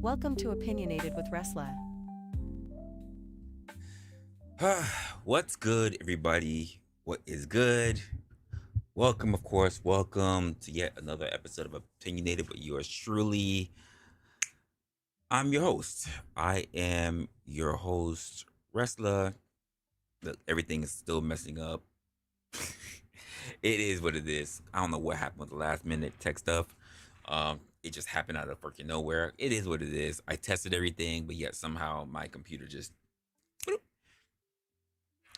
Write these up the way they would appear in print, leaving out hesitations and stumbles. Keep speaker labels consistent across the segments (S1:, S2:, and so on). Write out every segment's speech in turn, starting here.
S1: Welcome to Opinionated with Resla.
S2: What's good, everybody? What is good? Welcome, of course. Welcome to yet another episode of Opinionated with yours truly. I'm your host. I am your host, Resla. Look, everything is still messing up. It is what it is. I don't know what happened with the last minute tech stuff. It just happened out of freaking nowhere. It is what it is. I tested everything, but yet somehow my computer just.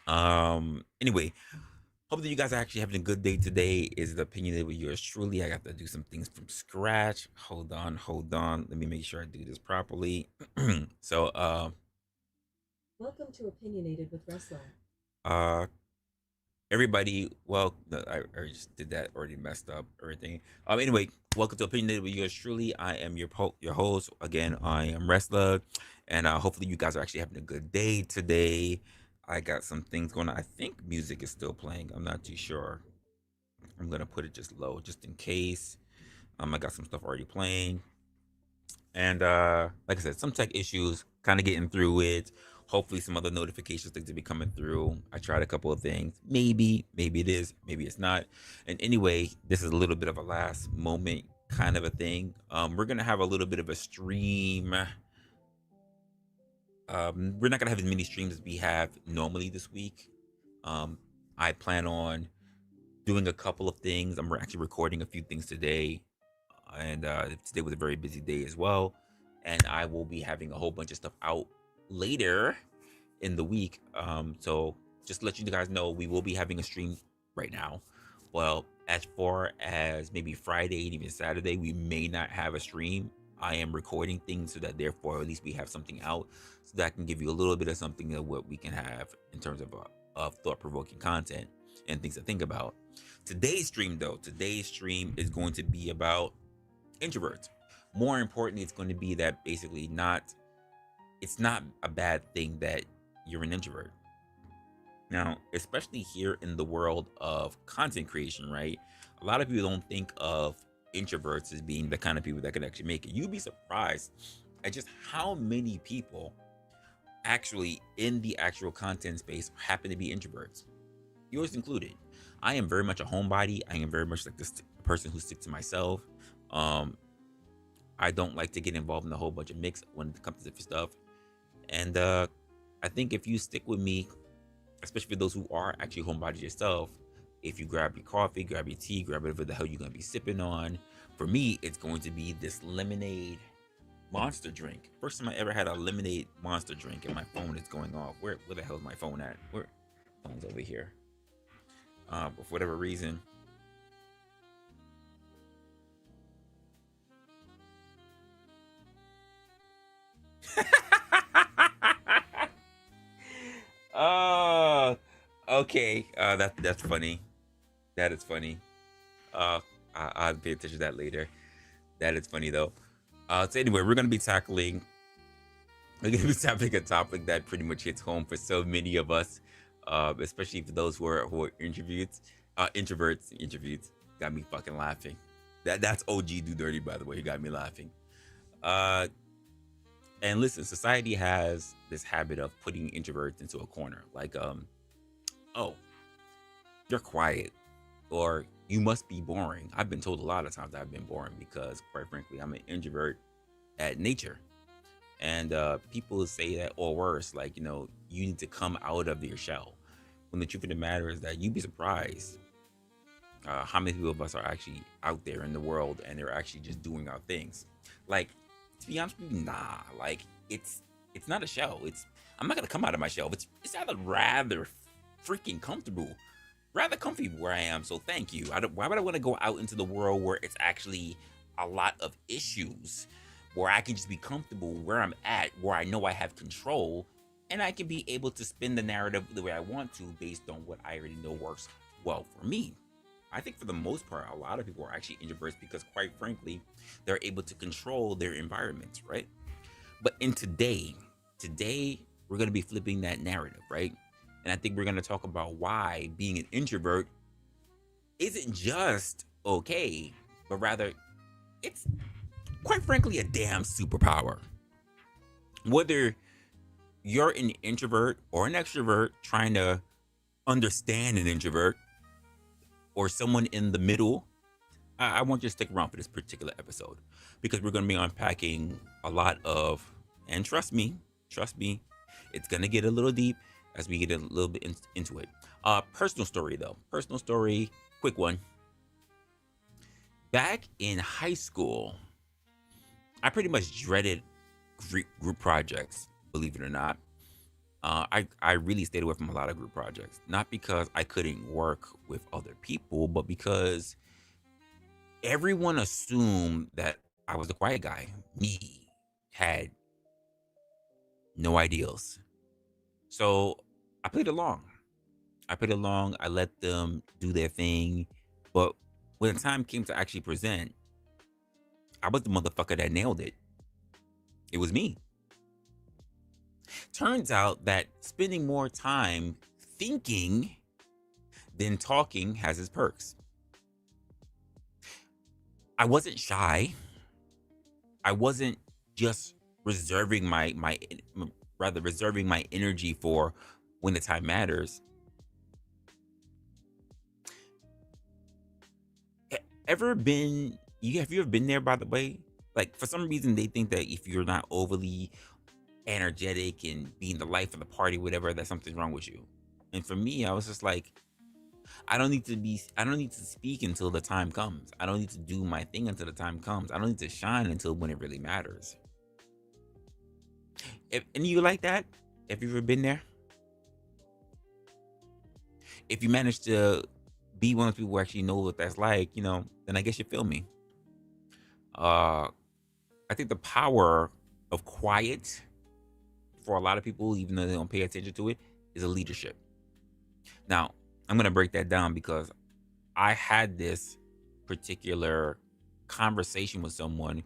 S2: Anyway, hope that you guys are actually having a good day today. Is the opinionated with yours truly. I got to do some things from scratch. Hold on. Let me make sure I do this properly. so,
S1: Welcome to Opinionated with Resla.
S2: uh, everybody, well, I just did that. Already messed up everything. Anyway, welcome to opinionated with yours truly. I am your host again. I am Resla, and hopefully you guys are actually having a good day today. I got some things going on. I think music is still playing. I'm not too sure. I'm gonna put it just low, just in case. I got some stuff already playing, and like I said, some tech issues. Kind of getting through it. Hopefully, some other notifications things to be coming through. I tried a couple of things. Maybe it is, maybe it's not. And anyway, this is a little bit of a last moment kind of a thing. We're gonna have a little bit of a stream. We're not gonna have as many streams as we have normally this week. Um, I plan on doing a couple of things. I'm actually recording a few things today, and today was a very busy day as well. And I will be having a whole bunch of stuff out later in the week. So just to let you guys know, we will be having a stream right now. Well, as far as maybe Friday and even Saturday, we may not have a stream. I am recording things so that therefore at least we have something out, so that I can give you a little bit of something of what we can have in terms of thought-provoking content and things to think about. Today's stream is going to be about introverts. More importantly, it's going to be that basically it's not a bad thing that you're an introvert. Now, especially here in the world of content creation, right? A lot of people don't think of introverts as being the kind of people that can actually make it. You'd be surprised at just how many people actually in the actual content space happen to be introverts, yours included. I am very much a homebody. I am very much like this person who sticks to myself. Um, I don't like to get involved in a whole bunch of mix when it comes to different stuff. And I think if you stick with me, especially for those who are actually homebodies yourself, if you grab your coffee, grab your tea, grab whatever the hell you're gonna be sipping on. For me, it's going to be this lemonade monster drink. First time I ever had a lemonade monster drink, and my phone is going off. Where the hell is my phone at? Where phone's over here. But for whatever reason, oh, okay. That's funny. That is funny. Uh, I'll pay attention to that later. That is funny though. So anyway, we're gonna be tackling a topic that pretty much hits home for so many of us, especially for those who are introverts. Got me fucking laughing. That's OG do dirty, by the way. He got me laughing. Uh, and listen, society has this habit of putting introverts into a corner, like oh, you're quiet, or you must be boring. I've been told a lot of times I've been boring because, quite frankly, I'm an introvert at nature. And people say that, or worse, like, you need to come out of your shell. When the truth of the matter is that you'd be surprised how many people of us are actually out there in the world and they're actually just doing our things. Like, to be honest with you, nah. Like, it's not a shell. I'm not gonna come out of my shell. It's rather freaking comfortable, rather comfy where I am. So thank you. Why would I want to go out into the world where it's actually a lot of issues, where I can just be comfortable where I'm at, where I know I have control, and I can be able to spin the narrative the way I want to based on what I already know works well for me. I think for the most part, a lot of people are actually introverts because, quite frankly, they're able to control their environments, right? But in today, we're going to be flipping that narrative, right? And I think we're going to talk about why being an introvert isn't just okay, but rather it's quite frankly a damn superpower. Whether you're an introvert or an extrovert trying to understand an introvert or someone in the middle, I want you to stick around for this particular episode because we're going to be unpacking a lot of, and trust me, it's going to get a little deep as we get a little bit into it. Personal story though, personal story, quick one. Back in high school, I pretty much dreaded group projects, believe it or not. I really stayed away from a lot of group projects, not because I couldn't work with other people, but because everyone assumed that I was the quiet guy. Me had no ideals. So I played along. I let them do their thing. But when the time came to actually present, I was the motherfucker that nailed it. It was me. Turns out that spending more time thinking than talking has its perks. I wasn't shy. I wasn't just reserving reserving my energy for when the time matters. Ever been have you ever been there, by the way? Like, for some reason they think that if you're not overly energetic and being the life of the party, whatever, that something's wrong with you. And for me, I was just like, I don't need to speak until the time comes. I don't need to do my thing until the time comes. I don't need to shine until when it really matters. And you like that? Have you ever been there? If you manage to be one of the people who actually know what that's like, then I guess you feel me. I think the power of quiet for a lot of people, even though they don't pay attention to it, is a leadership. Now, I'm going to break that down because I had this particular conversation with someone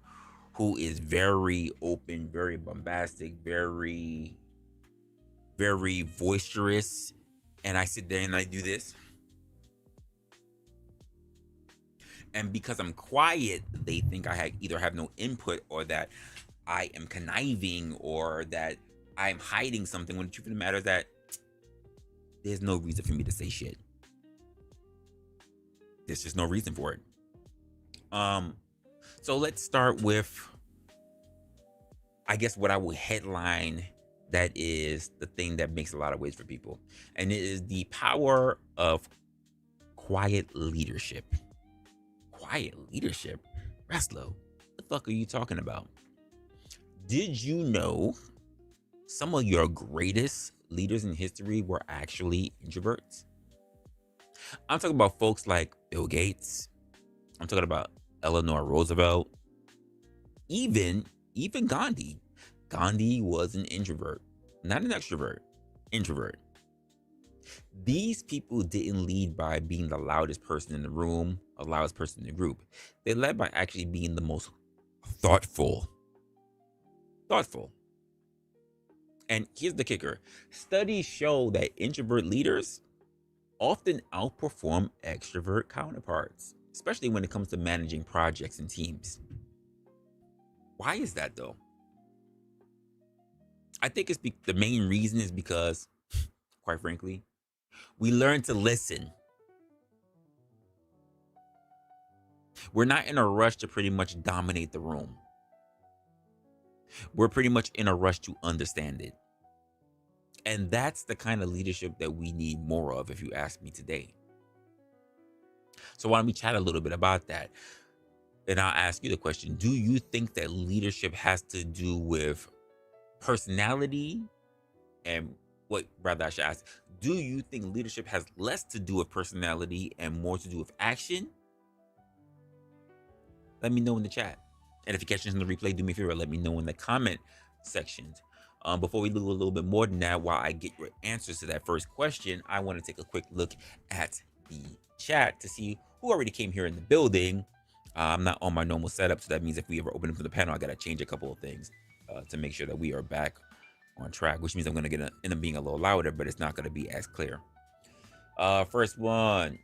S2: who is very open, very bombastic, very, very boisterous. And I sit there and I do this. And because I'm quiet, they think I either have no input or that I am conniving or that I'm hiding something, when the truth of the matter is that there's no reason for me to say shit. There's just no reason for it. So let's start with, I guess, what I would headline that is the thing that makes a lot of waves for people. And it is the power of quiet leadership. Quiet leadership? Resla, what the fuck are you talking about? Did you know some of your greatest leaders in history were actually introverts? I'm talking about folks like Bill Gates. I'm talking about Eleanor Roosevelt. Even Gandhi. Gandhi was an introvert, not an extrovert, introvert. These people didn't lead by being the loudest person in the room, the loudest person in the group. They led by actually being the most thoughtful. And here's the kicker. Studies show that introvert leaders often outperform extrovert counterparts, especially when it comes to managing projects and teams. Why is that though? I think the main reason is because, quite frankly, we learn to listen. We're not in a rush to pretty much dominate the room. We're pretty much in a rush to understand it. And that's the kind of leadership that we need more of, if you ask me today. So why don't we chat a little bit about that? And I'll ask you the question, do you think that leadership has to do with personality? And I should ask, do you think leadership has less to do with personality and more to do with action? Let me know in the chat. And if you're catching this in the replay, do me a favor, let me know in the comment sections. Before we do a little bit more than that, while I get your answers to that first question, I want to take a quick look at the chat to see who already came here in the building. I'm not on my normal setup, so that means if we ever open up for the panel, I got to change a couple of things to make sure that we are back on track, which means I'm going to end up being a little louder, but it's not going to be as clear. First one,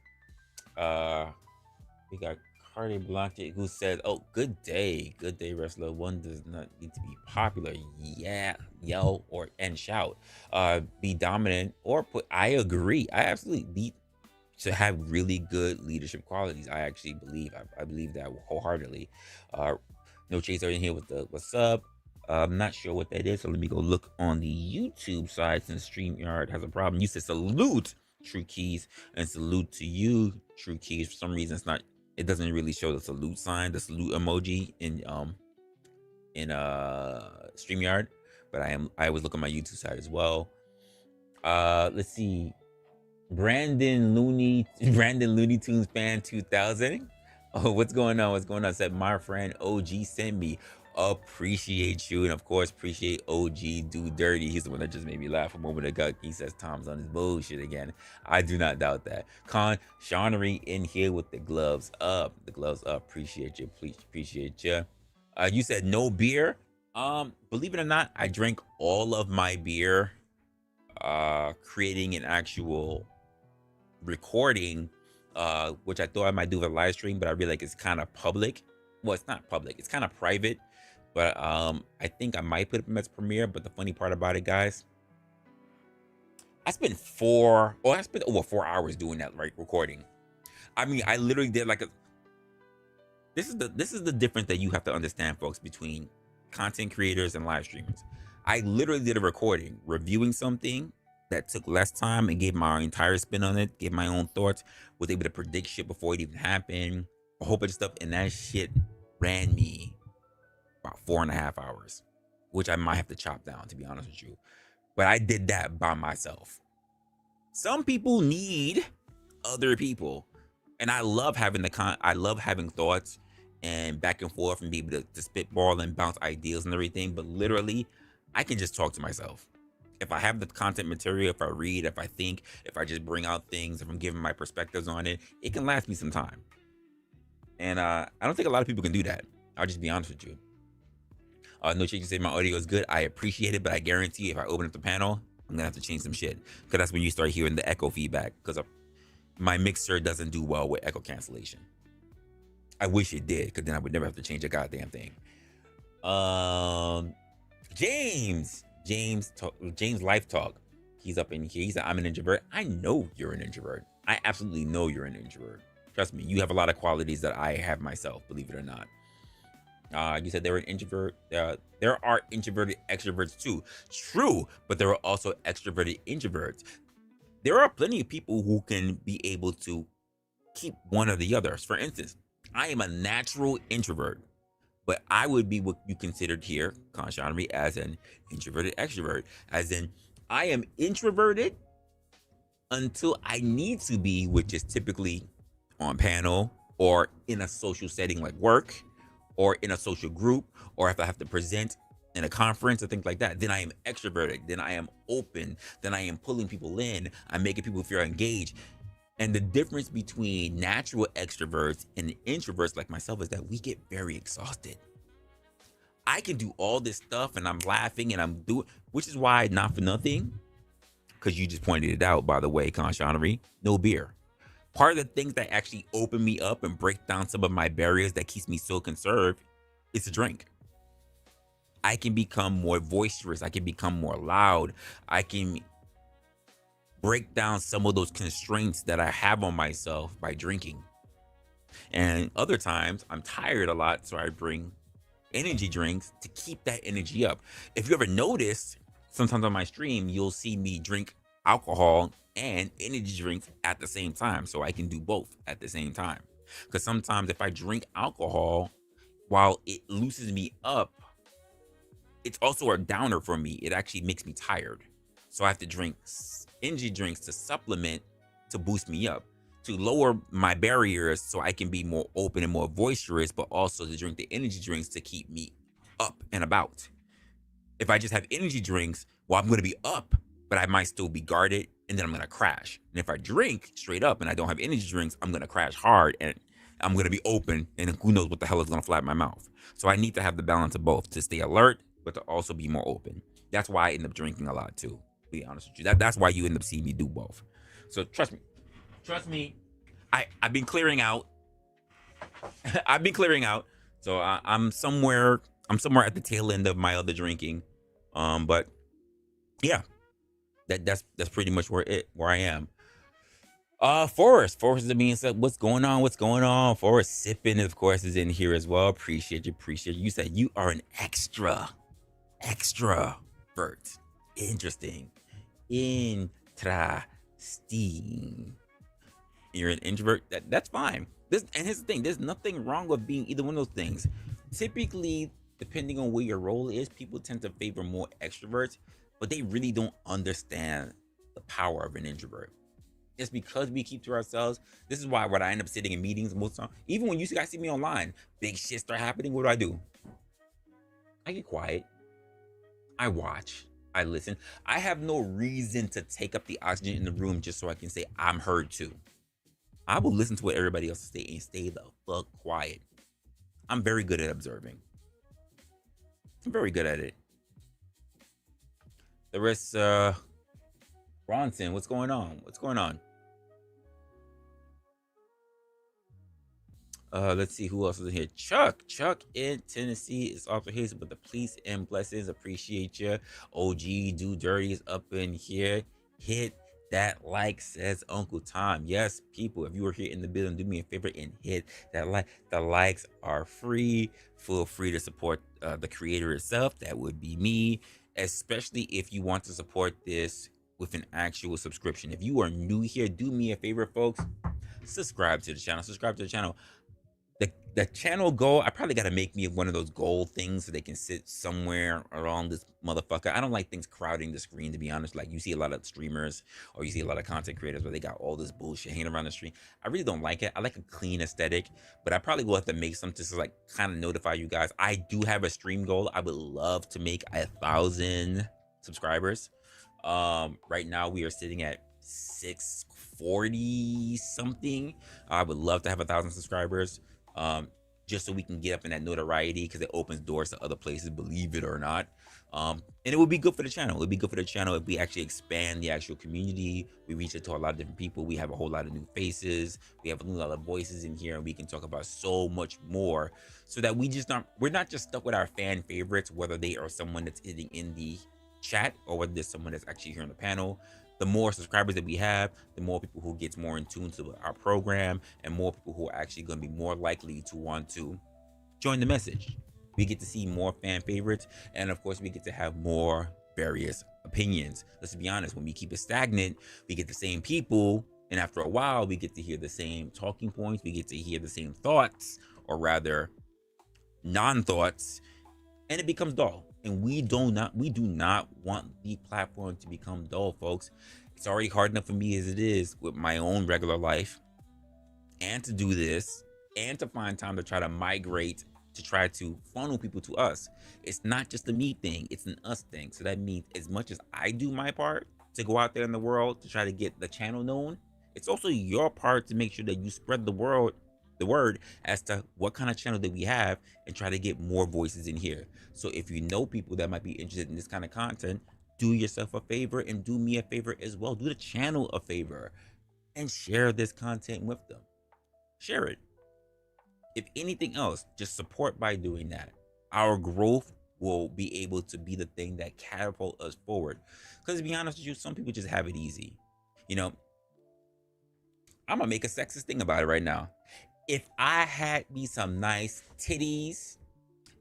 S2: we got Cardi blocked it. Who said, "Oh, good day, Resla. One does not need to be popular. Yeah, yell or and shout. Be dominant or put." I agree. I absolutely need to have really good leadership qualities. I actually believe. I believe that wholeheartedly. Uh, no chase are in here with the what's up. I'm not sure what that is, so let me go look on the YouTube side since StreamYard has a problem. You said salute, True Keys, and salute to you, True Keys. For some reason, it's not. It doesn't really show the salute sign, the salute emoji in StreamYard, but I always look on my YouTube side as well. Let's see. Brandon Looney Tunes fan 2000. Oh, what's going on? What's going on? Said my friend OG sent me. Appreciate you, and of course appreciate OG Do Dirty. He's the one that just made me laugh a moment ago. He says Tom's on his bullshit again. I do not doubt that. Con Shawnery in here with the gloves up. The gloves up. Appreciate you. Please appreciate you. You said no beer. Believe it or not, I drank all of my beer. Creating an actual recording, which I thought I might do with a live stream, but I realized it's kind of public. Well, it's not public, it's kind of private. But I think I might put it up as premiere. But the funny part about it, guys, I spent over 4 hours doing that, right? Recording. I mean, I literally did like a this is the difference that you have to understand, folks, between content creators and live streamers. I literally did a recording reviewing something that took less time and gave my entire spin on it, gave my own thoughts, was able to predict shit before it even happened, a whole bunch of stuff, and that shit ran me about 4.5 hours, which I might have to chop down, to be honest with you. But I did that by myself. Some people need other people, and I love having I love having thoughts and back and forth and be able to spitball and bounce ideas and everything. But literally, I can just talk to myself. If I have the content material, if I read, if I think, if I just bring out things, if I'm giving my perspectives on it, it can last me some time. And I don't think a lot of people can do that. I'll just be honest with you. No change to say my audio is good. I appreciate it, but I guarantee if I open up the panel, I'm gonna have to change some shit, because that's when you start hearing the echo feedback, because my mixer doesn't do well with echo cancellation. I wish it did, because then I would never have to change a goddamn thing. James Life Talk. He's up in here. He said, I'm an introvert. I know you're an introvert. I absolutely know you're an introvert. Trust me, you have a lot of qualities that I have myself, believe it or not. You said they're an introvert. There are introverted extroverts too. True, but there are also extroverted introverts. There are plenty of people who can be able to keep one or the others. For instance, I am a natural introvert, but I would be what you considered here, Conshonory, as an introverted extrovert. As in, I am introverted until I need to be, which is typically on panel or in a social setting like work, or in a social group, or if I have to present in a conference or things like that. Then I am extroverted. Then I am open. Then I am pulling people in. I'm making people feel engaged. And the difference between natural extroverts and introverts like myself is that we get very exhausted. I can do all this stuff and I'm laughing and I'm doing, which is why, not for nothing, because you just pointed it out, by the way, Conshonory, no beer. Part of the things that actually open me up and break down some of my barriers that keeps me so conserved is a drink. I can become more boisterous. I can become more loud. I can break down some of those constraints that I have on myself by drinking. And other times I'm tired a lot, so I bring energy drinks to keep that energy up. If you ever noticed, sometimes on my stream, you'll see me drink alcohol and energy drinks at the same time, so I can do both at the same time. Because sometimes if I drink alcohol, while it loosens me up, it's also a downer for me. It actually makes me tired. So I have to drink energy drinks to supplement, to boost me up, to lower my barriers so I can be more open and more boisterous, but also to drink the energy drinks to keep me up and about. If I just have energy drinks, well, I'm going to be up, but I might still be guarded, and then I'm going to crash. And if I drink straight up and I don't have energy drinks, I'm going to crash hard, and I'm going to be open, and who knows what the hell is going to fly in my mouth. So I need to have the balance of both, to stay alert, but to also be more open. That's why I end up drinking a lot too, to be honest with you. That's why you end up seeing me do both. So trust me, I've been clearing out I've been clearing out, so I'm somewhere. I'm somewhere at the tail end of my other drinking. But yeah, that's pretty much where I am. Forrest is being said, what's going on? What's going on? Forrest sipping, of course, is in here as well. Appreciate you. You said you are an extrovert. Interesting. Interesting. You're an introvert. That's fine. And here's the thing: there's nothing wrong with being either one of those things. Typically, depending on where your role is, people tend to favor more extroverts, but they really don't understand the power of an introvert. It's because we keep to ourselves. This is why when I end up sitting in meetings most of the time, even when you guys see me online, big shit start happening. What do? I get quiet. I watch. I listen. I have no reason to take up the oxygen in the room just so I can say I'm heard too. I will listen to what everybody else say and stay the fuck quiet. I'm very good at observing. I'm very good at it. The rest, Bronson, what's going on? What's going on? Let's see who else is in here. Chuck in Tennessee is also here with the peace and blessings. Appreciate you. OG Do Dirty is up in here. Hit that like, says Uncle Tom. Yes, people, if you are here in the building, do me a favor and hit that like. The likes are free. Feel free to support the creator itself. That would be me, especially if you want to support this with an actual subscription. If you are new here, do me a favor, folks. Subscribe to the channel. The channel goal, I probably got to make me one of those gold things so they can sit somewhere around this motherfucker. I don't like things crowding the screen, to be honest. Like, you see a lot of streamers or you see a lot of content creators where they got all this bullshit hanging around the screen. I really don't like it. I like a clean aesthetic, but I probably will have to make something to like kind of notify you guys. I do have a stream goal. I would love to make 1,000 subscribers. Right now we are sitting at 640 something. I would love to have 1,000 subscribers. Just so we can get up in that notoriety, because it opens doors to other places, believe it or not. And it would be good for the channel. It would be good for the channel if we actually expand the actual community. We reach it to a lot of different people. We have a whole lot of new faces. We have a lot of voices in here, and we can talk about so much more, so that we're not just stuck with our fan favorites, whether they are someone that's sitting in the chat or whether there's someone that's actually here on the panel. The more subscribers that we have, the more people who gets more in tune to our program, and more people who are actually going to be more likely to want to join the message. We get to see more fan favorites, and of course we get to have more various opinions. Let's be honest, when we keep it stagnant, we get the same people, and after a while we get to hear the same talking points, we get to hear the same thoughts, or rather non-thoughts, and it becomes dull. And we do not want the platform to become dull, folks. It's already hard enough for me as it is with my own regular life, and to do this, and to find time to try to migrate, to try to funnel people to us. It's not just a me thing, it's an us thing. So that means as much as I do my part to go out there in the world to try to get the channel known, it's also your part to make sure that you spread the word as to what kind of channel that we have, and try to get more voices in here. So if you know people that might be interested in this kind of content, do yourself a favor and do me a favor as well. Do the channel a favor and share this content with them. Share it. If anything else, just support by doing that. Our growth will be able to be the thing that catapult us forward. Because to be honest with you, some people just have it easy. You know, I'm gonna make a sexist thing about it right now. If I had me some nice titties,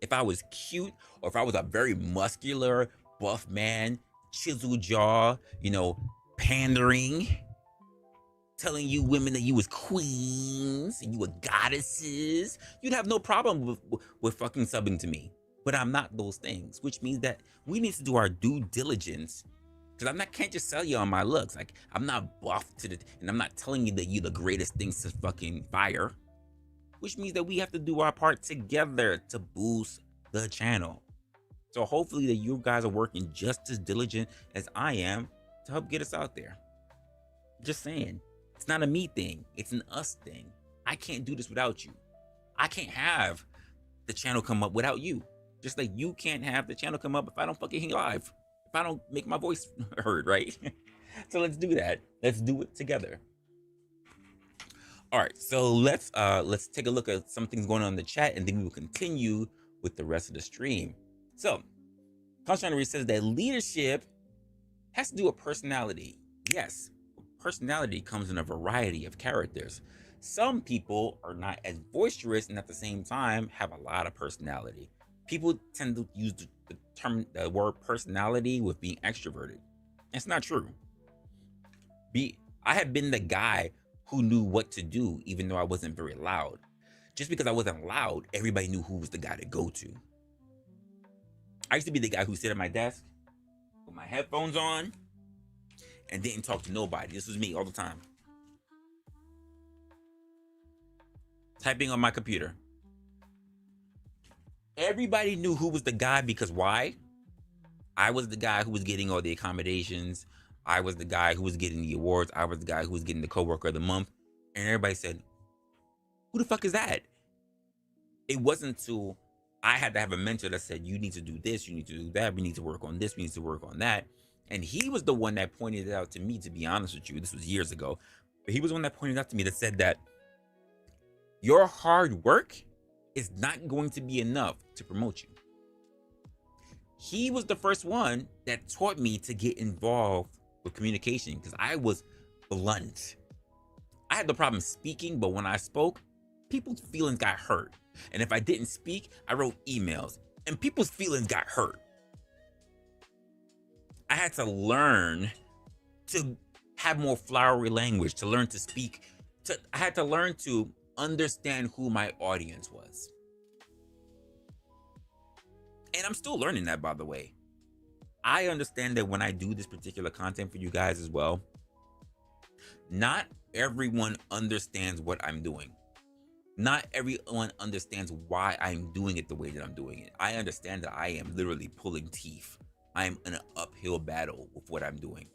S2: if I was cute, or if I was a very muscular, buff man, chiseled jaw, pandering, telling you women that you was queens and you were goddesses, you'd have no problem with fucking subbing to me. But I'm not those things, which means that we need to do our due diligence. Because can't just sell you on my looks. Like, I'm not buff and I'm not telling you that you're the greatest things to fucking fire. Which means that we have to do our part together to boost the channel. So hopefully that you guys are working just as diligent as I am to help get us out there. Just saying, it's not a me thing, it's an us thing. I can't do this without you. I can't have the channel come up without you. Just like you can't have the channel come up if I don't fucking hang live, if I don't make my voice heard, right? So let's do that. Let's do it together. All right, so let's take a look at some things going on in the chat, and then we will continue with the rest of the stream. So, Constantine says that leadership has to do with personality. Yes, personality comes in a variety of characters. Some people are not as boisterous and at the same time have a lot of personality. People tend to use the word personality with being extroverted. It's not true. I have been the guy who knew what to do even though I wasn't very loud. Just because I wasn't loud, everybody knew who was the guy to go to. I used to be the guy who sit at my desk with my headphones on and didn't talk to nobody. This was me all the time. Typing on my computer. Everybody knew who was the guy because why? I was the guy who was getting all the accommodations. I was the guy who was getting the awards. I was the guy who was getting the coworker of the month. And everybody said, who the fuck is that? It wasn't until I had to have a mentor that said, you need to do this, you need to do that, we need to work on this, we need to work on that. And he was the one that pointed it out to me, to be honest with you. This was years ago. But he was the one that pointed out to me that said that your hard work is not going to be enough to promote you. He was the first one that taught me to get involved with communication because I was blunt. I had no problem speaking, but when I spoke, people's feelings got hurt. And if I didn't speak, I wrote emails and people's feelings got hurt. I had to learn to have more flowery language, to learn to speak. I had to learn to understand who my audience was. And I'm still learning that, by the way. I understand that when I do this particular content for you guys as well, not everyone understands what I'm doing. Not everyone understands why I'm doing it the way that I'm doing it. I understand that I am literally pulling teeth. I'm in an uphill battle with what I'm doing.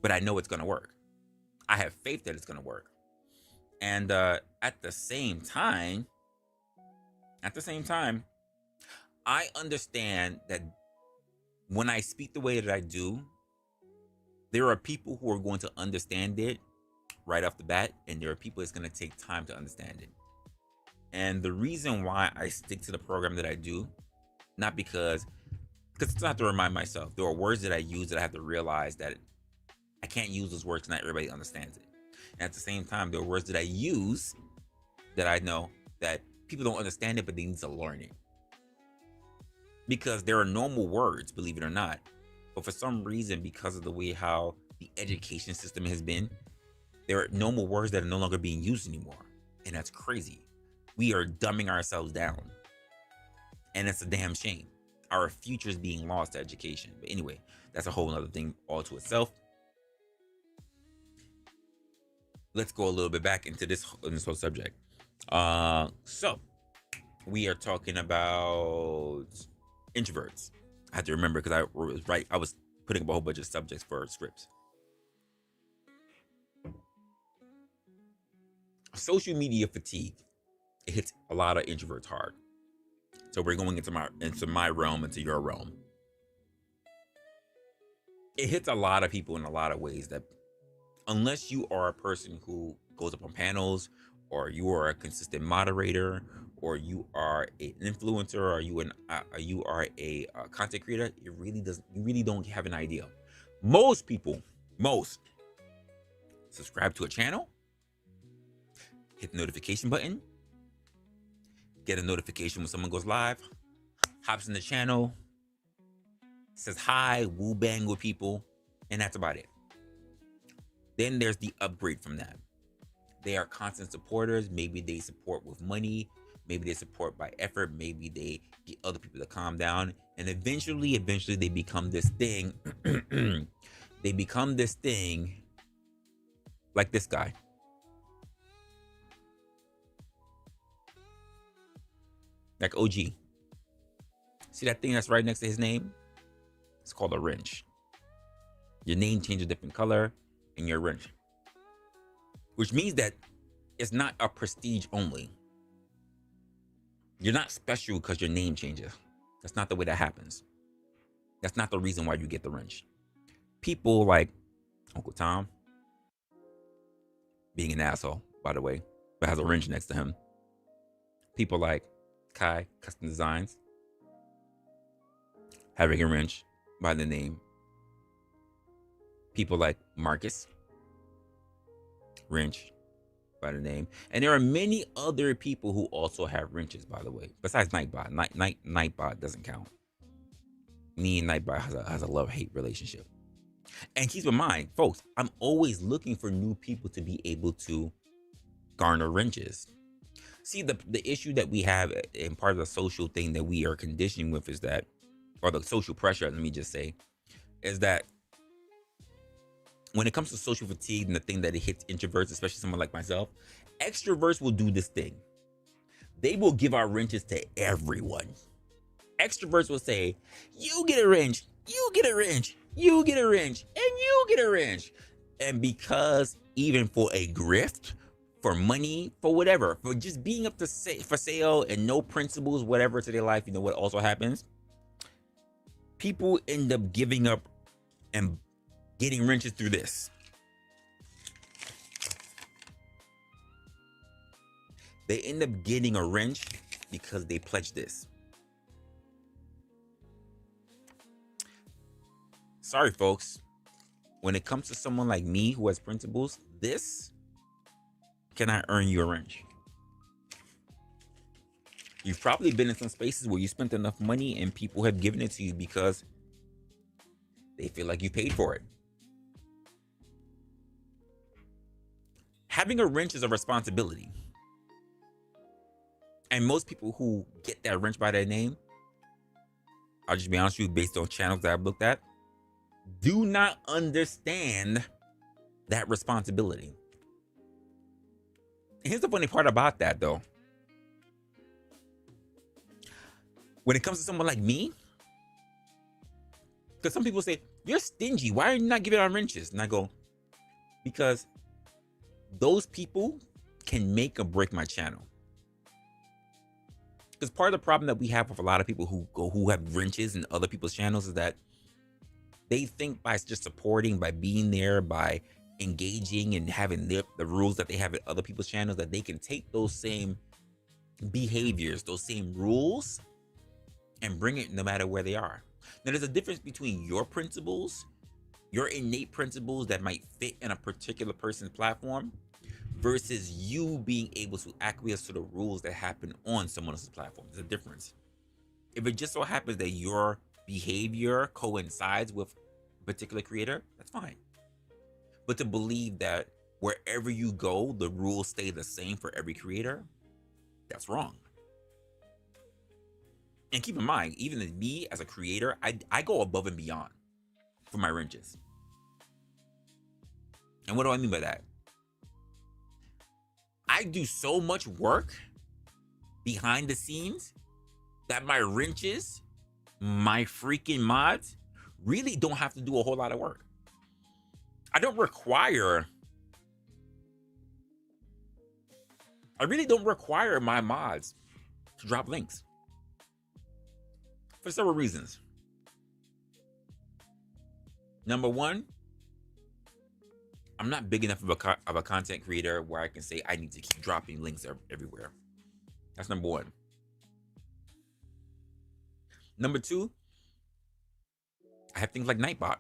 S2: But I know it's going to work. I have faith that it's going to work. And at the same time, I understand that when I speak the way that I do, there are people who are going to understand it right off the bat, and there are people it's going to take time to understand it. And the reason why I stick to the program that I do, not because I have to remind myself, there are words that I use that I have to realize that I can't use those words, not everybody understands it. And at the same time, there are words that I use that I know that people don't understand it, but they need to learn it. Because there are normal words, believe it or not. But for some reason, because of the way how the education system has been, there are normal words that are no longer being used anymore. And that's crazy. We are dumbing ourselves down. And it's a damn shame. Our future is being lost to education. But anyway, that's a whole other thing all to itself. Let's go a little bit back into this whole subject. So we are talking about introverts. I had to remember because I was putting up a whole bunch of subjects for scripts. Social media fatigue. It hits a lot of introverts hard. So we're going into my realm, into your realm. It hits a lot of people in a lot of ways that, unless you are a person who goes up on panels, or you are a consistent moderator, or you are an influencer, or you are a content creator, you really don't have an idea. Most people subscribe to a channel, hit the notification button, get a notification when someone goes live, hops in the channel, says hi, woo bang with people, and that's about it. Then there's the upgrade from that. They are constant supporters. Maybe they support with money. Maybe they support by effort. Maybe they get other people to calm down. And eventually they become this thing. They become this thing like this guy. Like OG. See that thing that's right next to his name? It's called a wrench. Your name changes a different color and you're a wrench. Which means that it's not a prestige only. You're not special because your name changes. That's not the way that happens. That's not the reason why you get the wrench. People like Uncle Tom, being an asshole, by the way, but has a wrench next to him. People like Kai Custom Designs having a wrench by the name. People like Marcus Wrench by the name. And there are many other people who also have wrenches, by the way, besides Nightbot. Nightbot doesn't count. Me and Nightbot has a love-hate relationship. And keep in mind, folks, I'm always looking for new people to be able to garner wrenches. See, the issue that we have, and part of the social thing that we are conditioning with is that, or the social pressure, let me just say, is that when it comes to social fatigue and the thing that it hits introverts, especially someone like myself, extroverts will do this thing. They will give our wrenches to everyone. Extroverts will say, you get a wrench, you get a wrench, you get a wrench, and you get a wrench. And because even for a grift, for money, for whatever, for just being up to for sale and no principles, whatever to their life, you know what also happens? People end up giving up and getting wrenches through this. They end up getting a wrench because they pledged this. Sorry, folks. When it comes to someone like me who has principles, this cannot earn you a wrench. You've probably been in some spaces where you spent enough money and people have given it to you because they feel like you paid for it. Having a wrench is a responsibility. And most people who get that wrench by that name, I'll just be honest with you, based on channels that I've looked at, do not understand that responsibility. And here's the funny part about that, though. When it comes to someone like me, because some people say, you're stingy. Why are you not giving out wrenches? And I go, because those people can make or break my channel. Because part of the problem that we have with a lot of people who have wrenches in other people's channels is that they think by just supporting, by being there, by engaging and having the rules that they have at other people's channels, that they can take those same behaviors, those same rules, and bring it no matter where they are. Now, there's a difference between your principles, your innate principles that might fit in a particular person's platform, versus you being able to acquiesce to the rules that happen on someone else's platform. There's a difference. If it just so happens that your behavior coincides with a particular creator, that's fine. But to believe that wherever you go, the rules stay the same for every creator, that's wrong. And keep in mind, even as me as a creator, I go above and beyond for my wrenches. And what do I mean by that? I do so much work behind the scenes that my wrenches, my freaking mods, really don't have to do a whole lot of work. I really don't require my mods to drop links for several reasons. Number one, I'm not big enough of a content creator where I can say I need to keep dropping links everywhere. That's number one. Number two, I have things like Nightbot.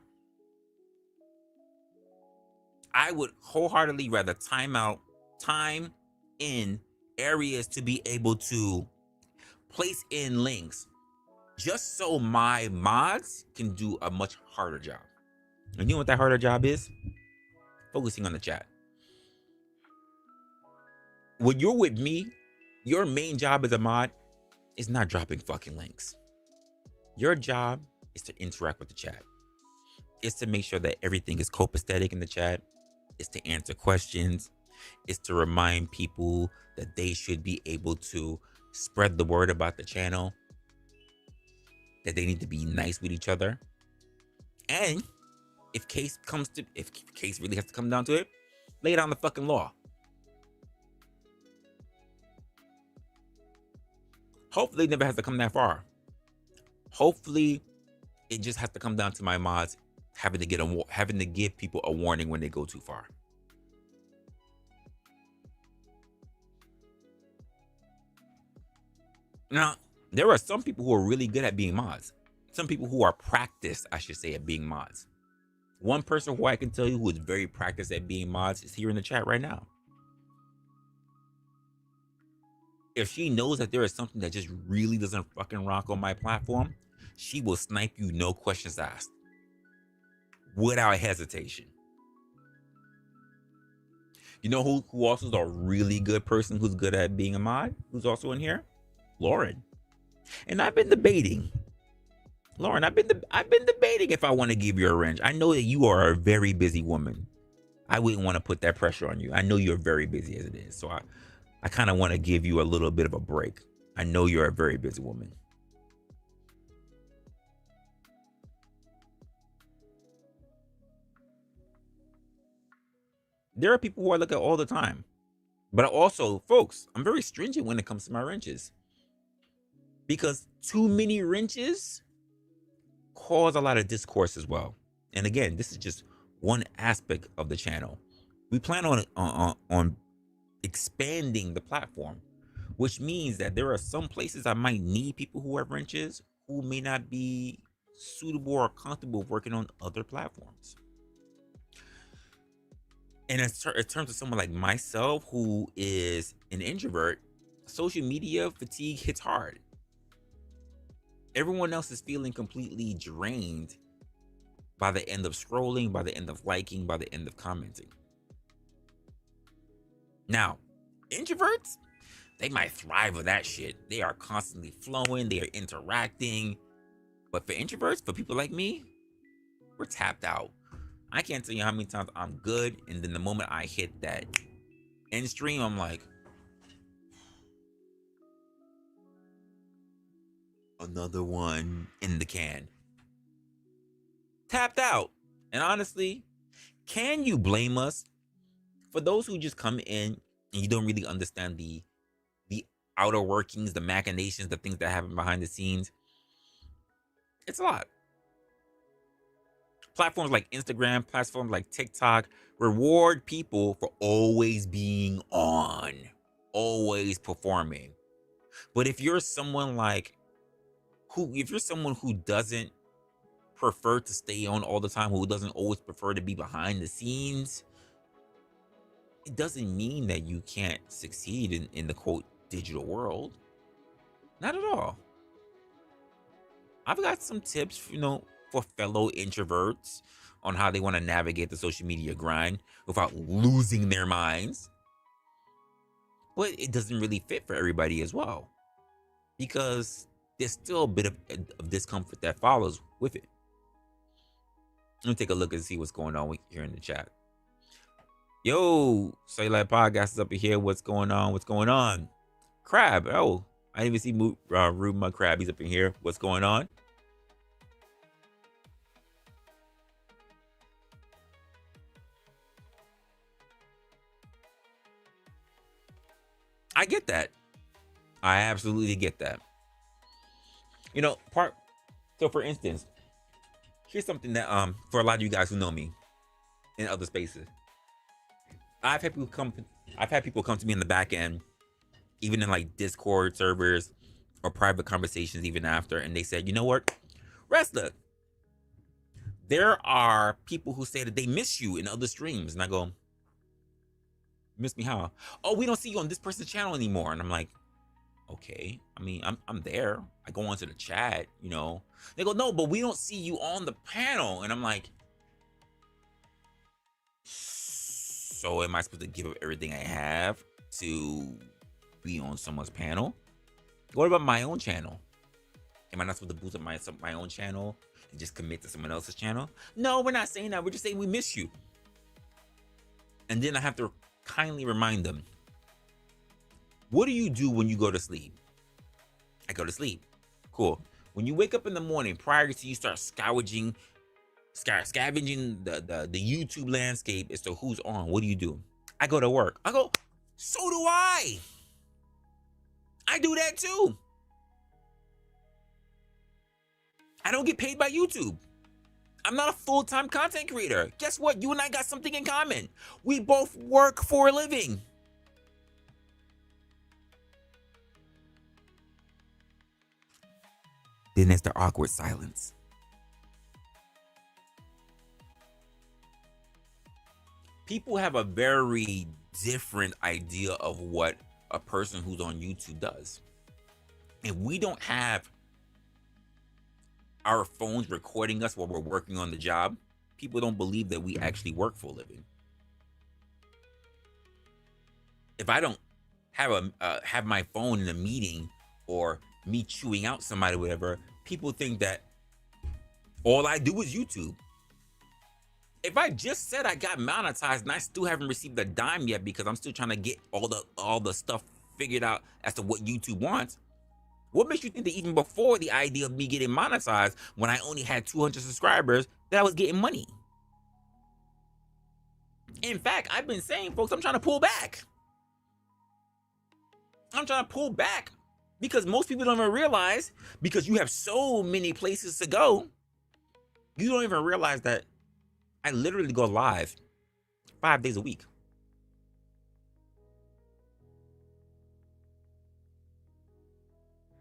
S2: I would wholeheartedly rather time in areas to be able to place in links just so my mods can do a much harder job. And you know what that harder job is? Focusing on the chat. When you're with me, your main job as a mod is not dropping fucking links. Your job is to interact with the chat. It's to make sure that everything is copacetic in the chat. It's to answer questions. It's to remind people that they should be able to spread the word about the channel, that they need to be nice with each other. And if case really has to come down to it, lay down the fucking law. Hopefully it never has to come that far. Hopefully it just has to come down to my mods having to give people a warning when they go too far. Now, there are some people who are really good at being mods. Some people who are practiced, I should say, at being mods. One person who I can tell you who is very practiced at being mods is here in the chat right now. If she knows that there is something that just really doesn't fucking rock on my platform, she will snipe you, no questions asked, without hesitation. You know who also is a really good person who's good at being a mod, who's also in here? Lauren. And I've been debating. Lauren, I've been debating if I want to give you a wrench. I know that you are a very busy woman. I wouldn't want to put that pressure on you. I know you're very busy as it is. So I kind of want to give you a little bit of a break. I know you're a very busy woman. There are people who I look at all the time. But also, folks, I'm very stringent when it comes to my wrenches. Because too many wrenches cause a lot of discourse as well. And again, this is just one aspect of the channel. We plan on expanding the platform, which means that there are some places I might need people who have wrenches who may not be suitable or comfortable working on other platforms. And in terms of someone like myself, who is an introvert, social media fatigue hits hard. Everyone else is feeling completely drained by the end of scrolling, by the end of liking, by the end of commenting. Now, introverts, they might thrive with that shit. They are constantly flowing, they are interacting. But for introverts, for people like me, we're tapped out. I can't tell you how many times I'm good, and then the moment I hit that end stream, I'm like, another one in the can. Tapped out. And honestly, can you blame us? For those who just come in and you don't really understand the outer workings, the machinations, the things that happen behind the scenes, it's a lot. Platforms like Instagram, platforms like TikTok reward people for always being on, always performing. But if you're someone who doesn't prefer to stay on all the time, who doesn't always prefer to be behind the scenes, it doesn't mean that you can't succeed in the quote digital world. Not at all. I've got some tips, for fellow introverts on how they want to navigate the social media grind without losing their minds. But it doesn't really fit for everybody as well, because there's still a bit of discomfort that follows with it. Let me take a look and see what's going on here in the chat. Yo, Cellular Podcast is up here. What's going on? What's going on? Crab. Oh, I didn't even see Rube Mud Crab. He's up in here. What's going on? I get that. I absolutely get that. So for instance, here's something that for a lot of you guys who know me in other spaces, I've had people come to me in the back end, even in like Discord servers or private conversations even after, and they said, you know what, Resla, there are people who say that they miss you in other streams. And I go, miss me how? Oh, we don't see you on this person's channel anymore. And I'm like, okay, I mean, I'm there. I go onto the chat, They go, no, but we don't see you on the panel. And I'm like, so am I supposed to give up everything I have to be on someone's panel? What about my own channel? Am I not supposed to boost up my own channel and just commit to someone else's channel? No, we're not saying that. We're just saying we miss you. And then I have to kindly remind them, what do you do when you go to sleep? I go to sleep. Cool. When you wake up in the morning, prior to you start scavenging the YouTube landscape as to who's on, what do? I go to work. I go, so do I. I do that too. I don't get paid by YouTube. I'm not a full-time content creator. Guess what? You and I got something in common. We both work for a living. Then there's the awkward silence. People have a very different idea of what a person who's on YouTube does. If we don't have our phones recording us while we're working on the job, people don't believe that we actually work for a living. If I don't have my phone in a meeting or me chewing out somebody, or whatever, people think that all I do is YouTube. If I just said I got monetized and I still haven't received a dime yet because I'm still trying to get all the stuff figured out as to what YouTube wants, what makes you think that even before the idea of me getting monetized, when I only had 200 subscribers, that I was getting money? In fact, I've been saying, folks, I'm trying to pull back. I'm trying to pull back because most people don't even realize, because you have so many places to go, you don't even realize that I literally go live 5 days a week.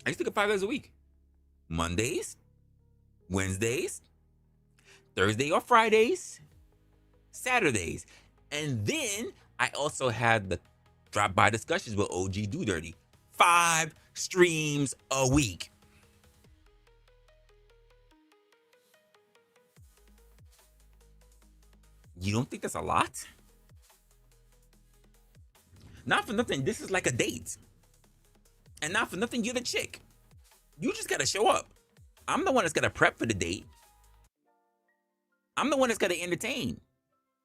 S2: I used to go 5 days a week. Mondays, Wednesdays, Thursday or Fridays, Saturdays. And then I also had the drop-by discussions with OG Do Dirty. 5 streams a week. You don't think that's a lot? Not for nothing, this is like a date. And not for nothing, you're the chick. You just gotta show up. I'm the one that's gotta prep for the date. I'm the one that's gotta entertain.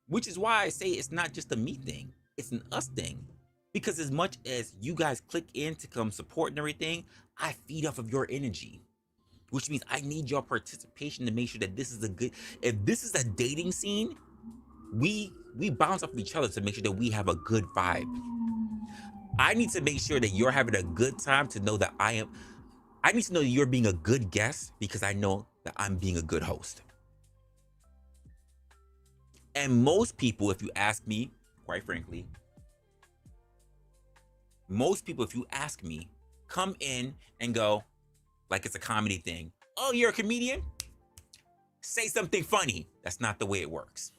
S2: Which is why I say it's not just a me thing, it's an us thing. Because as much as you guys click in to come support and everything, I feed off of your energy. Which means I need your participation to make sure that this is a good, if this is a dating scene, we bounce off of each other to make sure that we have a good vibe. I need to make sure that you're having a good time to know that I need to know that you're being a good guest because I know that I'm being a good host. And most people, if you ask me, quite frankly, most people, if you ask me, come in and go, like it's a comedy thing. Oh, you're a comedian? Say something funny. That's not the way it works.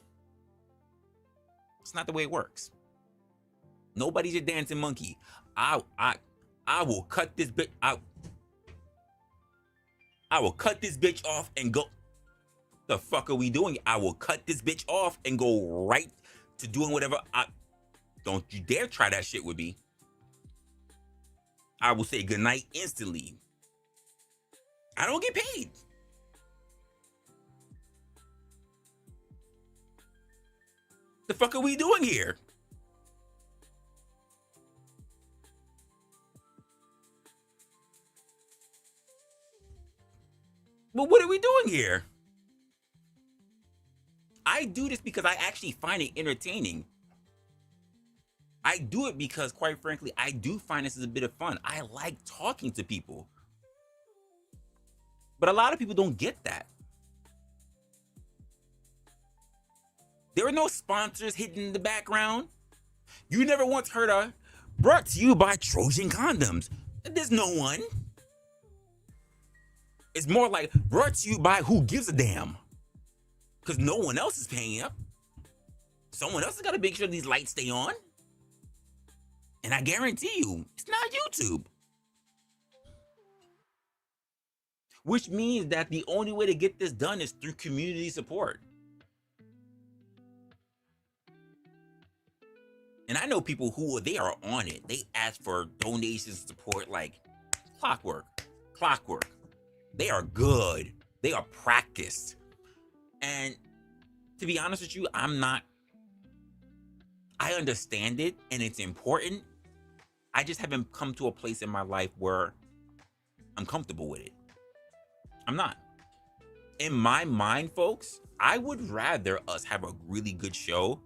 S2: It's not the way it works. Nobody's your dancing monkey. I will cut this bitch out. I will cut this bitch off and go. The fuck are we doing? I will cut this bitch off and go right to doing whatever. Don't you dare try that shit with me. I will say goodnight instantly. I don't get paid. The fuck are we doing here? Well, what are we doing here? I do this because I actually find it entertaining. I do it because, quite frankly, I do find this is a bit of fun. I like talking to people. But a lot of people don't get that. There are no sponsors hidden in the background. You never once heard of brought to you by Trojan Condoms. There's no one. It's more like brought to you by Who Gives a Damn. Because no one else is paying up. Someone else has got to make sure these lights stay on. And I guarantee you, it's not YouTube. Which means that the only way to get this done is through community support. And I know people who they are on it. They ask for donations, support like clockwork. They are good. They are practiced. And to be honest with you, I understand it and it's important. I just haven't come to a place in my life where I'm comfortable with it. I'm not. In my mind, folks, I would rather us have a really good show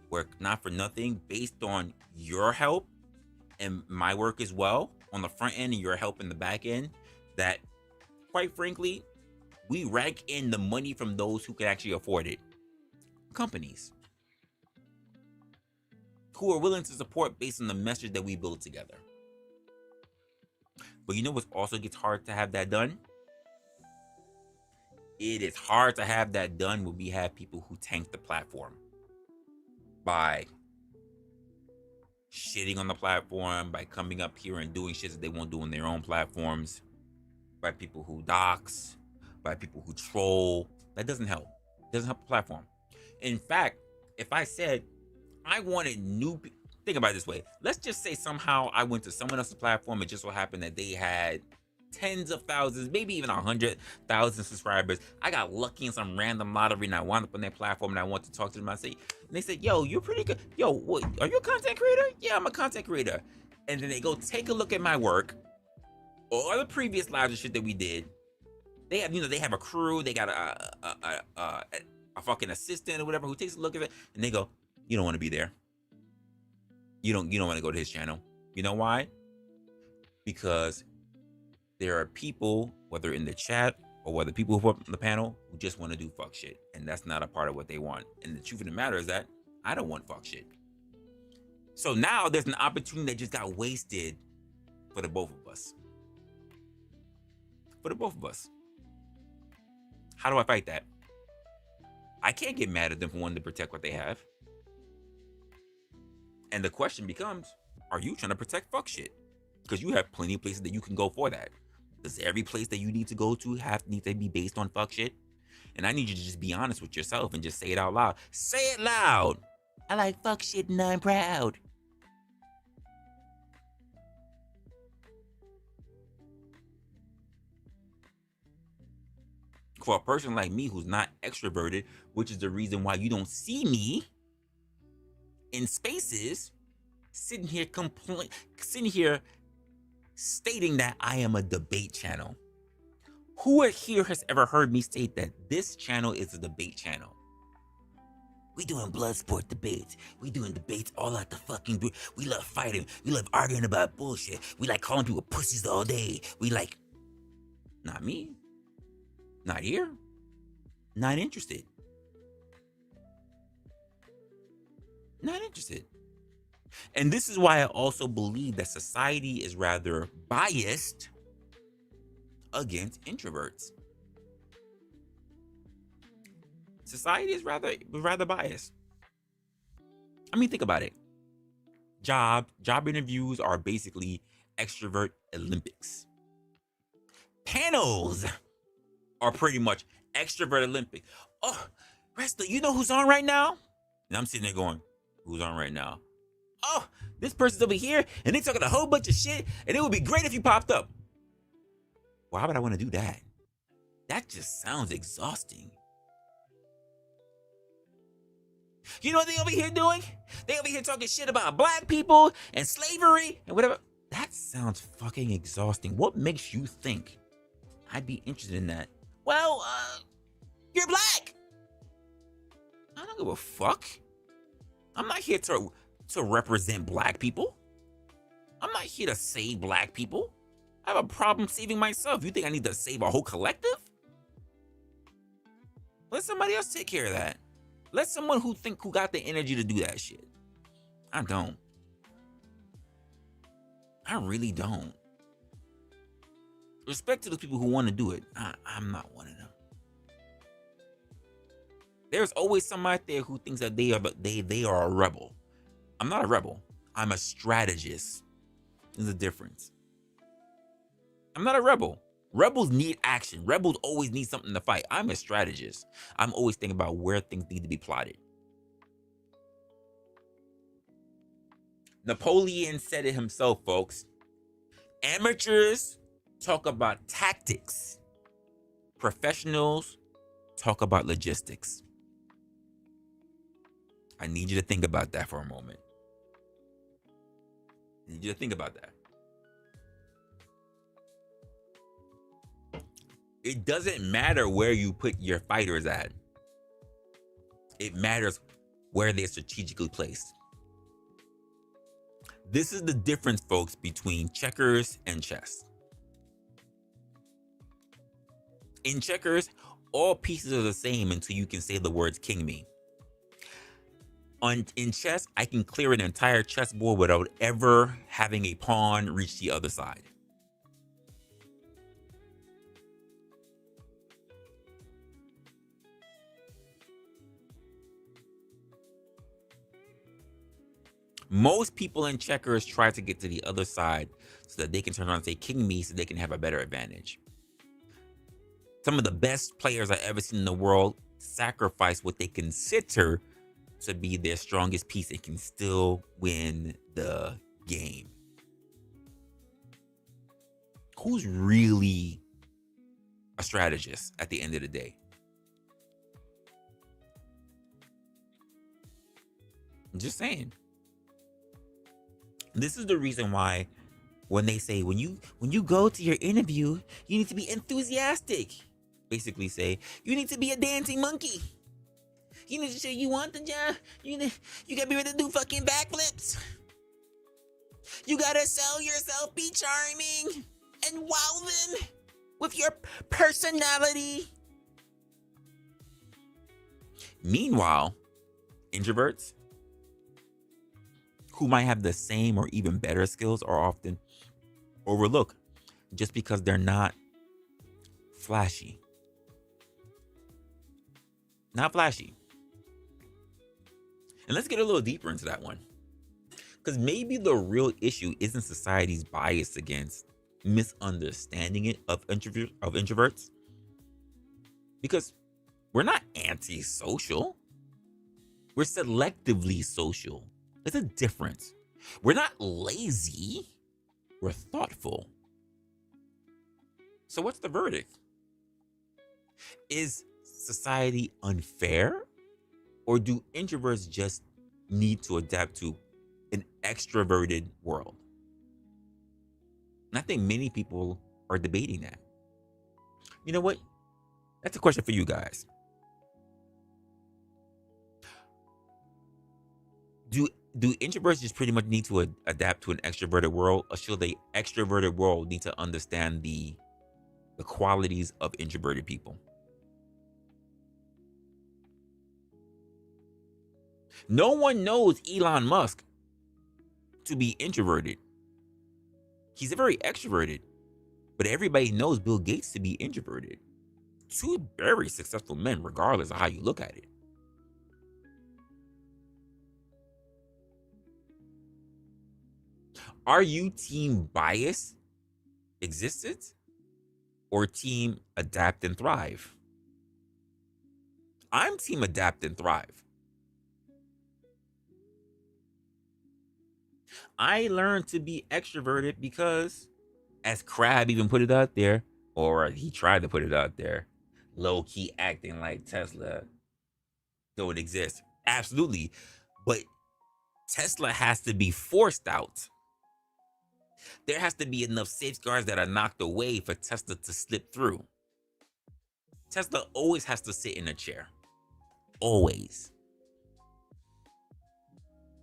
S2: where, not for nothing, based on your help and my work as well on the front end and your help in the back end, that quite frankly, we rank in the money from those who can actually afford it. Companies who are willing to support based on the message that we build together. But you know what also gets hard to have that done? It is hard to have that done when we have people who tank the platform by shitting on the platform, by coming up here and doing shit that they won't do on their own platforms, by people who dox, by people who troll. That doesn't help. It doesn't help the platform. In fact, if I said I wanted new people, think about it this way. Let's just say somehow I went to someone else's platform and just so happened that they had tens of thousands, maybe even 100,000 subscribers. I got lucky in some random lottery and I wound up on their platform and I want to talk to them. And they said, yo, you're pretty good. Yo, what, are you a content creator? Yeah, I'm a content creator. And then they go take a look at my work or the previous lives and shit that we did. They have, they have a crew. They got a fucking assistant or whatever who takes a look at it and they go, you don't want to be there. You don't want to go to his channel. You know why? Because there are people, whether in the chat or whether people who are on the panel, who just want to do fuck shit. And that's not a part of what they want. And the truth of the matter is that I don't want fuck shit. So now there's an opportunity that just got wasted for the both of us. For the both of us. How do I fight that? I can't get mad at them for wanting to protect what they have. And the question becomes, are you trying to protect fuck shit? Because you have plenty of places that you can go for that. Does every place that you need to go to need to be based on fuck shit? And I need you to just be honest with yourself and just say it out loud. Say it loud. I like fuck shit and I'm proud. For a person like me who's not extroverted, which is the reason why you don't see me in spaces sitting here stating that I am a debate channel. Who here has ever heard me state that this channel is a debate channel? We doing blood sport debates. We doing debates all out the fucking group. We love fighting. We love arguing about bullshit. We like calling people pussies all day. We like, not me. Not here. Not interested. Not interested. And this is why I also believe that society is rather biased against introverts. Society is rather biased. I mean, think about it. Job interviews are basically extrovert Olympics. Panels are pretty much extrovert Olympics. Oh, Resla, you know who's on right now? And I'm sitting there going, who's on right now? Oh, this person's over here and they talking a whole bunch of shit and it would be great if you popped up. Why would I want to do that? That just sounds exhausting. You know what they over here doing? They over here talking shit about black people and slavery and whatever. That sounds fucking exhausting. What makes you think I'd be interested in that? Well, you're black. I don't give a fuck. I'm not here to represent black people. I'm not here to save black people. I have a problem saving myself. You think I need to save a whole collective? Let somebody else take care of that. Let someone who got the energy to do that shit. I don't. I really don't. Respect to those people who want to do it. I'm not one of them. There's always somebody out there who thinks that they are a rebel. I'm not a rebel. I'm a strategist. There's a difference. I'm not a rebel. Rebels need action. Rebels always need something to fight. I'm a strategist. I'm always thinking about where things need to be plotted. Napoleon said it himself, folks. Amateurs talk about tactics. Professionals talk about logistics. I need you to think about that for a moment. I need you to think about that. It doesn't matter where you put your fighters at. It matters where they're strategically placed. This is the difference, folks, between checkers and chess. In checkers, all pieces are the same until you can say the words king me. In chess, I can clear an entire chessboard without ever having a pawn reach the other side. Most people in checkers try to get to the other side so that they can turn around and say, king me, so they can have a better advantage. Some of the best players I've ever seen in the world sacrifice what they consider to be their strongest piece and can still win the game. Who's really a strategist at the end of the day? I'm just saying. This is the reason why when they say when you go to your interview, you need to be enthusiastic. Basically say, you need to be a dancing monkey. You need to say you want the job. You gotta be ready to do fucking backflips. You gotta sell yourself, be charming, and wow them with your personality. Meanwhile, introverts who might have the same or even better skills are often overlooked just because they're not flashy. Not flashy. And let's get a little deeper into that one. Because maybe the real issue isn't society's bias against misunderstanding it of introverts. Because we're not antisocial. We're selectively social. There's a difference. We're not lazy. We're thoughtful. So what's the verdict? Is society unfair? Or do introverts just need to adapt to an extroverted world? And I think many people are debating that. You know what? That's a question for you guys. Do introverts just pretty much need to adapt to an extroverted world, or should the extroverted world need to understand the qualities of introverted people? No one knows Elon Musk to be introverted. He's very extroverted, but everybody knows Bill Gates to be introverted. Two very successful men, regardless of how you look at it. Are you team bias existed or team adapt and thrive? I'm team adapt and thrive. I learned to be extroverted because, as Crab even put it out there, or he tried to put it out there, low key acting like Tesla don't exist. Absolutely. But Tesla has to be forced out. There has to be enough safeguards that are knocked away for Tesla to slip through. Tesla always has to sit in a chair. Always.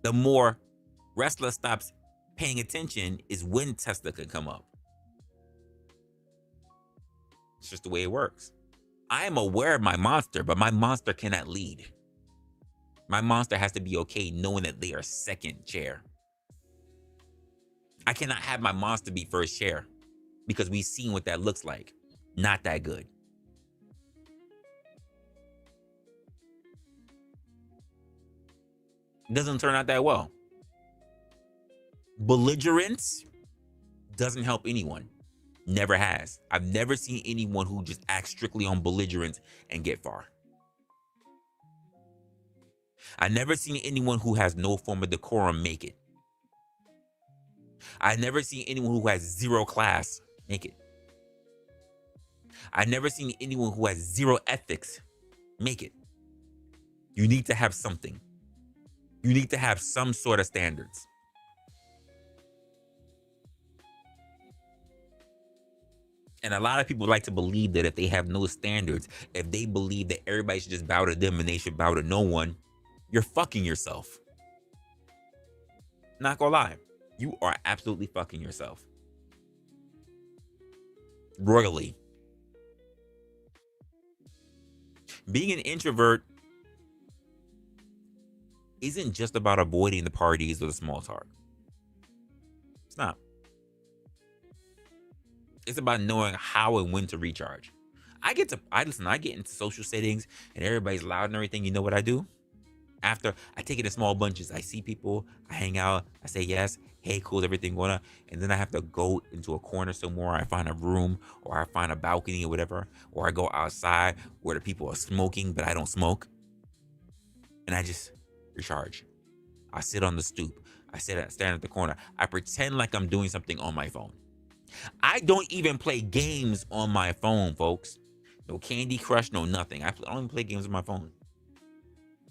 S2: The more Resla stops paying attention is when Tesla can come up. It's just the way it works. I am aware of my monster, but my monster cannot lead. My monster has to be okay knowing that they are second chair. I cannot have my monster be first chair because we've seen what that looks like. Not that good. It doesn't turn out that well. Belligerence doesn't help anyone. Never has. I've never seen anyone who just acts strictly on belligerence and get far. I've never seen anyone who has no form of decorum make it. I've never seen anyone who has zero class make it. I've never seen anyone who has zero ethics make it. You need to have something. You need to have some sort of standards. And a lot of people like to believe that if they have no standards, if they believe that everybody should just bow to them and they should bow to no one, you're fucking yourself. Not gonna lie. You are absolutely fucking yourself. Royally. Being an introvert isn't just about avoiding the parties or the small talk. It's not. It's about knowing how and when to recharge. I get into social settings and everybody's loud and everything. You know what I do? After I take it in small bunches, I see people, I hang out, I say yes, hey, cool, everything going on, and then I have to go into a corner somewhere. I find a room, or I find a balcony or whatever, or I go outside where the people are smoking, but I don't smoke, and I just recharge. I sit on the stoop. I stand at the corner. I pretend like I'm doing something on my phone. I don't even play games on my phone, folks. No Candy Crush, no nothing. I don't even play games on my phone.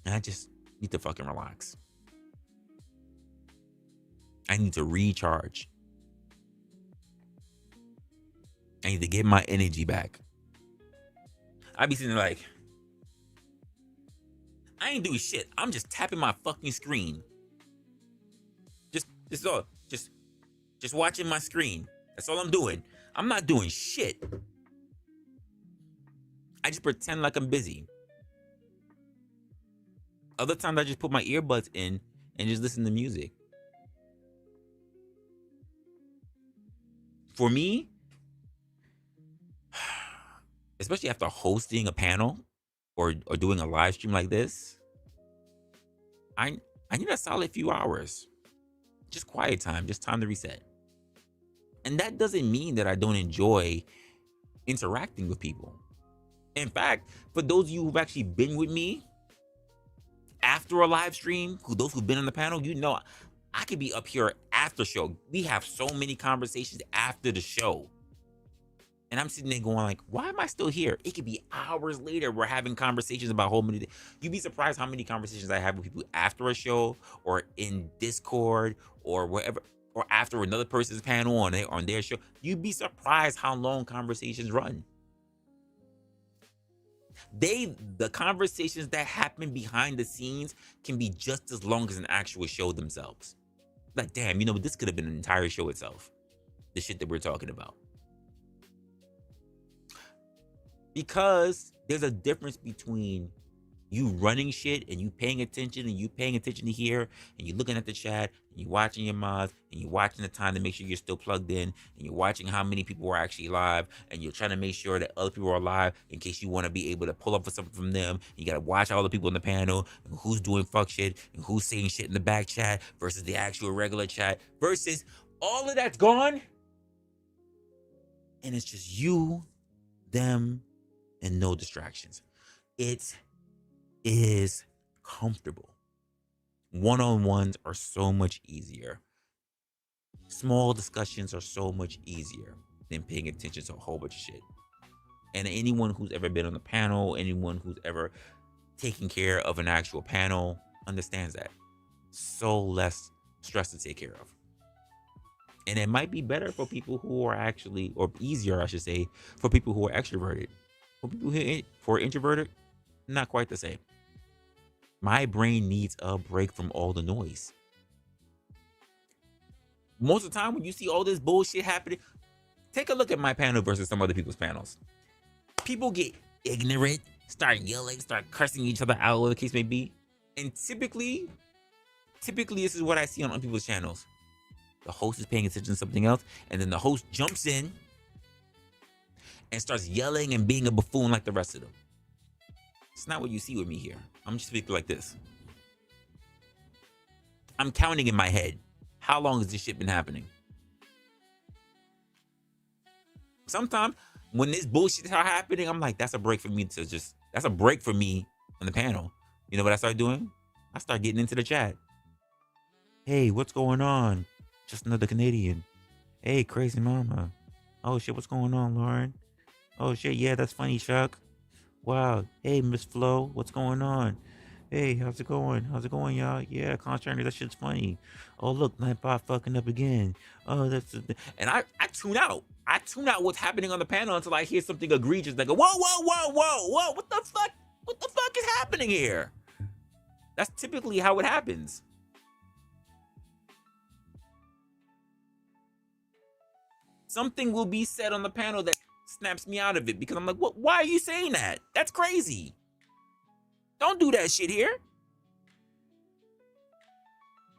S2: And I just need to fucking relax. I need to recharge. I need to get my energy back. I be sitting there like, I ain't doing shit. I'm just tapping my fucking screen. Just watching my screen. That's all I'm doing. I'm not doing shit. I just pretend like I'm busy. Other times I just put my earbuds in and just listen to music. For me, especially after hosting a panel or doing a live stream like this, I need a solid few hours. Just quiet time, just time to reset. And that doesn't mean that I don't enjoy interacting with people. In fact, for those of you who've actually been with me after a live stream, those who've been on the panel, you know I could be up here after show. We have so many conversations after the show. And I'm sitting there going like, why am I still here? It could be hours later. We're having conversations about whole many. You'd be surprised how many conversations I have with people after a show or in Discord or wherever, or after another person's panel on their show. You'd be surprised how long conversations run. The conversations that happen behind the scenes can be just as long as an actual show themselves. Like, damn, this could have been an entire show itself. The shit that we're talking about. Because there's a difference between you running shit and you paying attention to here and you're looking at the chat and you're watching your mods and you're watching the time to make sure you're still plugged in and you're watching how many people are actually live and you're trying to make sure that other people are live in case you want to be able to pull up for something from them. You got to watch all the people in the panel and who's doing fuck shit and who's saying shit in the back chat versus the actual regular chat versus all of that's gone and it's just you, them, and no distractions. It is comfortable. One-on-ones are so much easier. Small discussions are so much easier than paying attention to a whole bunch of shit. And anyone who's ever been on the panel, anyone who's ever taken care of an actual panel understands that. So less stress to take care of. And it might be better for people who are actually, or easier, I should say, for people who are extroverted. For people who are introverted, not quite the same. My brain needs a break from all the noise. Most of the time when you see all this bullshit happening, take a look at my panel versus some other people's panels. People get ignorant, start yelling, start cursing each other out, whatever the case may be. And typically this is what I see on other people's channels. The host is paying attention to something else, and then the host jumps in and starts yelling and being a buffoon like the rest of them. It's not what you see with me here. I'm just speaking like this. I'm counting in my head. How long has this shit been happening? Sometimes when this bullshit start happening, I'm like, that's a break for me that's a break for me on the panel. You know what I start doing? I start getting into the chat. Hey, what's going on? Just another Canadian. Hey, crazy mama. Oh shit, what's going on, Lauren? Oh shit, yeah, that's funny, Chuck. Wow. Hey, Miss Flo, what's going on? Hey, how's it going? How's it going, y'all? Yeah, contrary, that shit's funny. Oh, look, Nightbot fucking up again. Oh, and I tune out. I tune out what's happening on the panel until I hear something egregious. Like, whoa, what the fuck? What the fuck is happening here? That's typically how it happens. Something will be said on the panel that snaps me out of it because I'm like, what? Why are you saying that? That's crazy. Don't do that shit here.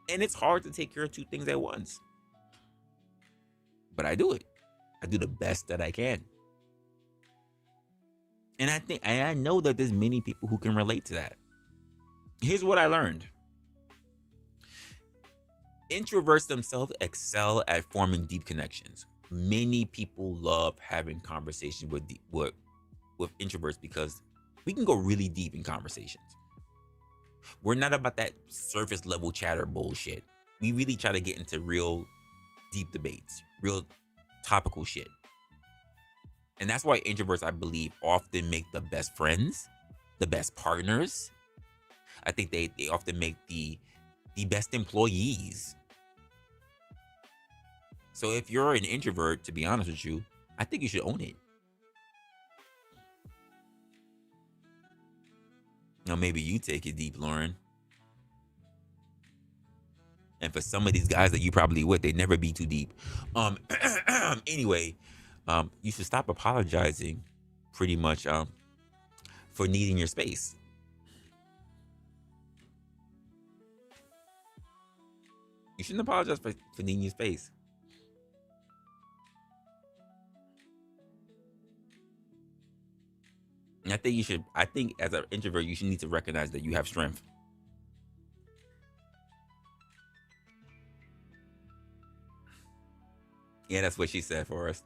S2: And it's hard to take care of two things at once. But I do it. I do the best that I can. And I know that there's many people who can relate to that. Here's what I learned. Introverts themselves excel at forming deep connections. Many people love having conversations with introverts because we can go really deep in conversations. We're not about that surface level chatter bullshit. We really try to get into real deep debates, real topical shit. And that's why introverts, I believe, often make the best friends, the best partners. I think they often make the best employees. So if you're an introvert, to be honest with you, I think you should own it. Now maybe you take it deep, Lauren. And for some of these guys that you probably would, they never be too deep. Anyway, you should stop apologizing pretty much for needing your space. You shouldn't apologize for needing your space. And I think as an introvert, you should need to recognize that you have strength. Yeah, that's what she said for us.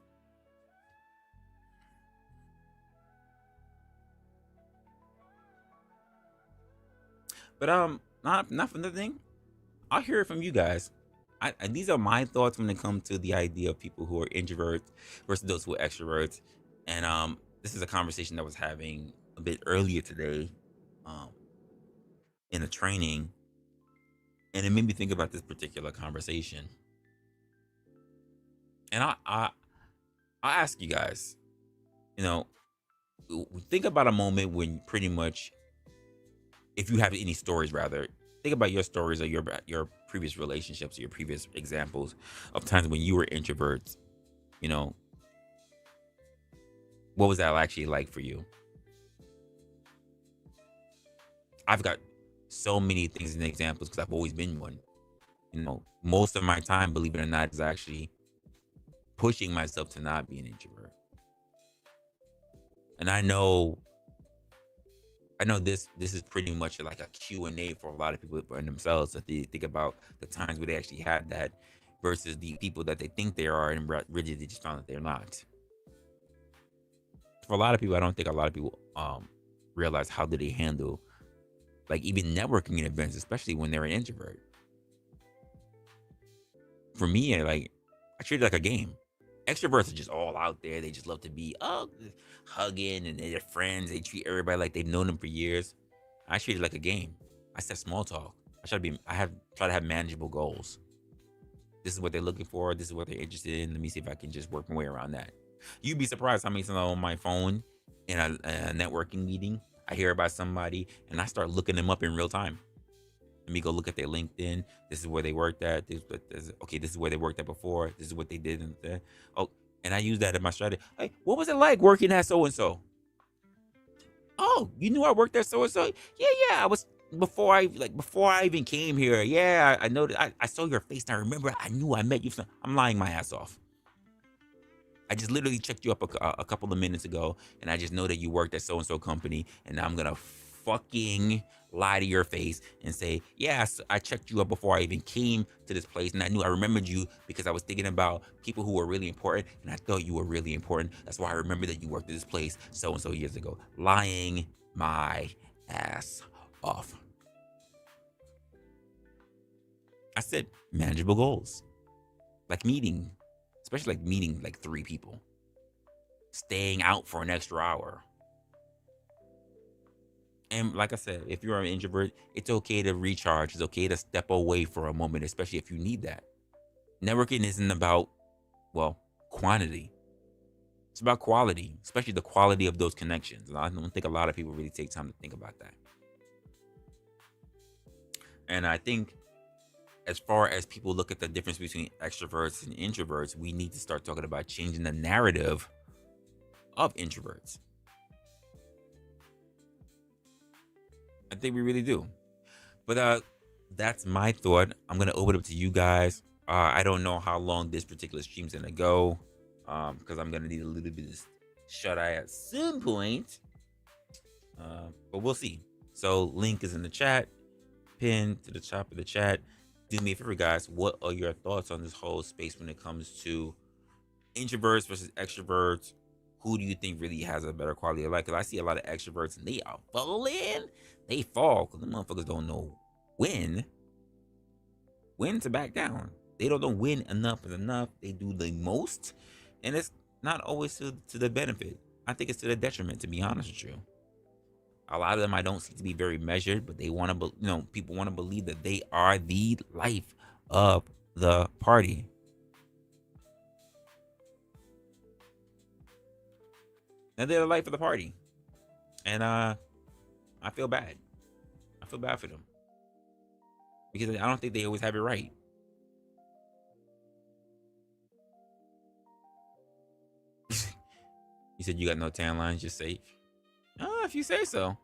S2: But not for nothing. I'll hear it from you guys. And these are my thoughts when it comes to the idea of people who are introverts versus those who are extroverts. And this is a conversation that I was having a bit earlier today, um, in a training, and it made me think about this particular conversation. And I ask you guys, you know, think about a moment when pretty much, if you have any stories, rather, think about your stories or your previous relationships or your previous examples of times when you were introverts. You know, what was that actually like for you? I've got so many things and examples because I've always been one. You know, most of my time, believe it or not, is actually pushing myself to not be an introvert. And I know this is pretty much like a Q&A for a lot of people in themselves, that they think about the times where they actually had that versus the people that they think they are and rigid they just found that they're not. For a lot of people, I don't think a lot of people realize how do they handle like even networking in events, especially when they're an introvert. For me, I treat it like a game. Extroverts are just all out there. They just love to be hugging and they're friends. They treat everybody like they've known them for years. I treat it like a game. I set small talk. Try to have manageable goals. This is what they're looking for. This is what they're interested in. Let me see if I can just work my way around that. You'd be surprised how many times I'm on my phone in a networking meeting, I hear about somebody and I start looking them up in real time. Let me go look at their LinkedIn. This is where they worked at. This is where they worked at before. This is what they did. And I use that in my strategy. Hey, what was it like working at so and so? Oh, you knew I worked at so and so? Yeah. I was before I even came here. Yeah, I know that I saw your face and I remember I knew I met you. I'm lying my ass off. I just literally checked you up a couple of minutes ago, and I just know that you worked at so and so company, and now I'm gonna fucking lie to your face and say, yes, I checked you up before I even came to this place, and I remembered you because I was thinking about people who were really important, and I thought you were really important. That's why I remember that you worked at this place so and so years ago. Lying my ass off. I said manageable goals, like especially like meeting like 3 people, staying out for an extra hour. And like I said, if you're an introvert, it's okay to recharge. It's okay to step away for a moment, especially if you need that. Networking isn't about, well, quantity. It's about quality, especially the quality of those connections. And I don't think a lot of people really take time to think about that. And I think as far as people look at the difference between extroverts and introverts, we need to start talking about changing the narrative of introverts. I think we really do. But that's my thought. I'm gonna open it up to you guys. I don't know how long this particular stream's gonna go, because I'm gonna need a little bit of shut eye at some point. But we'll see. So link is in the chat. pinned to the top of the chat. Do me a favor, guys. What are your thoughts on this whole space when it comes to introverts versus extroverts? Who do you think really has a better quality of life? Because I see a lot of extroverts and they are falling. They fall because the motherfuckers don't know when to back down. They don't know when enough is enough. They do the most, and it's not always to the benefit. I think it's to the detriment, to be honest with you. A lot of them I don't see to be very measured, but they want to, people want to believe that they are the life of the party. And they're the life of the party. And I feel bad. I feel bad for them. Because I don't think they always have it right. You said you got no tan lines, you're safe. Oh, if you say so.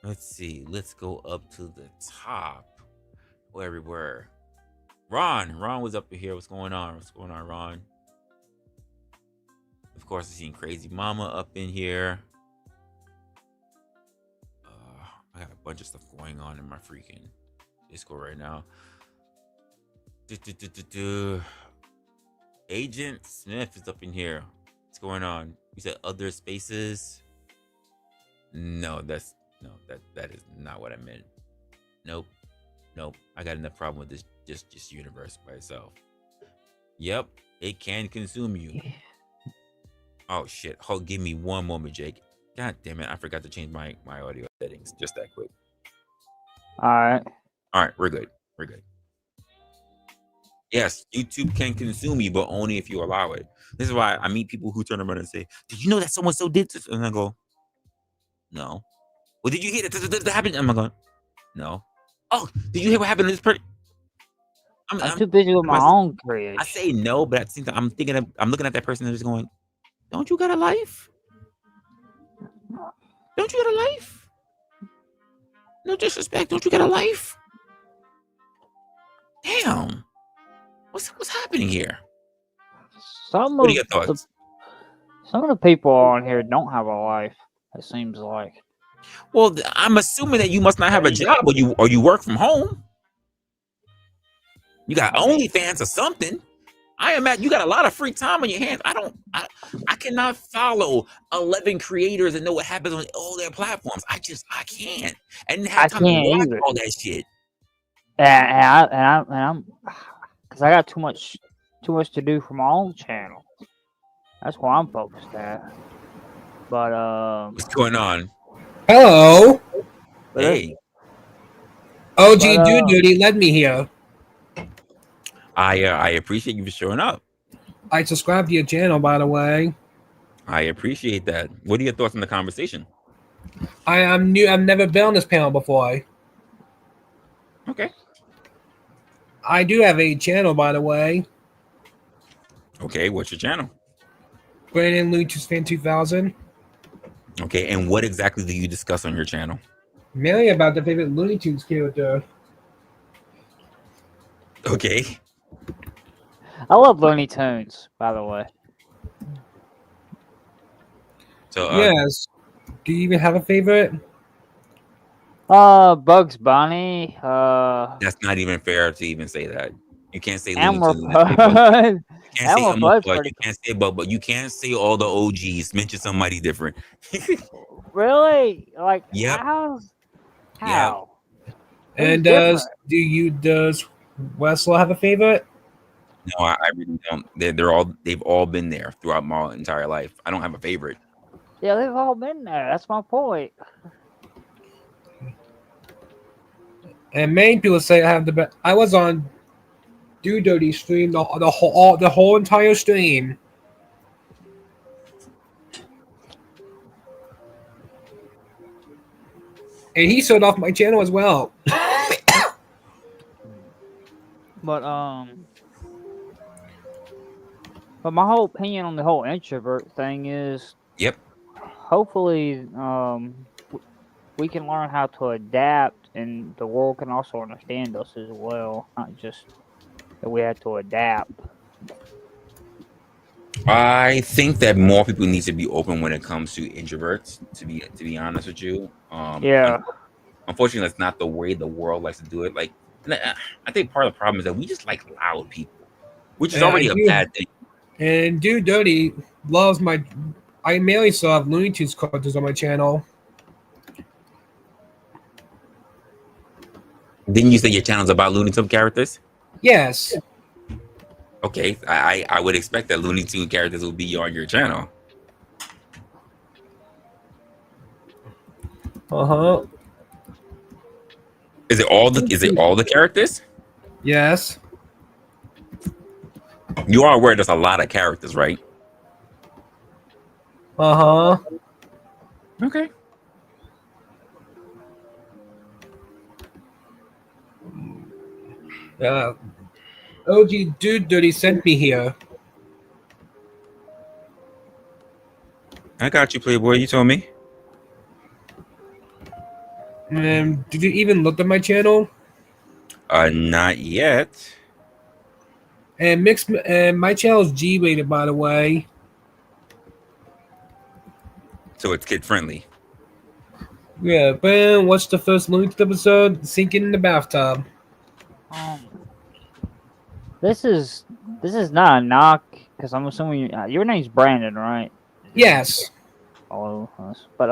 S2: Let's see. Let's go up to the top. Where we were. Ron was up here. What's going on? What's going on, Ron? Of course, I've seen Crazy Mama up in here. I got a bunch of stuff going on in my freaking Discord right now. Agent Smith is up in here. What's going on? You said other spaces? No, that is not what I meant. Nope. I got enough problem with this just universe by itself. Yep, it can consume you. Oh shit. Hold, give me one moment, Jake. God damn it, I forgot to change my audio settings just that quick.
S3: Alright,
S2: we're good. Yes, YouTube can consume you, but only if you allow it. This is why I meet people who turn around and say, "Did you know that someone so did this?" And I go, "No." Well, did you hear that happened? I'm going, "No." Oh, did you hear what happened to this person?
S3: I'm too busy with my own creation.
S2: I say no, but at the same time, I'm looking at that person and just going, "Don't you got a life? Don't you got a life? No disrespect. Don't you got a life? Damn. What's happening here?" What are your thoughts?
S3: Some of the people on here don't have a life, it seems like.
S2: Well, I'm assuming that you must not have a job or you work from home. You got OnlyFans or something. I imagine you got a lot of free time on your hands. I cannot follow 11 creators and know what happens on all their platforms. I can't. I didn't have time to watch all that shit.
S3: And I'm because I got too much to do for my own channel. That's why I'm focused at. But
S2: what's going on?
S4: Hello.
S2: Hey.
S4: OG Duty led me here.
S2: I appreciate you for showing up.
S4: I subscribed to your channel, by the way.
S2: I appreciate that. What are your thoughts on the conversation?
S4: I'm new. I've never been on this panel before.
S2: Okay.
S4: I do have a channel, by the way.
S2: Okay, what's your channel?
S4: Brandon Looney Tunes Fan 2000.
S2: Okay, and what exactly do you discuss on your channel?
S4: Mainly about the favorite Looney Tunes character.
S2: Okay.
S3: I love Looney Tunes, by the way.
S2: So
S4: yes. Do you even have a favorite?
S3: Bugs Bunny.
S2: That's not even fair to even say that. You can't say
S3: Elmer
S2: Looney Tunes.
S3: Fudd.
S2: You can't say Elmer Fudd. You can't say but you can't say all the OGs. Mention somebody different.
S3: Really? Like,
S2: yep.
S3: How?
S4: Yep. And does Resla have a favorite?
S2: No, I really don't. They've all been there throughout my entire life. I don't have a favorite.
S3: Yeah, they've all been there. That's my point.
S4: And many people say I have the best. I was on Dudody's stream the whole entire stream. And he showed off my channel as well.
S3: But my whole opinion on the whole introvert thing is,
S2: yep.
S3: Hopefully, we can learn how to adapt, and the world can also understand us as well. Not just that we have to adapt.
S2: I think that more people need to be open when it comes to introverts. To be honest with you,
S3: Yeah.
S2: unfortunately, that's not the way the world likes to do it. Like, and I think part of the problem is that we just like loud people, which is
S4: And I
S2: already a
S4: do.
S2: bad thing.
S4: And Dude Dirty loves my. I mainly still have Looney Tunes cartoons on my channel.
S2: Didn't you say your channel's about Looney Tunes characters?
S4: Yes.
S2: Okay, I would expect that Looney Tunes characters will be on your channel.
S4: Uh-huh.
S2: Is it all the characters?
S4: Yes.
S2: You are aware there's a lot of characters, right?
S4: Uh-huh.
S2: Okay.
S4: OG Dude Dirty sent me here.
S2: I got you, Playboy. You told me.
S4: And did you even look at my channel?
S2: Not yet.
S4: And my channel is G-rated, by the way.
S2: So it's kid friendly.
S4: Yeah, but what's the first Looney Tunes episode? Sinking in the bathtub.
S3: This is not a knock because I'm assuming your name's Brandon, right?
S4: Yes.
S3: All of us. But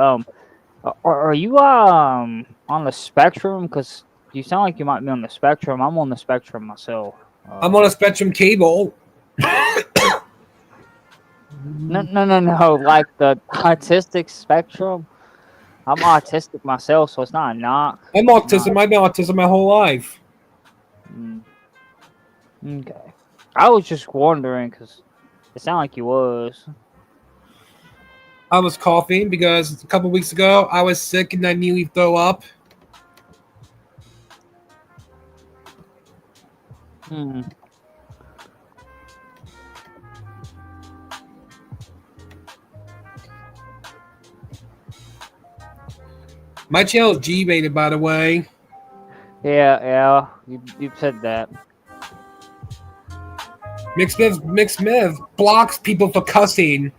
S3: are you on the spectrum? Because you sound like you might be on the spectrum. I'm on the spectrum myself.
S4: I'm on a Spectrum cable.
S3: No. Like the autistic spectrum. I'm autistic myself, so it's not a knock.
S4: I'm autism. I've been autism my whole life.
S3: Okay. I was just wondering because it sounded like you was.
S4: I was coughing because a couple weeks ago I was sick and I nearly throw up. My channel is G-rated, by the way.
S3: Yeah. You said that.
S4: Mick Smith blocks people for cussing.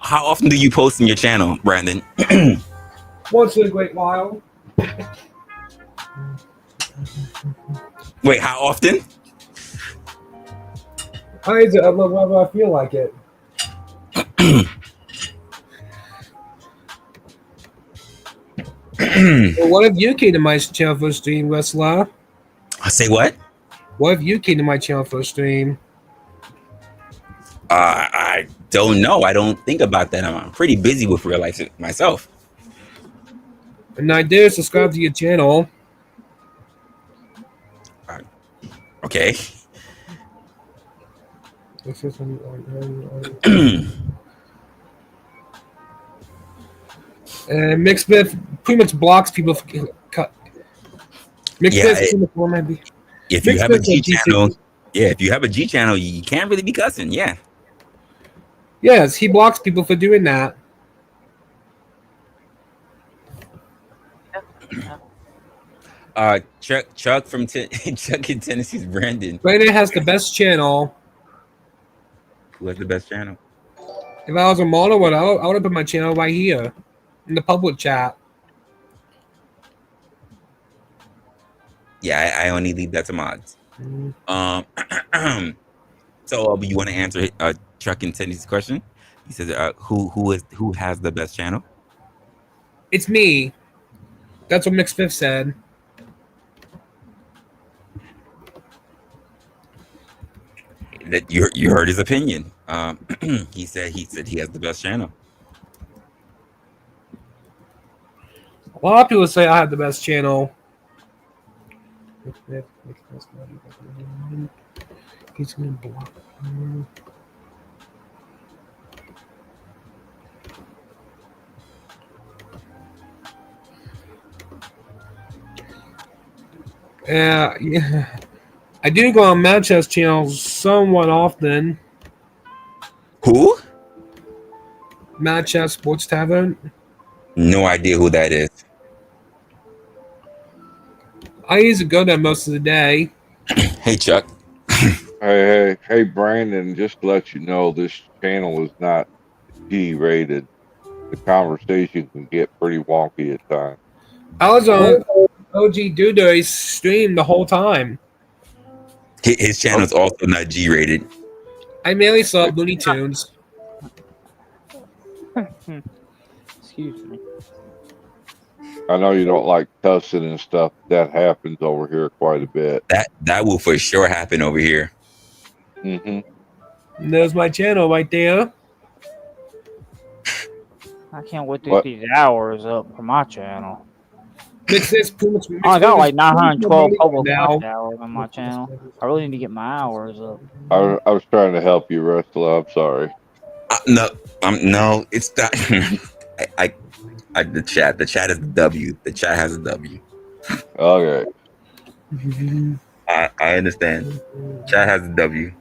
S2: How often do you post in your channel, Brandon?
S4: Once in a great while.
S2: Wait, how often?
S4: I upload whenever I feel like it. Well, what if you came to my channel for a stream, Resla?
S2: I say what?
S4: What if you came to my channel for a stream?
S2: I don't know. I don't think about that. I'm pretty busy with real life myself.
S4: And I did subscribe to your channel.
S2: Okay.
S4: And Mick Smith pretty much blocks people for cut.
S2: If you have a G channel, if you have a G channel, you can't really be cussing. Yeah.
S4: Yes, he blocks people for doing that.
S2: Chuck from Chuck in Tennessee's Brandon.
S4: Brandon has the best channel.
S2: Who has the best channel?
S4: If I was a model, I would have put my channel right here in the public chat.
S2: Yeah, I only leave that to mods. So, you want to answer Chuck in Tennessee's question? He says, "Who has the best channel?"
S4: It's me. That's what Mick Smith said.
S2: That you heard his opinion. He said he has the best channel.
S4: A lot of people say I have the best channel. He's gonna block. Yeah. I do go on Manchester channels somewhat often.
S2: Who?
S4: Mad Chat Sports Tavern.
S2: No idea who that is.
S4: I usually go there most of the day.
S2: Hey, Chuck.
S5: Hey, Brandon, just to let you know, this channel is not G-rated. The conversation can get pretty wonky at times.
S4: I was on OG Dudo's stream the whole time.
S2: His channel is also not G-rated.
S4: I mainly saw Looney Tunes.
S3: Excuse me.
S5: I know you don't like cussing and stuff. That happens over here quite a bit.
S2: That will for sure happen over here.
S5: Mm-hmm.
S4: And there's my channel right there.
S3: I can't wait to get these hours up for my channel.
S4: This pretty much.
S3: I got like 912
S4: now.
S3: public watch hours on my channel. I really need to get my hours up.
S5: I was trying to help you, Resla. I'm sorry.
S2: No, it's not. The chat is the W. The chat has a W.
S5: Okay.
S2: I understand. Chat has a W.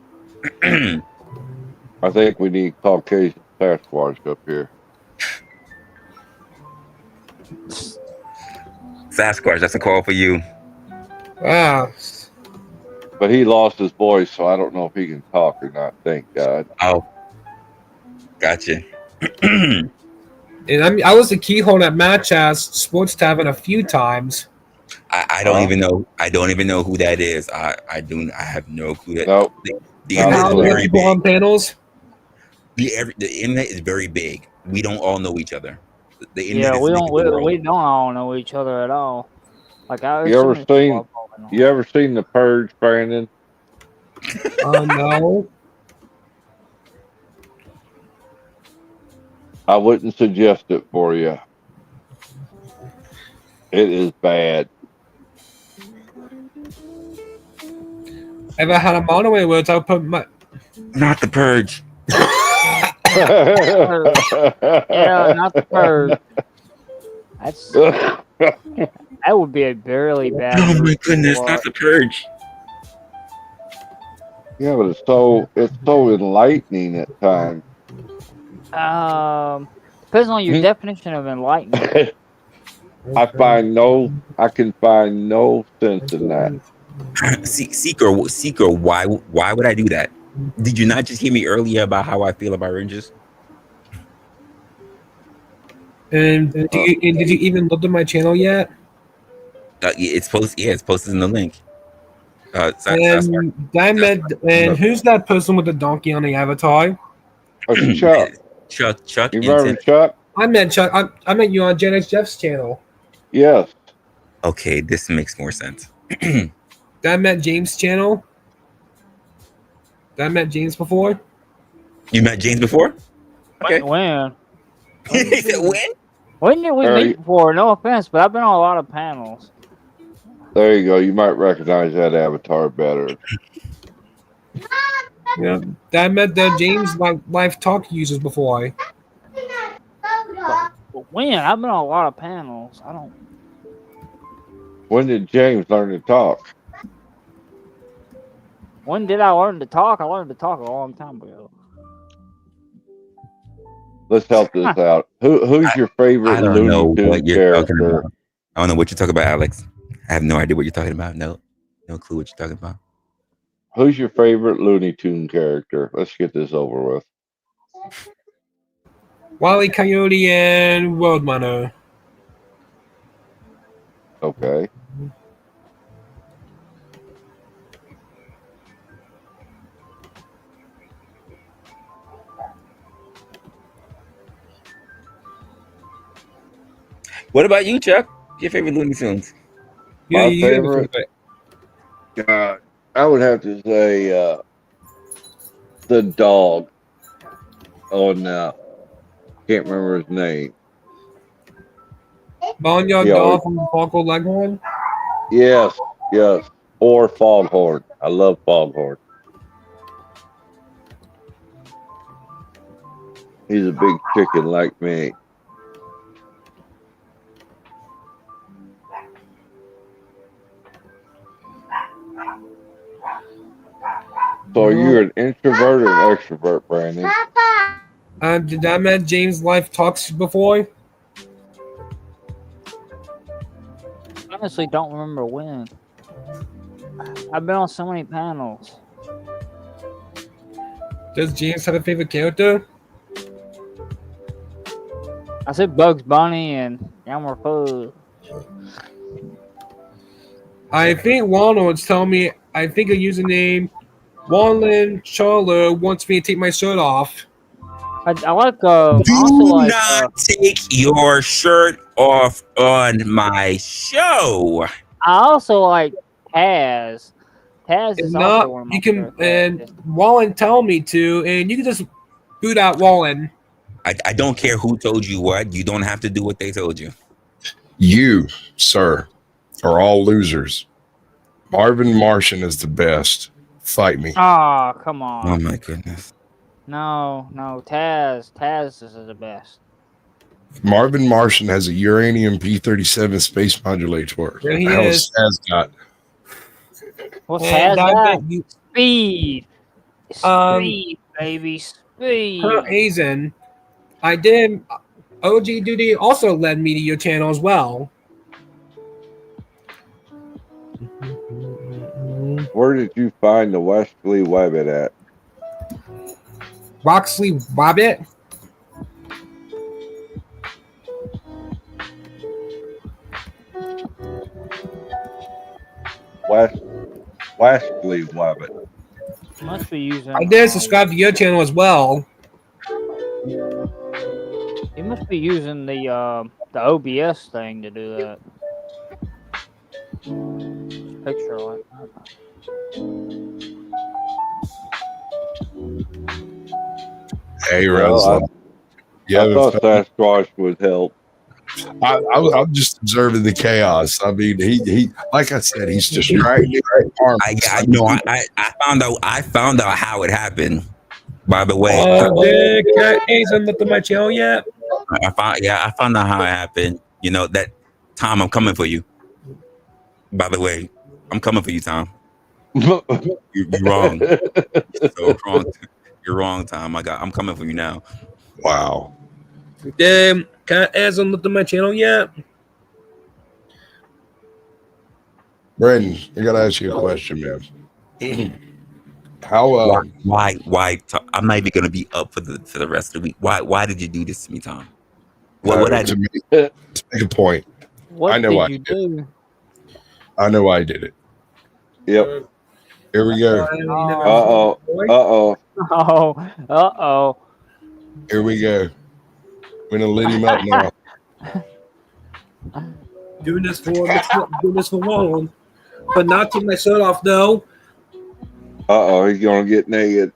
S5: I think we need Caucasian Sasquatch up here.
S2: Sasquatch, that's a call for you.
S4: Wow.
S5: But he lost his voice, so I don't know if he can talk or not. Thank God.
S2: Oh, gotcha.
S4: And I was the keyhole at Mad Chat Sports Tavern a few times.
S2: I don't even know. I don't even know who that is. I have no clue. That
S5: Nope.
S2: The
S5: Not
S2: internet
S5: a
S2: is
S5: clue.
S2: very
S4: People
S2: big.
S4: on panels.
S2: The internet is very big. We don't all know each other. The internet
S3: Yeah,
S2: is
S3: we
S2: big
S3: don't
S2: as the world.
S3: we don't all know each other at all. Like I
S5: You ever seen The Purge, Brandon?
S4: No.
S5: I wouldn't suggest it for you. It is bad.
S4: If I had a monorail words, I would put my.
S2: Not The Purge.
S3: Yeah, not The Purge. That would be a really bad.
S2: Oh my
S3: movie to
S2: goodness,
S3: watch.
S2: not The Purge.
S5: Yeah, but it's so enlightening at times.
S3: Depends on your definition of enlightenment.
S5: I can find no sense in that.
S2: Seeker, why would I do that? Did you not just hear me earlier about how I feel about Rangers?
S4: And did you even look at my channel yet?
S2: It's posted in the link.
S4: And who's that person with the donkey on the avatar?
S5: It's Chuck.
S2: Chuck.
S5: You remember Chuck?
S4: I met Chuck. I met you on Gen X Jeff's channel.
S5: Yes.
S2: Okay, this makes more sense.
S4: I met James' channel. I met James before.
S2: You met James before? Okay.
S3: When?
S2: He said when?
S3: When did we meet before? No offense, but I've been on a lot of panels.
S5: There you go. You might recognize that avatar better.
S4: Yeah, I met the James live talk users before.
S3: But when? I've been on a lot of panels. I don't.
S5: When did James learn to talk?
S3: When did I learn to talk? I learned to talk a long time ago.
S5: Let's help this out. Who's your favorite Looney Tunes character?
S2: I don't know what you're talking about, Alex. I have no idea what you're talking about. No clue what you're talking about.
S5: Who's your favorite Looney Tune character? Let's get this over with.
S4: Wile E. Coyote and Roadrunner.
S5: Okay.
S2: What about you, Chuck? Your favorite Looney Tunes?
S5: My favorite? I would have to say the dog on can't remember his name.
S4: Barnyard Dog from Foghorn Leghorn?
S5: Yes. Or Foghorn. I love Foghorn. He's a big chicken like me. So are you an introvert or an extrovert, Brandon?
S4: Did I met James Life Talks before?
S3: Honestly, don't remember when. I've been on so many panels.
S4: Does James have a favorite character?
S3: I said Bugs Bunny and Elmer Fudd.
S4: I think Walnut's telling me. I think a username. Walnut Charler wants me to take my shirt off.
S3: I like. I also
S2: Do
S3: like.
S2: not take your shirt off on my show.
S3: I also like Taz. Taz
S4: If
S3: is also
S4: not,
S3: one of my
S4: you can.
S3: favorite
S4: And
S3: characters.
S4: Wallen tell me to, and you can just boot out Wallen.
S2: I don't care who told you what. You don't have to do what they told you.
S6: You, sir, are all losers. Marvin Martian is the best. Fight me.
S3: Oh, come
S2: Oh
S3: on.
S2: my goodness.
S3: No, Taz. Taz is the best.
S6: Marvin Martian has a uranium P-37 space modulator.
S4: There he
S6: How
S4: is.
S6: has got?
S3: What's
S4: And
S3: Taz
S4: I
S3: got?
S4: bet you,
S3: Speed. Speed, baby. Speed.
S4: Hazen. I did. OG Duty also led me to your channel as well.
S5: Where did you find the Wesley Webbit at?
S4: Roxley Wabbit.
S5: Wesley Webbit.
S3: Must be using.
S4: I did subscribe to your channel as well.
S3: He must be using the OBS thing to do that. Picture like that.
S6: Hey,
S5: Well,
S6: Resla.
S5: I thought Sasquatch would help.
S6: I'm just observing the chaos. I mean, he like I said, he's just dragging me right arm.
S2: I know. I found out how it happened. By the way,
S4: Did Hazen look at my channel yet?
S2: I found out how it happened. You know that, Tom. I'm coming for you. By the way, I'm coming for you, Tom. You're wrong. So wrong. You're wrong, Tom. I'm coming for you now.
S6: Wow.
S4: Did Hazen look at my channel yet?
S6: Brandon, I gotta ask you a question, man. How
S2: Why? I'm not even gonna be up for the rest of the week. Why did you do this to me, Tom? What I
S6: to
S2: do?
S6: make a point?
S3: What
S6: I know
S3: did
S6: why
S3: you
S6: you did
S3: do?
S6: I know why I did it.
S5: Yep.
S6: Here we go.
S5: Uh-oh. Uh-oh.
S3: Oh.
S6: Here we go. We're gonna lit him up now.
S4: Doing this for Wallen, but not take my shirt off though.
S5: Uh-oh, he's gonna get naked.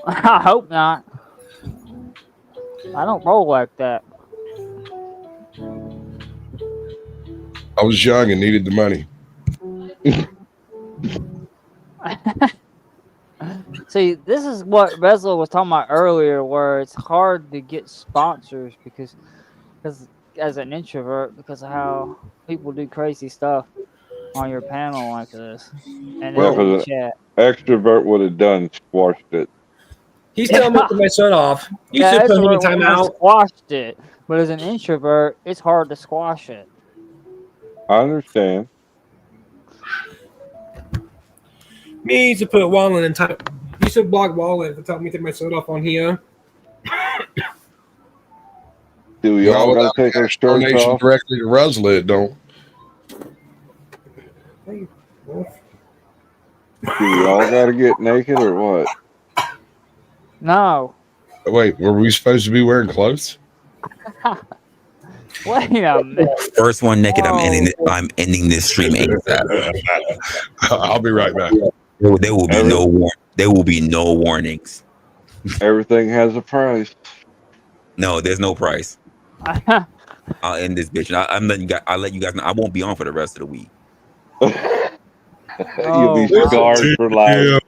S3: I hope not. I don't roll like that.
S6: I was young and needed the money.
S3: See, this is what Resla was talking about earlier, where it's hard to get sponsors because as an introvert, because of how people do crazy stuff on your panel like this, and
S5: Well,
S3: in the
S5: because
S3: chat.
S5: Extrovert would have done squashed it.
S4: He's telling me to take my shirt off. You
S3: Yeah,
S4: should put me in
S3: extrovert would have
S4: timeout.
S3: squashed it, but as an introvert, it's hard to squash it.
S5: I understand.
S4: Me to put Wallen in time. You should block Wallen for telling me to take my shirt off on here.
S5: Do we all gotta take our shirts
S6: Donation
S5: off?
S6: directly to Resla, it don't.
S5: Do we all gotta get naked or what?
S3: No.
S6: Wait, were we supposed to be wearing clothes?
S3: Wait a minute.
S2: First one naked.
S3: Oh.
S2: I'm ending this stream ASAP.
S6: I'll be right back.
S2: There will be there will be no warnings.
S5: Everything has a price.
S2: No, there's no price. I'll end this bitch. I'll let you guys know. I won't be on for the rest of the week.
S5: You'll be scarred for life.
S6: Yeah.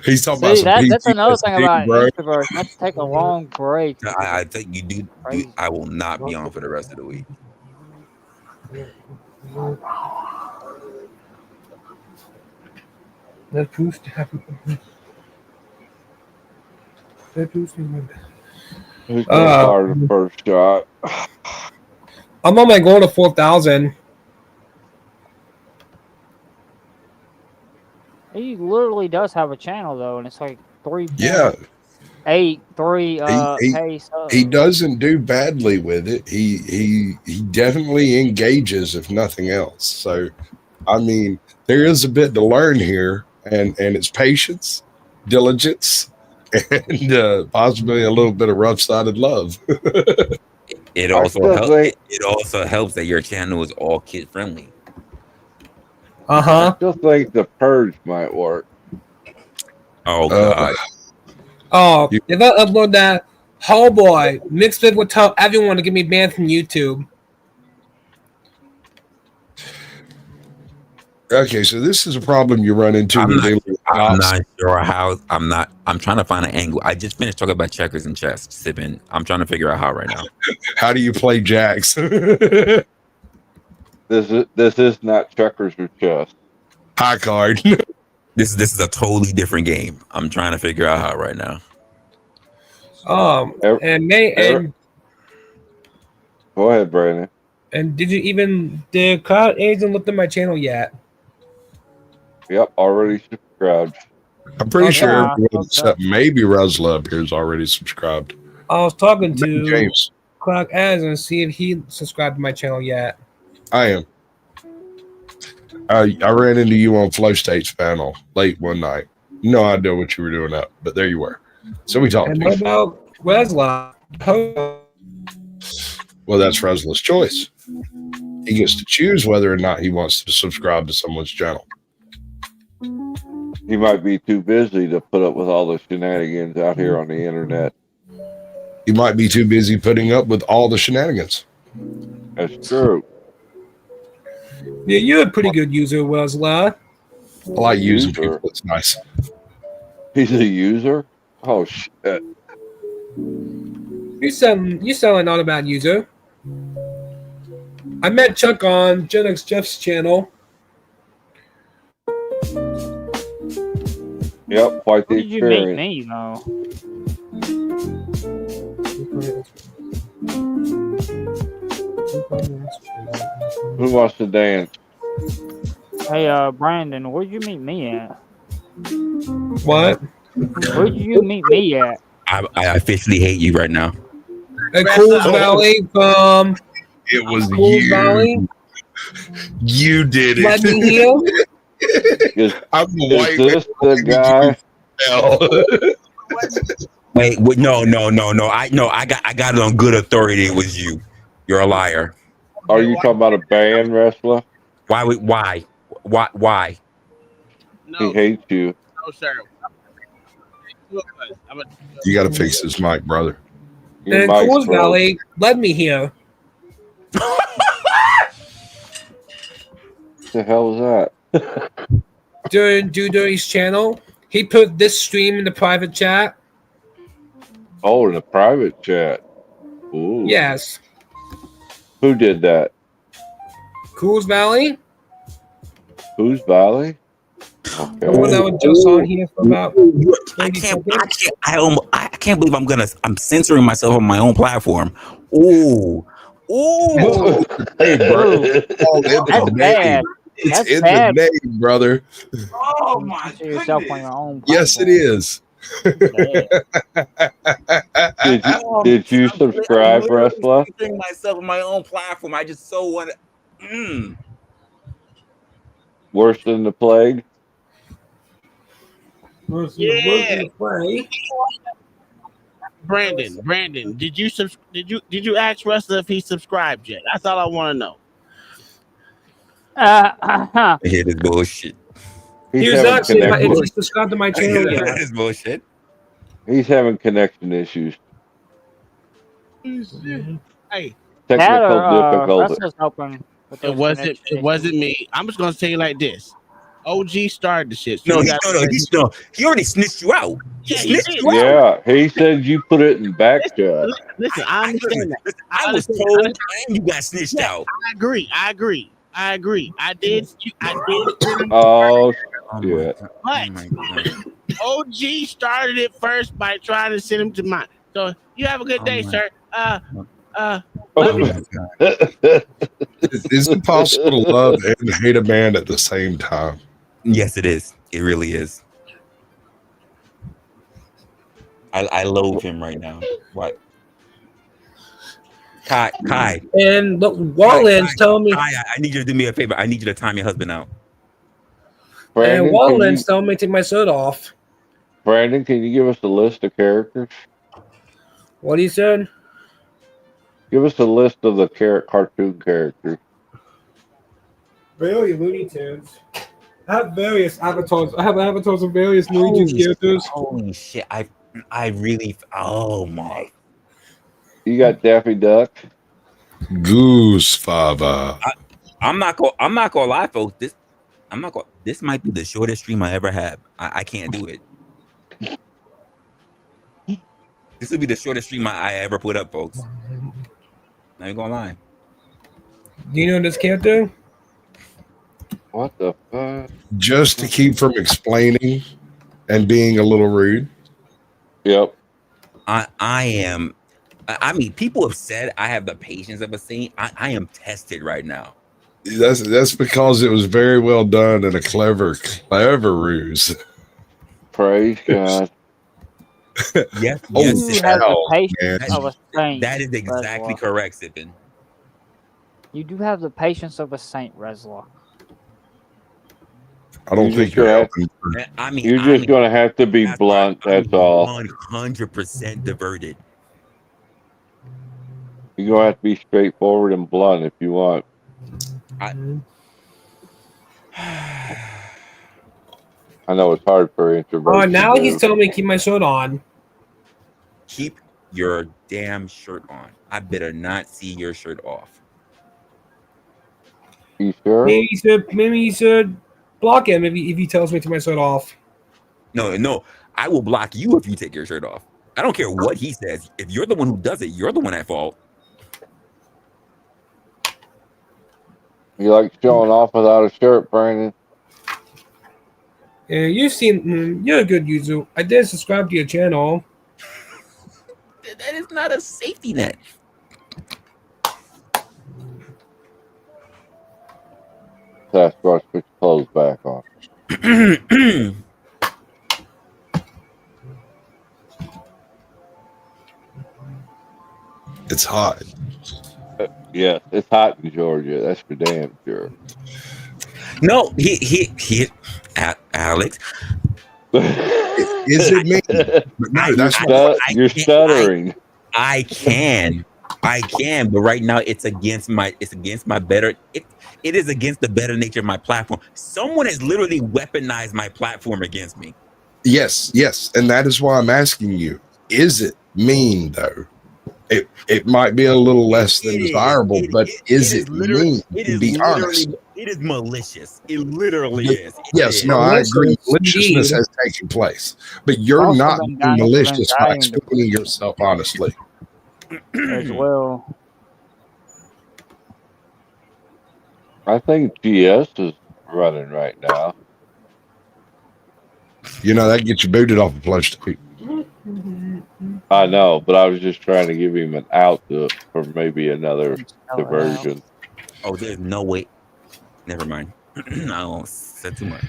S6: He's talking
S3: See,
S6: about some
S3: that's another thing
S6: PTSD,
S3: about
S6: bro.
S3: introverts. You have to take a long break.
S2: I think you do. I will not be on for the rest of the week.
S4: That proves to happen. That proves to happen.
S5: Who's gonna
S4: Uh,
S5: fire the first shot?
S4: I'm on my goal to 4,000.
S3: He literally does have a channel though, and it's like 3.83
S6: Yeah, he
S3: pay
S6: he
S3: subs.
S6: doesn't do badly with it. He definitely engages, if nothing else. So, I mean, there is a bit to learn here, and it's patience, diligence, and possibly a little bit of rough-sided love.
S2: It
S5: I
S2: also
S5: still
S2: helps.
S5: think
S2: It also helps that your channel is all kid friendly.
S4: Uh
S5: I
S4: huh.
S5: still think the purge might work.
S2: Oh
S6: Uh,
S2: God.
S4: Oh,
S6: you,
S4: if I upload that, oh boy, Mixed will tell everyone to get me banned from YouTube.
S6: okay, so this is a problem you run into
S2: I'm
S6: when
S2: not.
S6: dealing with
S2: I'm
S6: bots.
S2: not sure how. I'm not. I'm trying to find an angle. I just finished talking about checkers and chess. Sipping. I'm trying to figure out how right now.
S6: How do you play jacks?
S5: This is not checkers or chess.
S6: High card.
S2: This is a totally different game. I'm trying to figure out how right now.
S5: Ev-
S4: And May
S5: ev- Go ahead, Brandon.
S4: and did Cloud Agent looked at my channel yet?
S5: Yep, already subscribed.
S6: I'm pretty
S4: Okay.
S6: sure
S3: Yeah,
S6: everyone
S3: looked
S6: except maybe Resla up here is already subscribed.
S4: I was talking
S6: Maybe
S4: to
S6: James,
S4: Cloud Agent and see if he subscribed to my channel yet.
S6: I am. I ran into you on Flow State's panel late one night. No idea what you were doing up, but there you were. So we talked.
S4: And what about Resla?
S6: Well, that's Resla's choice. He gets to choose whether or not he wants to subscribe to someone's channel.
S5: He might be too busy to put up with all the shenanigans out here on the internet.
S6: He might be too busy putting up with all the shenanigans.
S5: That's true.
S4: Yeah, you're a pretty good user, Resla.
S6: I like using
S5: User.
S6: people. It's nice.
S5: He's a user? Oh shit.
S4: You sound not a bad user. I met Chuck on Gen X Jeff's channel.
S5: Yep, quite the
S3: Where did you meet
S5: experience.
S3: me though?
S5: Who wants to dance?
S3: Hey, Brandon, where'd you meet me at?
S4: What?
S3: Where'd you meet me at?
S2: I officially hate you right now.
S4: At Cool's Valley from
S6: It was
S4: Cool's
S6: you.
S4: Valley.
S6: You did
S4: Let me
S6: it.
S4: hear.
S5: Is,
S6: I'm the
S5: is
S6: white
S5: this
S6: man.
S5: the guy?
S2: Wait, no. I got it on good authority. It was you. You're a liar.
S5: Are you talking about a band wrestler?
S2: Why? Why?
S5: He hates you.
S7: No, sir.
S6: You got to fix this mic, brother.
S5: Your
S4: And
S5: mic's
S4: Cool's
S5: broke.
S4: Valley. Let me hear.
S5: What the hell was that?
S4: During Dudo's channel, he put this stream in the private chat.
S5: Oh, in a private chat. Ooh.
S4: Yes.
S5: Who did that?
S4: Cool's Valley.
S5: Who's Valley?
S4: The one that was just on here for about
S2: I
S4: 30
S2: can't.
S4: seconds.
S2: I can't believe I'm censoring myself on my own platform. Ooh.
S6: Hey, bro. Oh, it's
S3: That's
S6: the
S3: bad.
S6: name. It's
S3: That's
S6: in
S3: bad.
S6: the name, brother.
S2: Oh my
S3: Censor yourself on your own.
S6: Yes, it
S3: platform.
S6: is.
S5: Did you subscribe, Resla?
S2: Censoring myself on my own platform. I just so want to.
S5: Worse than the plague?
S7: Yeah. Brandon, did you ask Russell if he subscribed yet? That's all I want to know.
S2: I hear this bullshit.
S4: He
S5: He's
S4: was
S5: having
S4: asking if
S5: connection.
S4: he subscribed to my channel yet.
S2: This bullshit.
S5: He's having connection issues.
S7: Hey,
S5: Technical difficulty.
S3: Russell's helping. With
S7: it
S3: those
S7: wasn't
S3: connection issues.
S7: me. I'm just gonna tell you like this. OG started the shit.
S2: No,
S7: So
S2: he already snitched you out.
S7: Yeah, he
S2: snitched
S7: did.
S2: you out.
S5: Yeah, he said you put it in back chat.
S7: Listen, I understand that.
S2: I was told and you got snitched out.
S7: I agree. I did.
S5: Oh,
S2: Oh
S5: shit.
S7: But OG started it first by trying to send him to my So you have a good day,
S2: my-
S7: sir.
S2: Oh
S7: Love you.
S2: my god.
S6: Is it possible to love and hate a man at the same time?
S2: Yes, it is. It really is. I loathe him right now. What? Kai.
S4: And look,
S2: Kai,
S4: Wallen's telling me,
S2: I need you to do me a favor. I need you to time your husband out.
S4: and
S5: Brandon,
S4: Wallen's telling me to take my shirt off.
S5: Brandon, can you give us a list of characters?
S4: What he said?
S5: Give us a list of the cartoon characters.
S4: Very Looney Tunes. I have various avatars. I have avatars of various Looney Tunes characters.
S2: Holy shit! I really. Oh my!
S5: You got Daffy Duck.
S6: Goose Father.
S2: I'm not gonna lie, folks. This might be the shortest stream I ever had. I can't do it. This will be the shortest stream I ever put up, folks. Not even gonna lie.
S4: Do you know this character?
S5: What the fuck?
S6: Just to keep from explaining and being a little rude.
S5: Yep.
S2: I am. I mean, people have said I have the patience of a saint. I am tested right now.
S6: That's because it was very well done and a clever ruse.
S5: Praise God.
S2: Yes,
S6: Oh,
S2: yes,
S3: You have the
S6: hell,
S3: patience
S6: man.
S3: of a saint.
S2: that is exactly
S3: Resla.
S2: correct, Sippin.
S3: You do have the patience of a saint, Resla.
S6: I don't
S5: You
S6: think
S5: just
S6: you're
S5: gotta-
S6: helping.
S2: I mean,
S5: You're just gonna have to be
S2: that's
S5: blunt.
S2: right.
S5: That's all.
S2: 100% diverted.
S5: You're gonna have to be straightforward and blunt if you want. I know it's hard for introverts.
S4: Oh, now
S5: to do.
S4: he's telling me to keep my shirt on.
S2: Keep your damn shirt on. I better not see your shirt off.
S5: You sure?
S4: Maybe he should block him if he tells me to take my shirt off.
S2: No. I will block you if you take your shirt off. I don't care what he says. If you're the one who does it, you're the one at fault.
S5: You like showing off without a shirt, Brandon?
S4: Yeah, you're a good user. I did subscribe to your channel.
S2: That is not a safety net.
S5: Sasquatch, put your clothes back on.
S6: It's hot.
S5: Yes, it's hot in Georgia. That's for damn sure.
S2: No, he Alex.
S6: Is it me? But no, that's what
S5: You're stuttering.
S2: I can, but right now it's against my better. It is against the better nature of my platform. Someone has literally weaponized my platform against me.
S6: yes, and that is why I'm asking you. Is it mean though? It might be a little less than desirable, but is it mean? To be honest,
S2: it is malicious. It literally is.
S6: Yes, no, I agree. Maliciousness has taken place, but you're
S3: Also
S6: not
S3: been
S6: being
S3: down to
S6: malicious by
S3: Valentine
S6: explaining yourself honestly.
S3: as well.
S5: I think GS is running right now.
S6: You know that gets you booted off a place to be.
S5: I know, but I was just trying to give him an out for maybe another diversion.
S2: Oh, there's no way. Never mind. I won't say too much.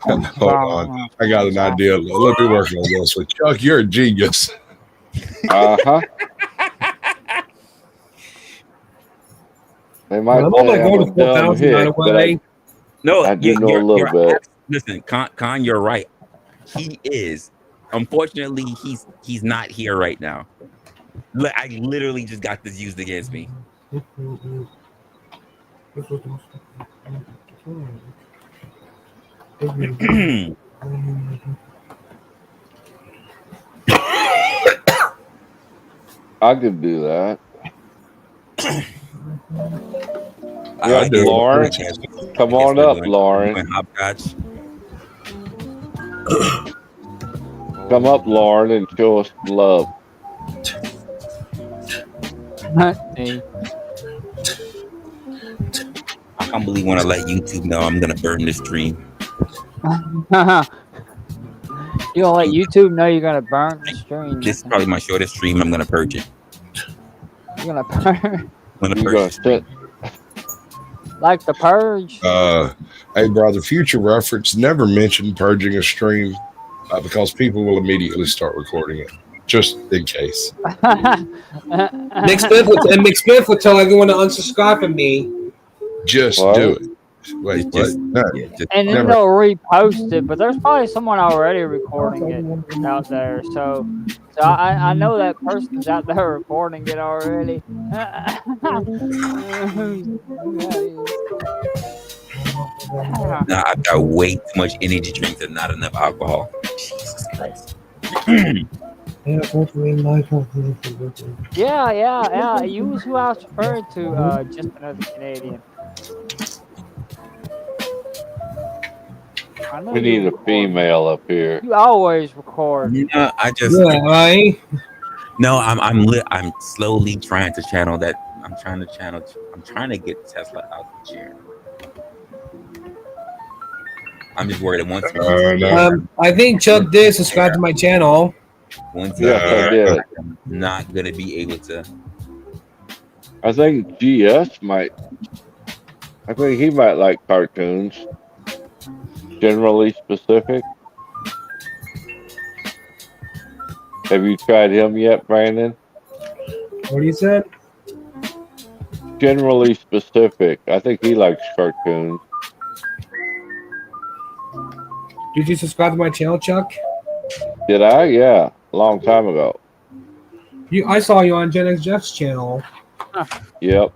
S6: Hold on, I got an idea. Let me work on this one. Chuck, you're a genius.
S5: Uh-huh. They might
S4: I'm
S5: say
S4: only
S5: I'm
S4: going
S5: a
S4: to
S5: dumb
S4: 4,000 by the
S5: hick, but
S4: way.
S2: No,
S5: I do know a little bit.
S2: Listen, Con, you're right. He is. Unfortunately, he's not here right now. I literally just got this used against me.
S5: I could do that.
S2: I do.
S5: Lauren, come on up, Lauren.
S2: Hopscotch.
S5: Come up, Lauren, and show us love.
S3: Hey,
S2: I can't believe want to let YouTube know I'm gonna burn this stream.
S3: You gonna let YouTube know you're gonna burn the stream?
S2: This is probably my shortest stream. I'm gonna purge it.
S3: You're gonna burn
S2: I'm gonna
S5: You're
S2: purge
S5: gonna
S2: it.
S5: sit.
S3: like the purge.
S6: Hey, brother, future reference, never mention purging a stream because people will immediately start recording it, just in case.
S4: Nick Smith will tell everyone to unsubscribe from me.
S6: Just
S5: What?
S6: do it. Wait,
S2: Just-
S6: what? No.
S2: Yeah, just
S3: And then
S6: Never.
S3: they'll repost it, but there's probably someone already recording it out there. So I know that person's out there recording it already.
S2: Nah, I've got way too much energy drinks and not enough alcohol. Jesus Christ.
S3: Yeah. You was who I was referring to, just another Canadian. I know
S5: We
S3: you
S5: need a
S3: record.
S5: female up here.
S3: You always record.
S2: No, I just
S4: Yeah, right.
S2: no. I'm slowly trying to channel that. I'm trying to get Tesla out the chair. I'm just worried that
S6: No.
S4: I think Chuck did subscribe to my channel.
S2: once
S5: Yes, I did.
S2: I'm not gonna be able to.
S5: I think GS might. I think he might like cartoons. Generally specific. Have you tried him yet, Brandon?
S4: What do you said?
S5: Generally specific. I think he likes cartoons.
S4: Did you subscribe to my channel, Chuck?
S5: Did I? Yeah, a long time ago.
S4: I saw you on Gen X Jeff's channel.
S5: Yep.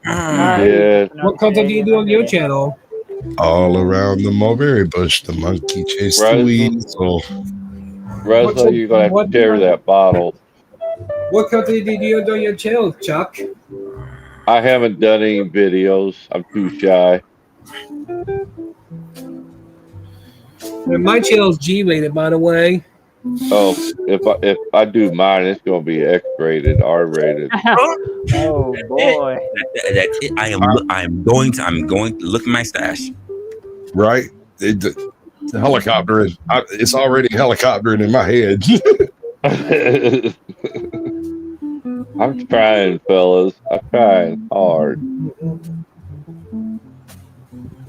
S3: Alright.
S5: did.
S4: What content do you do on your channel?
S6: All around the mulberry bush, the monkey chased the
S5: Resla.
S6: weasel.
S5: Resla, you're gonna have to share that bottle.
S4: What content do you do on your channel, Chuck?
S5: I haven't done any videos. I'm too shy.
S4: And my channel's G-rated, by the way.
S5: Oh, if I do mine, it's gonna be X-rated, R-rated.
S3: Oh boy.
S2: That's it. I'm going to look at my stash.
S6: Right? The helicopter is, it's already helicoptering in my head.
S5: I'm trying, fellas. I'm trying hard.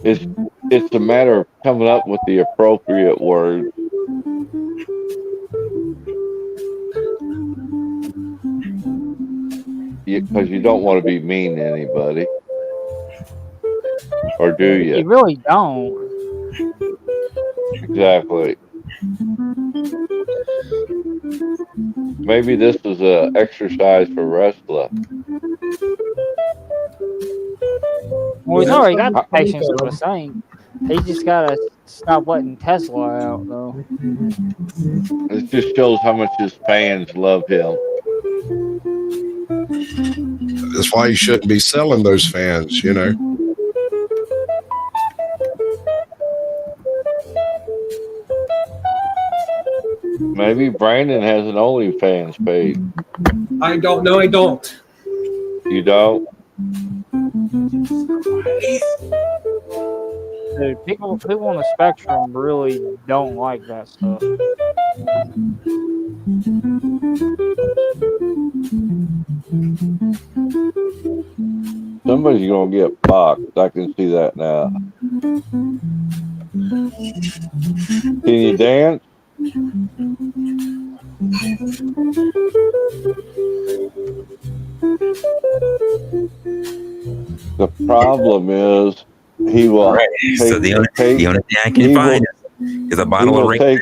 S5: It's a matter of coming up with the appropriate word. Because you don't want to be mean to anybody. Or do
S3: You
S5: you?
S3: really don't.
S5: Exactly. Maybe this is an exercise for Resla.
S3: Well, he's already got the patience of a saint. He just gotta stop letting Tesla out, though.
S5: It just shows how much his fans love him.
S6: That's why you shouldn't be selling those fans, you know.
S5: Maybe Brandon has an OnlyFans page.
S4: I don't know. I don't.
S5: You don't?
S3: Dude, people on the spectrum really don't like that stuff.
S5: Somebody's gonna get blocked. I can see that now. Can you dance? The problem is he will
S2: Right. So the only thing I can find is a bottle of Ray.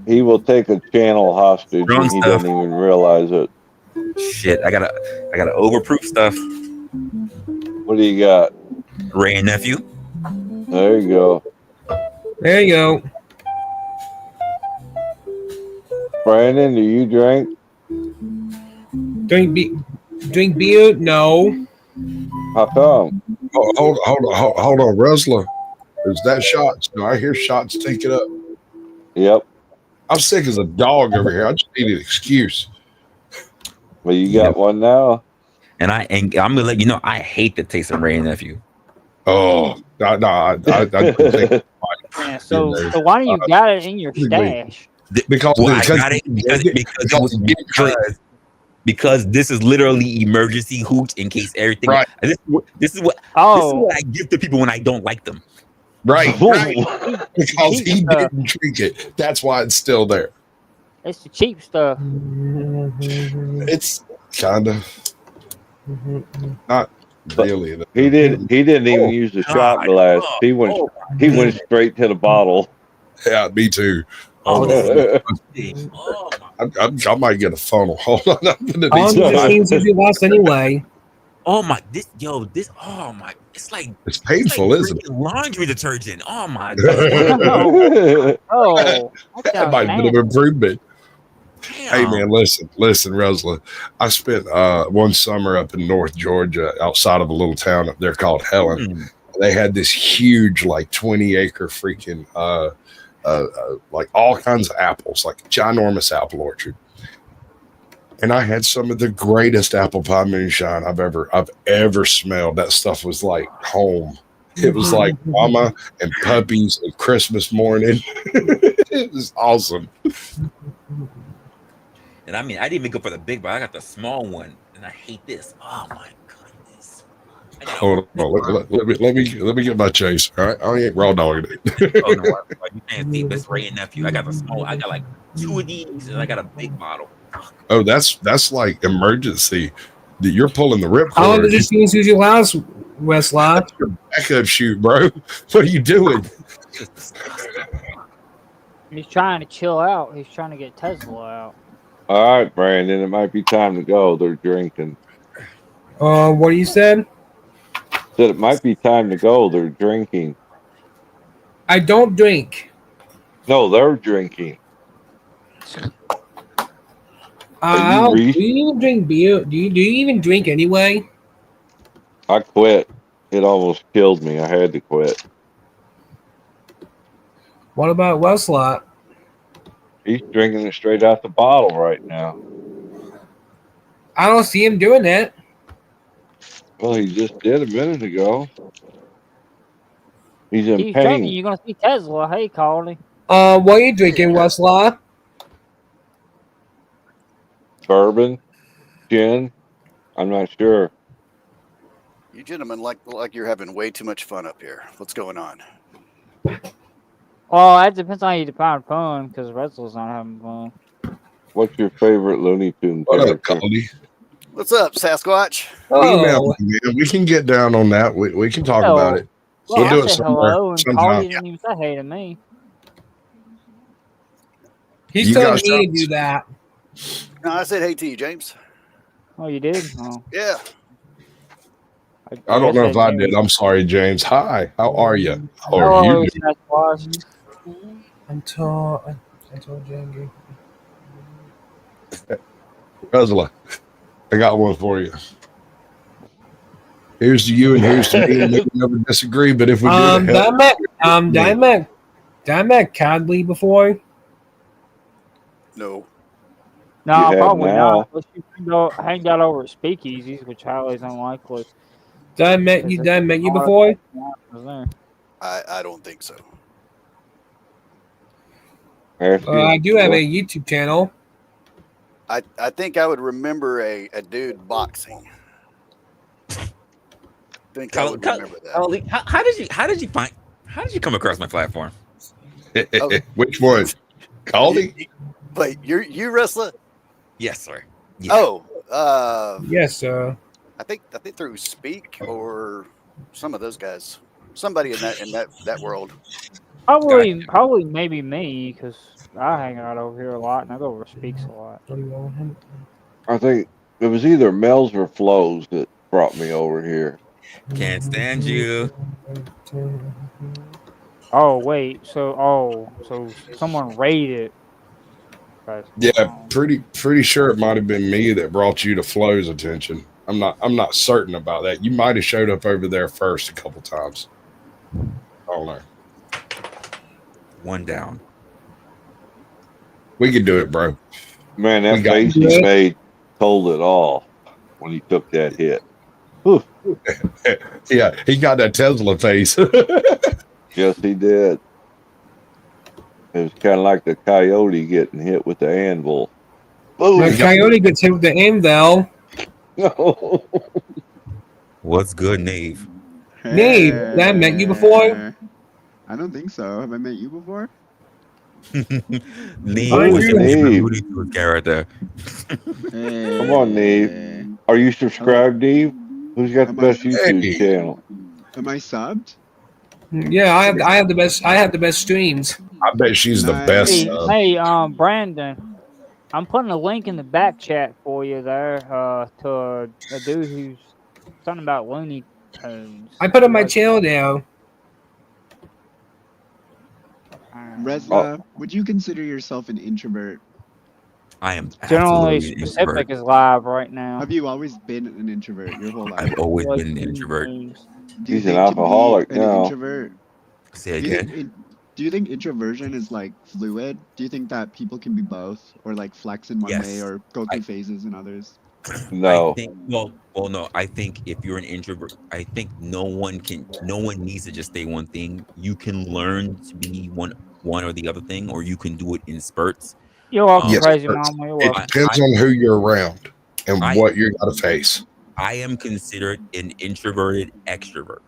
S5: he will take a channel hostage
S2: Wrong
S5: and he
S2: stuff.
S5: doesn't even realize it.
S2: Shit, I gotta overproof stuff.
S5: What do you got?
S2: Ray and nephew.
S5: There you go.
S4: There you go.
S5: Brandon, do you drink?
S4: Drink beer? No.
S5: How come?
S6: Hold on, Resla. Is that shots? No, I hear shots. Take it up.
S5: Yep.
S6: I'm sick as a dog over here. I just need an excuse.
S5: Well, you got one now?
S2: And I'm gonna let you know I hate the taste of Ray and nephew.
S6: Oh, no, I don't think
S3: Yeah,
S6: You
S3: so
S6: know,
S3: why do you got it in your stash?
S6: because
S2: Well, I
S6: because
S2: got it because it was
S6: you get drink.
S2: because this is literally emergency hooch in case everything.
S6: Right.
S2: And this is what
S3: Oh,
S2: I give to people when I don't like them.
S6: Right.
S3: it's the
S6: Because
S3: cheap
S6: he
S3: stuff.
S6: didn't drink it. That's why it's still there.
S3: It's the cheap stuff.
S6: It's kind of not really. though.
S5: He didn't even use the shot
S2: God.
S5: glass. He went
S2: Oh,
S5: straight to the bottle.
S6: Yeah, me too.
S2: oh, this is
S5: That's
S2: disgusting. Oh my.
S6: I might get a funnel. Hold on, I'm gonna
S4: How
S6: need
S4: long
S6: some.
S4: does the games usually last anyway?
S2: Oh my, oh my, it's like
S6: It's painful, isn't it?
S2: drinking laundry detergent. Oh my god,
S6: that
S3: Oh, that sounds
S6: might have been an
S3: nasty.
S6: improvement. Hey
S2: damn.
S6: man, listen, Resla. I spent one summer up in North Georgia, outside of a little town up there called Helen.
S2: Mm.
S6: They had this huge, like 20-acre freaking, like all kinds of apples, like ginormous apple orchard. And I had some of the greatest apple pie moonshine I've ever smelled. That stuff was like home. It was like mama and puppies and Christmas morning. It was awesome.
S2: And I mean, I didn't even go for the big one. I got the small one, and I hate this. Oh my goodness. I got
S6: Hold on, let me get my chase. All right, I ain't raw dogging it.
S2: Oh no, you can't see Miss Ray and nephew. I got the small. I got like 2 of these, and I got a big bottle.
S6: Oh, that's like emergency. You're pulling the
S4: How long
S6: ripcord.
S4: does the games usually last, Resla?
S6: That's your backup shoot, bro. What are you doing?
S2: It's disgusting.
S3: He's trying to chill out. He's trying to get Tesla out.
S5: All right, Brandon. It might be time to go. They're drinking.
S4: What you said?
S5: Said it might be time to go. They're drinking.
S4: I don't drink.
S5: No, they're drinking.
S4: Do
S5: Reese?
S4: you even drink beer? Do you even drink anyway?
S5: I quit. It almost killed me. I had to quit.
S4: What about Westlot?
S5: He's drinking it straight out the bottle right now.
S4: I don't see him doing that.
S5: Well, he just did a minute ago. He's in
S3: Keep drinking,
S5: pain.
S3: you're gonna see Tesla. Hey, Carly.
S4: What are you drinking, Westlot?
S5: Bourbon, gin. I'm not sure.
S8: You gentlemen like you're having way too much fun up here. What's going on?
S3: Well, that depends on how you define fun, because Resla's not having fun.
S5: What's your favorite Looney Tunes
S6: What up,
S5: character?
S6: Cody?
S8: What's up, Sasquatch?
S6: Email
S4: Oh,
S6: me, man. We can get down on that. We can talk
S3: Hell,
S6: about it.
S3: Well,
S6: We'll do
S3: I
S6: it
S3: said
S6: somewhere,
S3: hello, and
S6: sometime.
S3: Carly didn't even say hey to me.
S4: he's
S6: You
S4: telling
S6: got
S4: me to
S6: shots?
S4: do that.
S8: No, I said hey to you, James.
S3: Oh, you did? Oh,
S8: Yeah.
S6: I don't know if I
S3: did.
S6: did. I'm sorry, James. Hi, how are you? How are
S3: Hello,
S6: you?
S3: Sasquatch.
S4: Until Jangy.
S6: Resla, I got one for you. Here's to you and here's to me. And we never disagree, but if we do,
S4: Did I met Cadley before?
S8: No.
S3: No,
S5: You have
S3: probably
S5: now.
S3: not. Unless you hang out over at Speakeasies, which highly is unlikely.
S4: Did I met you before?
S8: I don't think so.
S4: I do have a YouTube channel.
S8: I think I would remember a dude boxing. I think I would remember that.
S2: Carly, how did you come across my platform?
S6: Which one? Caldy?
S8: Wait, you wrestler?
S2: Yes, sir. Yeah.
S8: Oh,
S4: Yes, sir.
S8: I think through Speak or some of those guys. Somebody in that world.
S3: Probably maybe me, because I hang out over here a lot and I go over to Speaks a lot.
S5: I think it was either Mel's or Flo's that brought me over here.
S2: Can't stand you.
S3: Oh wait, so someone raided.
S6: Yeah, pretty sure it might have been me that brought you to Flo's attention. I'm not certain about that. You might have showed up over there first a couple times. I don't know.
S2: One down.
S6: We could do it, bro.
S5: Man,
S6: We
S5: that
S6: got
S5: face he made told it all when he took that hit. Whew.
S6: Yeah, he got that Tesla face.
S5: Yes, he did. It was kind of like the coyote getting hit with the anvil.
S4: The
S5: Boom.
S4: coyote gets hit with the anvil.
S2: What's good, Nave?
S4: Nate, have I met you before?
S9: I don't think so. Have I met you before?
S2: Nave
S4: I
S2: was
S4: do.
S2: just
S5: Nave.
S2: alluding to his character.
S5: Come on, Nave. Are you subscribed, Nave? Who's got the
S9: Am I
S5: best YouTube
S6: Hey,
S5: channel?
S9: am I subbed?
S4: Yeah, I have the best streams.
S6: I bet she's the best
S3: Hey,
S9: Nice.
S6: sub.
S3: hey, Brandon, I'm putting a link in the back chat for you there, to a dude who's something about Looney Tunes.
S4: I put on
S3: He
S4: my
S3: likes-
S4: channel now.
S9: Resla, would you consider yourself an introvert?
S2: I am
S3: Generally
S2: absolutely an introvert.
S3: specific is live right now.
S9: Have you always been an introvert your whole life?
S2: I've always
S3: Like
S2: been an
S3: Looney
S2: introvert.
S3: Tunes.
S9: Do you
S5: He's an
S9: think to be
S5: alcoholic
S9: an
S5: now.
S9: introvert?
S2: Say
S9: Do you think
S2: again.
S9: do you think introversion is like fluid? Do you think that people can be both, or like flex in one way,
S2: Yes.
S9: or go
S2: I-
S9: through phases in others?
S5: No.
S2: I think no. I think if you're an introvert, I think no one needs to just stay one thing. You can learn to be one or the other thing, or you can do it in spurts.
S3: You're welcome,
S6: Yes,
S3: Crazy
S6: but
S3: Mama. You're
S6: it
S3: welcome.
S6: depends on who you're around and
S2: I-
S6: what you got to face.
S2: I am considered an introverted extrovert,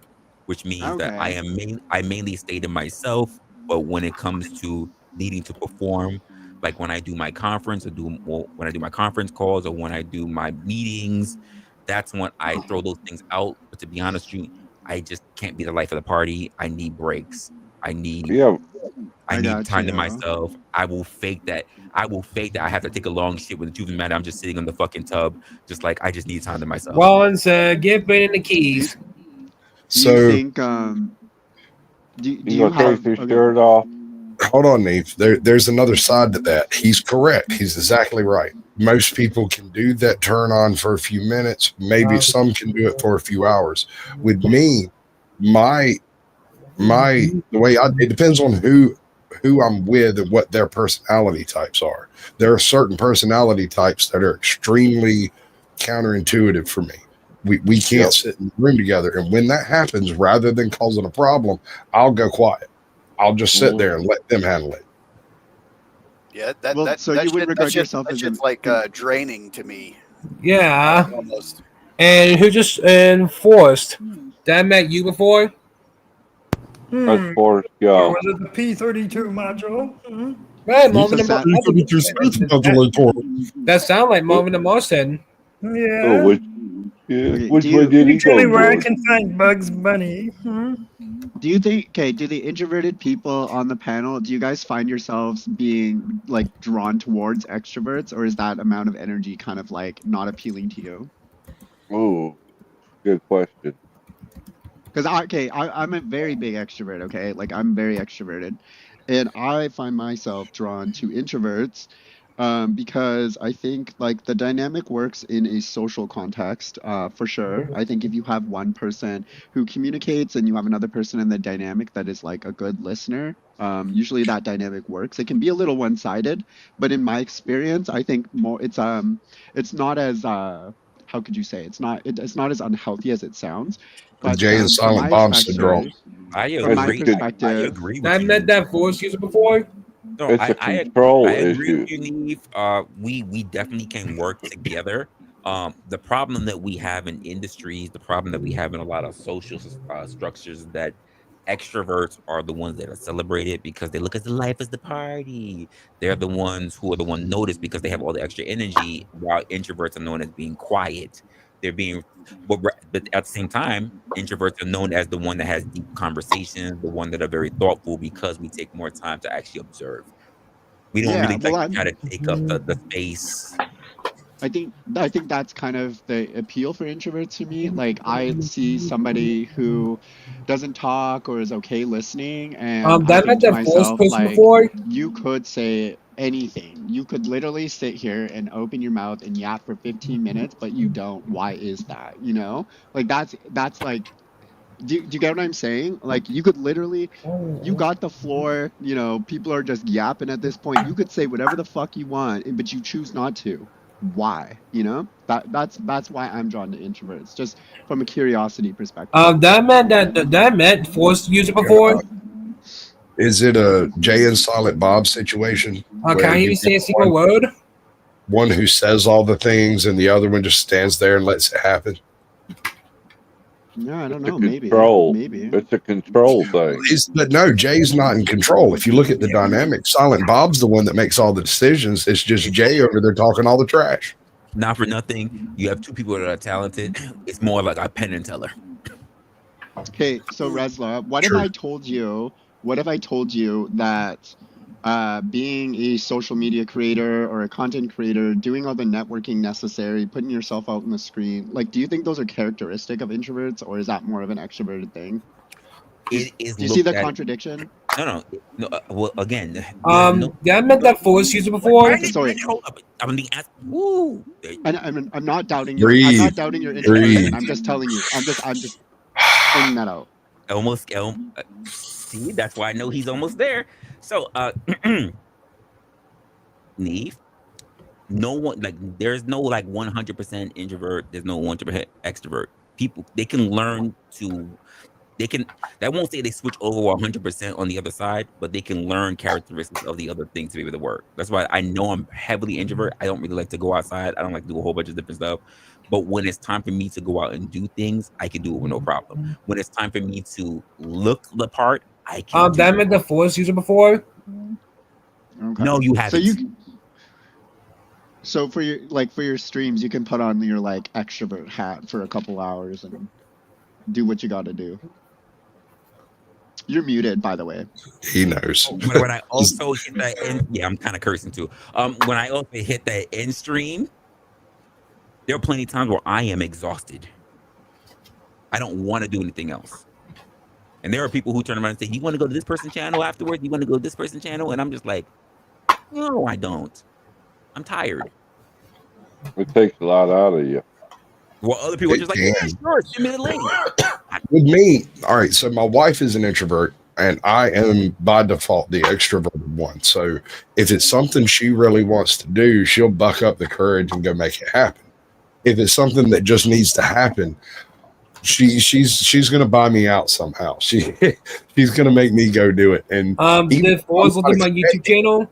S2: which means that
S9: Okay.
S2: I mainly stay to myself. But when it comes to needing to perform, like when I do my conference, when I do my conference calls, or when I do my meetings, that's when I throw those things out. But to be honest with you, I just can't be the life of the party. I need breaks. I need
S5: Yeah.
S9: I
S2: need
S9: got
S2: time to
S9: you.
S2: myself. I will fake that. I have to take a long shit when the truth of the matter, I'm just sitting in the fucking tub, just like I just need time to myself.
S4: Ron's give Brandon the keys.
S9: Do you
S6: So
S9: think do
S5: You
S9: you
S5: gonna
S9: have
S5: take this shirt off?
S6: hold on, Neve. There's another side to that. He's correct. He's exactly right. Most people can do that turn on for a few minutes. Maybe some can do it for a few hours. With me, my the way it depends on who I'm with and what their personality types are. There are certain personality types that are extremely counterintuitive for me. We can't sit in the room together, and when that happens, rather than causing a problem, I'll go quiet. I'll just sit there and let them handle it.
S8: Yeah,
S9: Well, so you would regard yourself
S8: that
S9: as
S8: shit's
S9: an
S8: like draining to me.
S4: Yeah.
S8: Almost.
S4: And who just enforced? Did I met you before?
S5: Let's Forrest
S10: Or
S5: Gump.
S10: was it the P-32 module?
S4: Right,
S9: You
S4: Marvin
S9: said
S4: that sound like Marvin and Marston.
S10: Yeah.
S5: Oh, which
S9: Okay,
S5: which
S9: do
S5: way
S9: you-
S5: did he
S10: Usually
S5: go,
S10: where I
S5: George?
S10: can find Bugs Bunny.
S9: Do you think, do the introverted people on the panel, do you guys find yourselves being like drawn towards extroverts, or is that amount of energy kind of like not appealing to you?
S5: Oh, good question.
S9: Because I'm a very big extrovert, okay? Like I'm very extroverted. And I find myself drawn to introverts because I think like the dynamic works in a social context, for sure. I think if you have one person who communicates and you have another person in the dynamic that is like a good listener, usually that dynamic works. It can be a little one-sided, but in my experience, I think more it's not as how could you say, it's not as unhealthy as it sounds. But
S6: Jay and
S9: from
S6: Silent
S9: my
S6: Bob syndrome.
S9: perspective,
S2: I
S9: from my
S2: agree. I
S9: perspective,
S2: agree
S4: I
S2: with
S4: met
S2: you.
S4: that voice user before.
S2: No,
S5: It's a control
S2: I agree
S5: issue.
S2: with you, Neve. We definitely can work together. The problem that we have in industries, the problem that we have in a lot of social structures, is that extroverts are the ones that are celebrated because they look at the life as the party. They're the ones who are the one noticed because they have all the extra energy, while introverts are known as being quiet. They're being, but at the same time, introverts are known as the one that has deep conversations, the one that are very thoughtful because we take more time to actually observe. We don't
S9: yeah.
S2: really
S9: Well,
S2: like to try to take up the space.
S9: I think that's kind of the appeal for introverts to me. Like I see somebody who doesn't talk or is okay listening, and
S4: Did
S9: I
S4: I met
S9: think to
S4: that voice
S9: myself,
S4: person
S9: like,
S4: before?
S9: you could say anything. You could literally sit here and open your mouth and yap for 15 minutes, but you don't. Why is that? You know? Like that's like, do you get what I'm saying? Like you could literally, you got the floor, you know, people are just yapping at this point. You could say whatever the fuck you want, but you choose not to. Why? You know? That's why I'm drawn to introverts, just from a curiosity perspective.
S4: Did I met voice user before?
S6: Is it a Jay and Silent Bob situation?
S4: Can
S6: where
S4: I hear you say a single word?
S6: One who says all the things and the other one just stands there and lets it happen?
S9: No, I don't know.
S5: Control.
S9: Maybe.
S5: It's a control thing.
S6: But no, Jay's not in control. If you look at the dynamic, Silent Bob's the one that makes all the decisions. It's just Jay over there talking all the trash.
S2: Not for nothing, you have two people that are talented. It's more like a Penn and Teller.
S9: Okay, so Resla, what if I told you that being a social media creator or a content creator, doing all the networking necessary, putting yourself out on the screen, like, do you think those are characteristic of introverts, or is that more of an extroverted thing?
S2: It is.
S9: Do you see the contradiction?
S2: No. Well, again,
S4: Did I met that force user before?
S9: Sorry.
S2: Hold up. I'm being asked. Woo.
S9: I'm not doubting you. I'm not doubting your introversion. I'm just telling you. I'm just pointing that out.
S2: Almost. See, that's why I know he's almost there. So, Neve, no one, like, there's no like 100% introvert. There's no 100% extrovert. People, they can learn to. That won't say they switch over 100% on the other side, but they can learn characteristics of the other things to be able to work. That's why I know I'm heavily introvert. I don't really like to go outside. I don't like to do a whole bunch of different stuff. But when it's time for me to go out and do things, I can do it with no problem. When it's time for me to look the part, I can.
S4: Did I met the force user before?
S9: Okay.
S2: No, you haven't.
S9: So for your streams, you can put on your like extrovert hat for a couple hours and do what you got to do. You're muted, by the way.
S6: He knows.
S2: When I also hit that end, yeah, I'm kind of cursing too. When I also hit that end stream, there are plenty of times where I am exhausted. I don't want to do anything else. And there are people who turn around and say, "You want to go to this person's channel afterwards? You want to go to this person's channel?" And I'm just like, "No, I don't. I'm tired."
S5: It takes a lot out of you.
S2: Well, other people are just like, "Yeah, sure, send me the link."
S6: With me, all right, so my wife is an introvert and I am by default the extroverted one. So if it's something she really wants to do, she'll buck up the courage and go make it happen. If it's something that just needs to happen, she's gonna buy me out somehow. She's gonna make me go do it. And
S4: did Forrest look at my YouTube channel?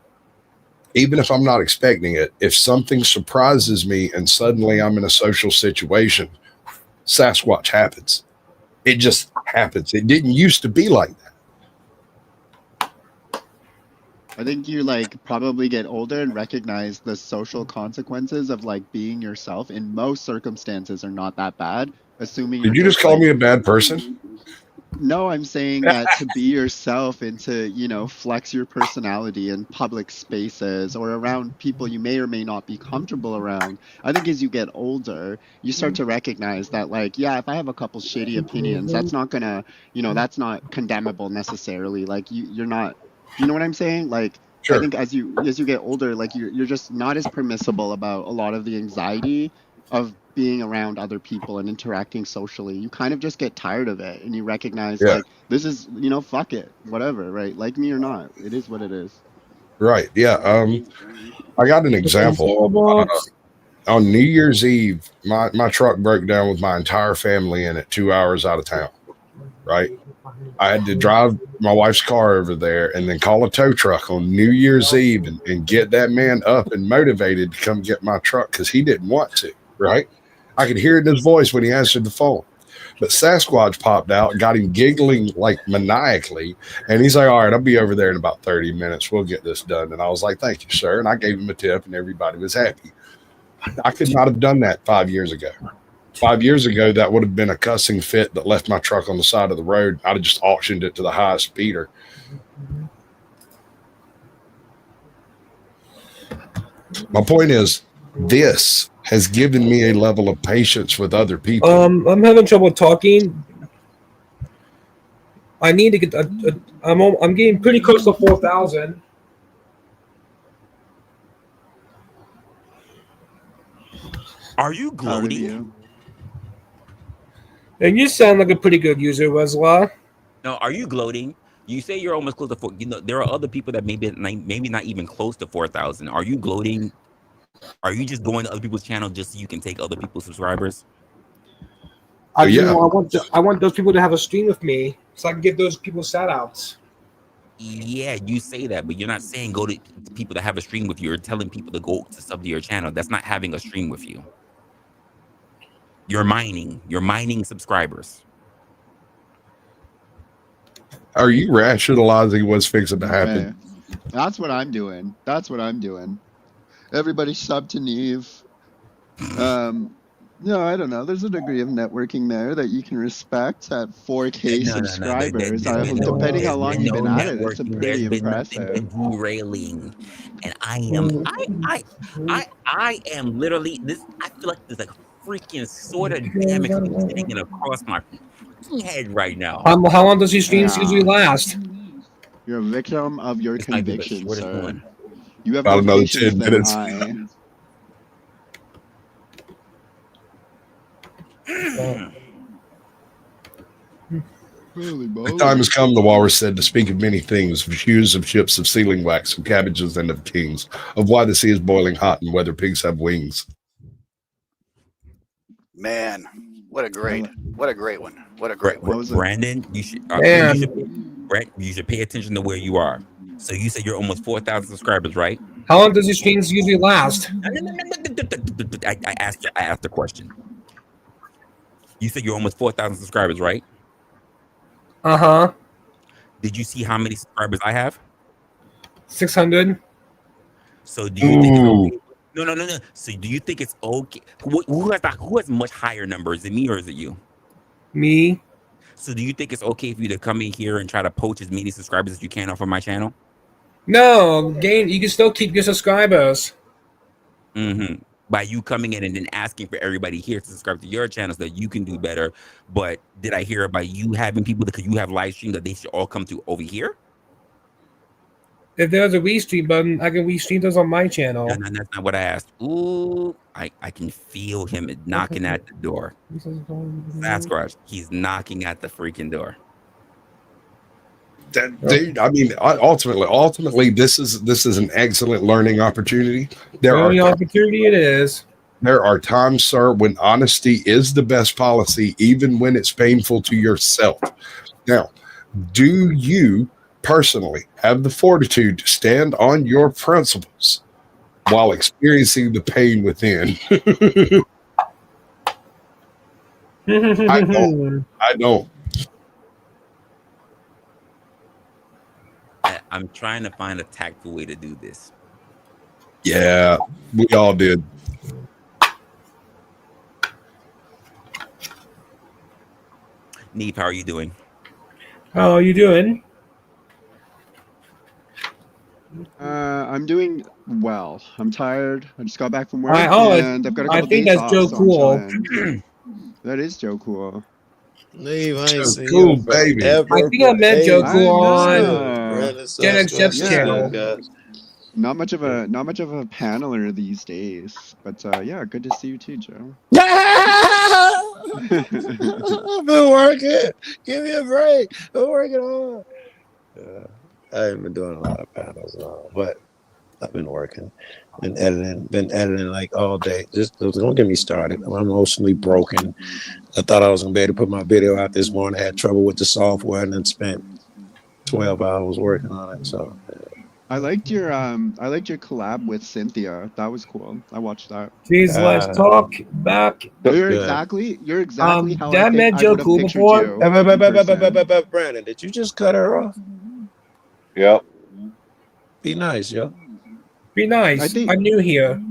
S6: Even if I'm not expecting it, if something surprises me and suddenly I'm in a social situation, Sasquatch happens. It just happens. It didn't used to be like that.
S9: I think you like probably get older and recognize the social consequences of like being yourself in most circumstances are not that bad. Assuming
S6: Did you just call me a bad person?
S9: No, I'm saying that to be yourself and to, you know, flex your personality in public spaces or around people you may or may not be comfortable around. I think as you get older, you start to recognize that, like, yeah, if I have a couple shitty opinions, that's not gonna, you know, that's not condemnable necessarily. Like, you're not, you know what I'm saying? Like, sure. I think as you get older, like, you're just not as permissible about a lot of the anxiety of being around other people and interacting socially. You kind of just get tired of it and you recognize like, this is, you know, fuck it, whatever, right? Like me or not, it is what it is.
S6: Right. Yeah. I got an example. On New Year's Eve, my truck broke down with my entire family in it 2 hours out of town. Right. I had to drive my wife's car over there and then call a tow truck on New Year's Eve and get that man up and motivated to come get my truck because he didn't want to. Right. I could hear it in his voice when he answered the phone. But Sasquatch popped out and got him giggling like maniacally. And he's like, all right, I'll be over there in about 30 minutes. We'll get this done. And I was like, thank you, sir. And I gave him a tip and everybody was happy. I could not have done that 5 years ago. 5 years ago, that would have been a cussing fit that left my truck on the side of the road. I'd have just auctioned it to the highest speeder. My point is, this has given me a level of patience with other people.
S4: I'm having trouble talking. I need to get. I'm getting pretty close to 4,000.
S2: Are you gloating?
S4: And you sound like a pretty good user, Resla.
S2: No, are you gloating? You say you're almost close to 4. You know, there are other people that maybe not even close to 4,000. Are you gloating? Are you just going to other people's channel just so you can take other people's subscribers?
S4: I want those people to have a stream with me so I can get those people shout outs.
S2: Yeah, you say that, but you're not saying go to people that have a stream with you. You're telling people to go to sub to your channel. That's not having a stream with you. You're mining. You're mining subscribers.
S6: Are you rationalizing what's fixing to happen?
S9: Hey, that's what I'm doing. That's what I'm doing. Everybody sub to Neve. No, I don't know. There's a degree of networking there that you can respect at 4K
S2: No.
S9: subscribers. Depending
S2: There's
S9: how long
S2: been
S9: you've
S2: no
S9: been at it, it's
S2: networking.
S9: pretty
S2: There's been nothing but
S9: impressive.
S2: derailing. And I am literally this. I feel like there's like a freaking sword of Damocles sitting in across my head right now.
S4: How long does these streams usually last?
S9: You're a victim of your
S2: This might be the
S9: convictions,
S2: shortest
S9: sir.
S2: one.
S9: You have
S6: About
S9: more
S6: another
S9: patience
S6: 10
S9: than
S6: minutes.
S9: I. Holy
S6: The time has come, the walrus said, to speak of many things, of hues, of ships, of sealing wax, of cabbages, and of kings, of why the sea is boiling hot and whether pigs have wings.
S8: Man, what a great one. What a great one.
S2: Brandon, you should pay attention to where you are. So you said you're almost 4,000 subscribers, right?
S4: How long does these streams usually last?
S2: I asked the question. You said you're almost 4,000 subscribers, right?
S4: Uh-huh.
S2: Did you see how many subscribers I have?
S4: 600.
S2: So do you think it's okay? No. So do you think it's okay? Who has much higher numbers? Is it me or is it you?
S4: Me.
S2: So do you think it's okay for you to come in here and try to poach as many subscribers as you can off of my channel?
S4: No, you can still keep your subscribers.
S2: Mm-hmm. By you coming in and then asking for everybody here to subscribe to your channel so that you can do better. But did I hear about you having people that you have live stream that they should all come to over here?
S4: If there's a restream button, I can restream those on my channel.
S2: No, that's not what I asked. I can feel him knocking at the door. Sasquatch, he's knocking at the freaking door.
S6: Dude, I mean, ultimately, this is an excellent learning opportunity.
S4: Opportunity it is.
S6: There are times, sir, when honesty is the best policy, even when it's painful to yourself. Now, do you personally have the fortitude to stand on your principles while experiencing the pain within? I don't.
S2: I'm trying to find a tactful way to do this.
S6: Yeah, we all did.
S2: Neve, how are you doing?
S4: How are you doing?
S9: I'm doing well. I'm tired. I just got back from work,
S4: and
S9: I've got a couple
S4: I think
S9: days
S4: that's
S9: off,
S4: Joe
S9: so
S4: Cool.
S9: That is Joe Cool.
S11: Neve, I ain't seen
S6: Cool,
S11: you
S6: baby.
S4: I think I met Joe Cool on Gen X Jeff's channel.
S9: Not much of a paneler these days, but yeah, good to see you too, Joe.
S11: I've been working. Give me a break. I'm working hard. I haven't been doing a lot of panels, but I've been working, been editing like all day. Just don't get me started. I'm emotionally broken. I thought I was gonna be able to put my video out this morning. I had trouble with the software and then spent 12 hours working on it. So
S9: I liked your collab with Cynthia. That was cool. I watched that.
S4: Please let's talk back.
S9: You're exactly how
S4: I met Joe Cool before.
S11: Brandon, did you just cut her off?
S5: Yep.
S11: Be nice, yo.
S4: Be nice. I'm new here.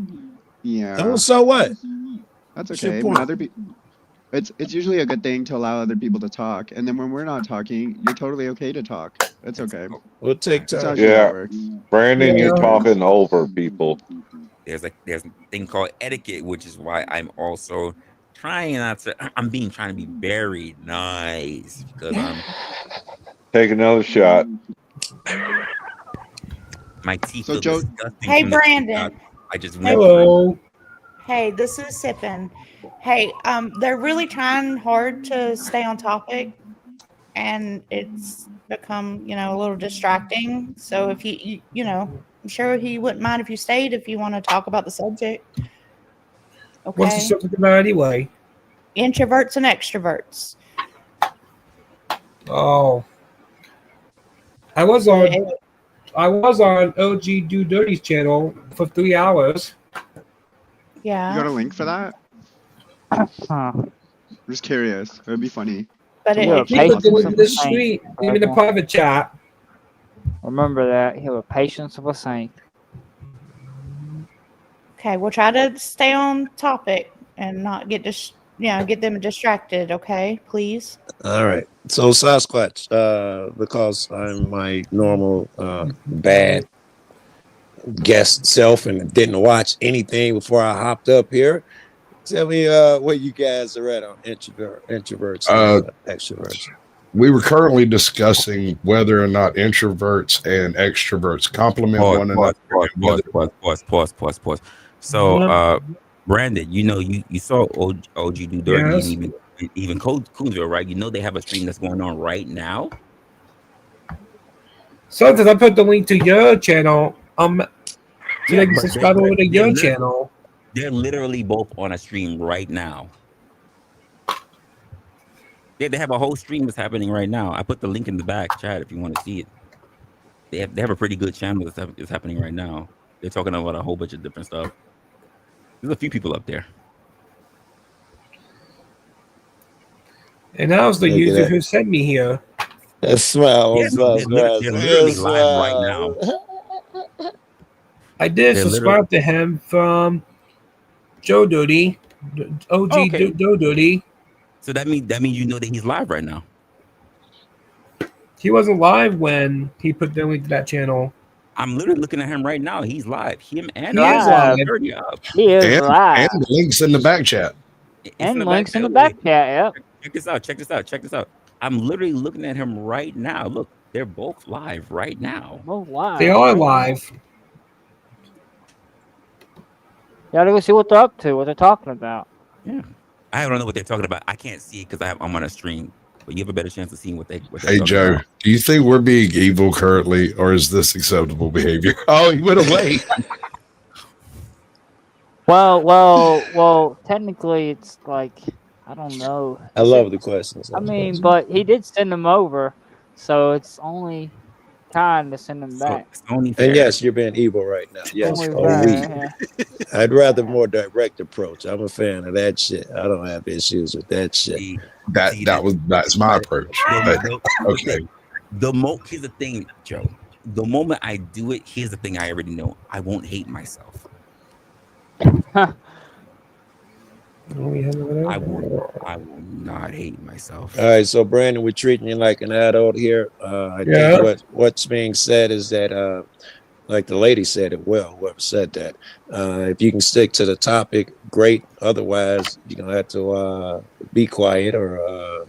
S9: Yeah.
S11: So what?
S9: That's okay. When other people, it's usually a good thing to allow other people to talk, and then when we're not talking, you're totally okay to talk. It's okay.
S11: We'll take time.
S5: Yeah, Brandon, you're talking over people.
S2: There's a thing called etiquette, which is why I'm also trying to be very nice because I'm
S5: Take another shot.
S2: My teeth
S12: So
S2: feel
S12: Joe-
S2: disgusting.
S12: Hey,
S2: from the
S12: Brandon.
S2: teeth I just went
S4: Hello.
S12: Hey, this is Sippin. Hey, they're really trying hard to stay on topic, and it's become, a little distracting. So if you I'm sure he wouldn't mind if you stayed if you want to talk about the subject. Okay.
S4: What's the subject about anyway?
S12: Introverts and extroverts.
S4: Oh. I was
S12: But
S4: on OG Do Dirty's channel for 3 hours.
S9: You got
S12: yeah,
S9: a link for that?
S3: Huh.
S9: I'm just curious. It would be funny
S12: but
S9: to
S12: it,
S3: You have
S12: it
S9: watch.
S4: He put
S3: patience
S4: the
S3: of
S4: link
S3: a
S4: in the
S3: saint.
S4: street, in the
S3: Resla.
S4: private chat.
S3: Remember that. You have a patience of a saint.
S12: okay, we'll try to stay on topic and not get get them distracted. Okay, please.
S11: All right. So Sasquatch, because I'm my normal bad guest self and didn't watch anything before I hopped up here. Tell me where you guys are at on introverts and extroverts.
S6: We were currently discussing whether or not introverts and extroverts complement one another.
S2: Pause. So, Brandon, you saw OG Do Dirty
S4: Yes.
S2: and even Coonsville, right? You know they have a stream that's going on right now.
S4: Sometimes I put the link to your channel. So they can
S2: but
S4: subscribe over to your
S2: they're
S4: channel.
S2: They're literally both on a stream right now. They have a whole stream that's happening right now. I put the link in the back chat if you want to see it. They have a pretty good channel that's happening right now. They're talking about a whole bunch of different stuff. There's a few people up there.
S4: And that was the
S11: Look at
S4: user
S11: that.
S4: who sent me here.
S11: That smile
S2: Yeah,
S11: on
S2: no,
S11: Sasquatch.
S2: they're literally live right now.
S4: I did
S2: They're
S4: subscribe to him from Joe Dirty, OG
S2: okay.
S4: Joe Dirty.
S2: So that means you know that he's live right now.
S4: He wasn't live when he put the link to that channel.
S2: I'm literally looking at him right now. He's live. Him and
S4: He is live.
S2: already up.
S3: He is live.
S6: And the links in the back chat.
S3: And links in the back chat. Yep.
S2: Check this out. I'm literally looking at him right now. Look, they're both live right now.
S3: Both live.
S4: They are live.
S3: You gotta go see what they're up to, what they're talking about.
S2: Yeah. I don't know what they're talking about. I can't see it because I'm on a stream. But you have a better chance of seeing what they're
S6: Hey,
S2: talking
S6: Joe,
S2: about.
S6: do you think we're being evil currently, or is this acceptable behavior? Oh, he went away.
S3: Well, technically it's like, I don't know.
S11: I love the questions.
S3: I mean, but he did send them over, so it's only kind to send them back.
S2: It's only
S11: and yes, you're being evil right now. Yes,
S3: Only
S11: or
S3: fair,
S11: weak.
S3: yeah.
S11: I'd rather more direct approach. I'm a fan of that shit. I don't have issues with that shit.
S6: That's my approach. But, okay.
S2: Here's the thing, Joe. The moment I do it, here's the thing I already know. I won't hate myself. I will not hate myself.
S11: All right, so Brandon, we're treating you like an adult here. I think what's being said is that, like the lady said it well, whoever said that, if you can stick to the topic, great. Otherwise, you're gonna have to be quiet or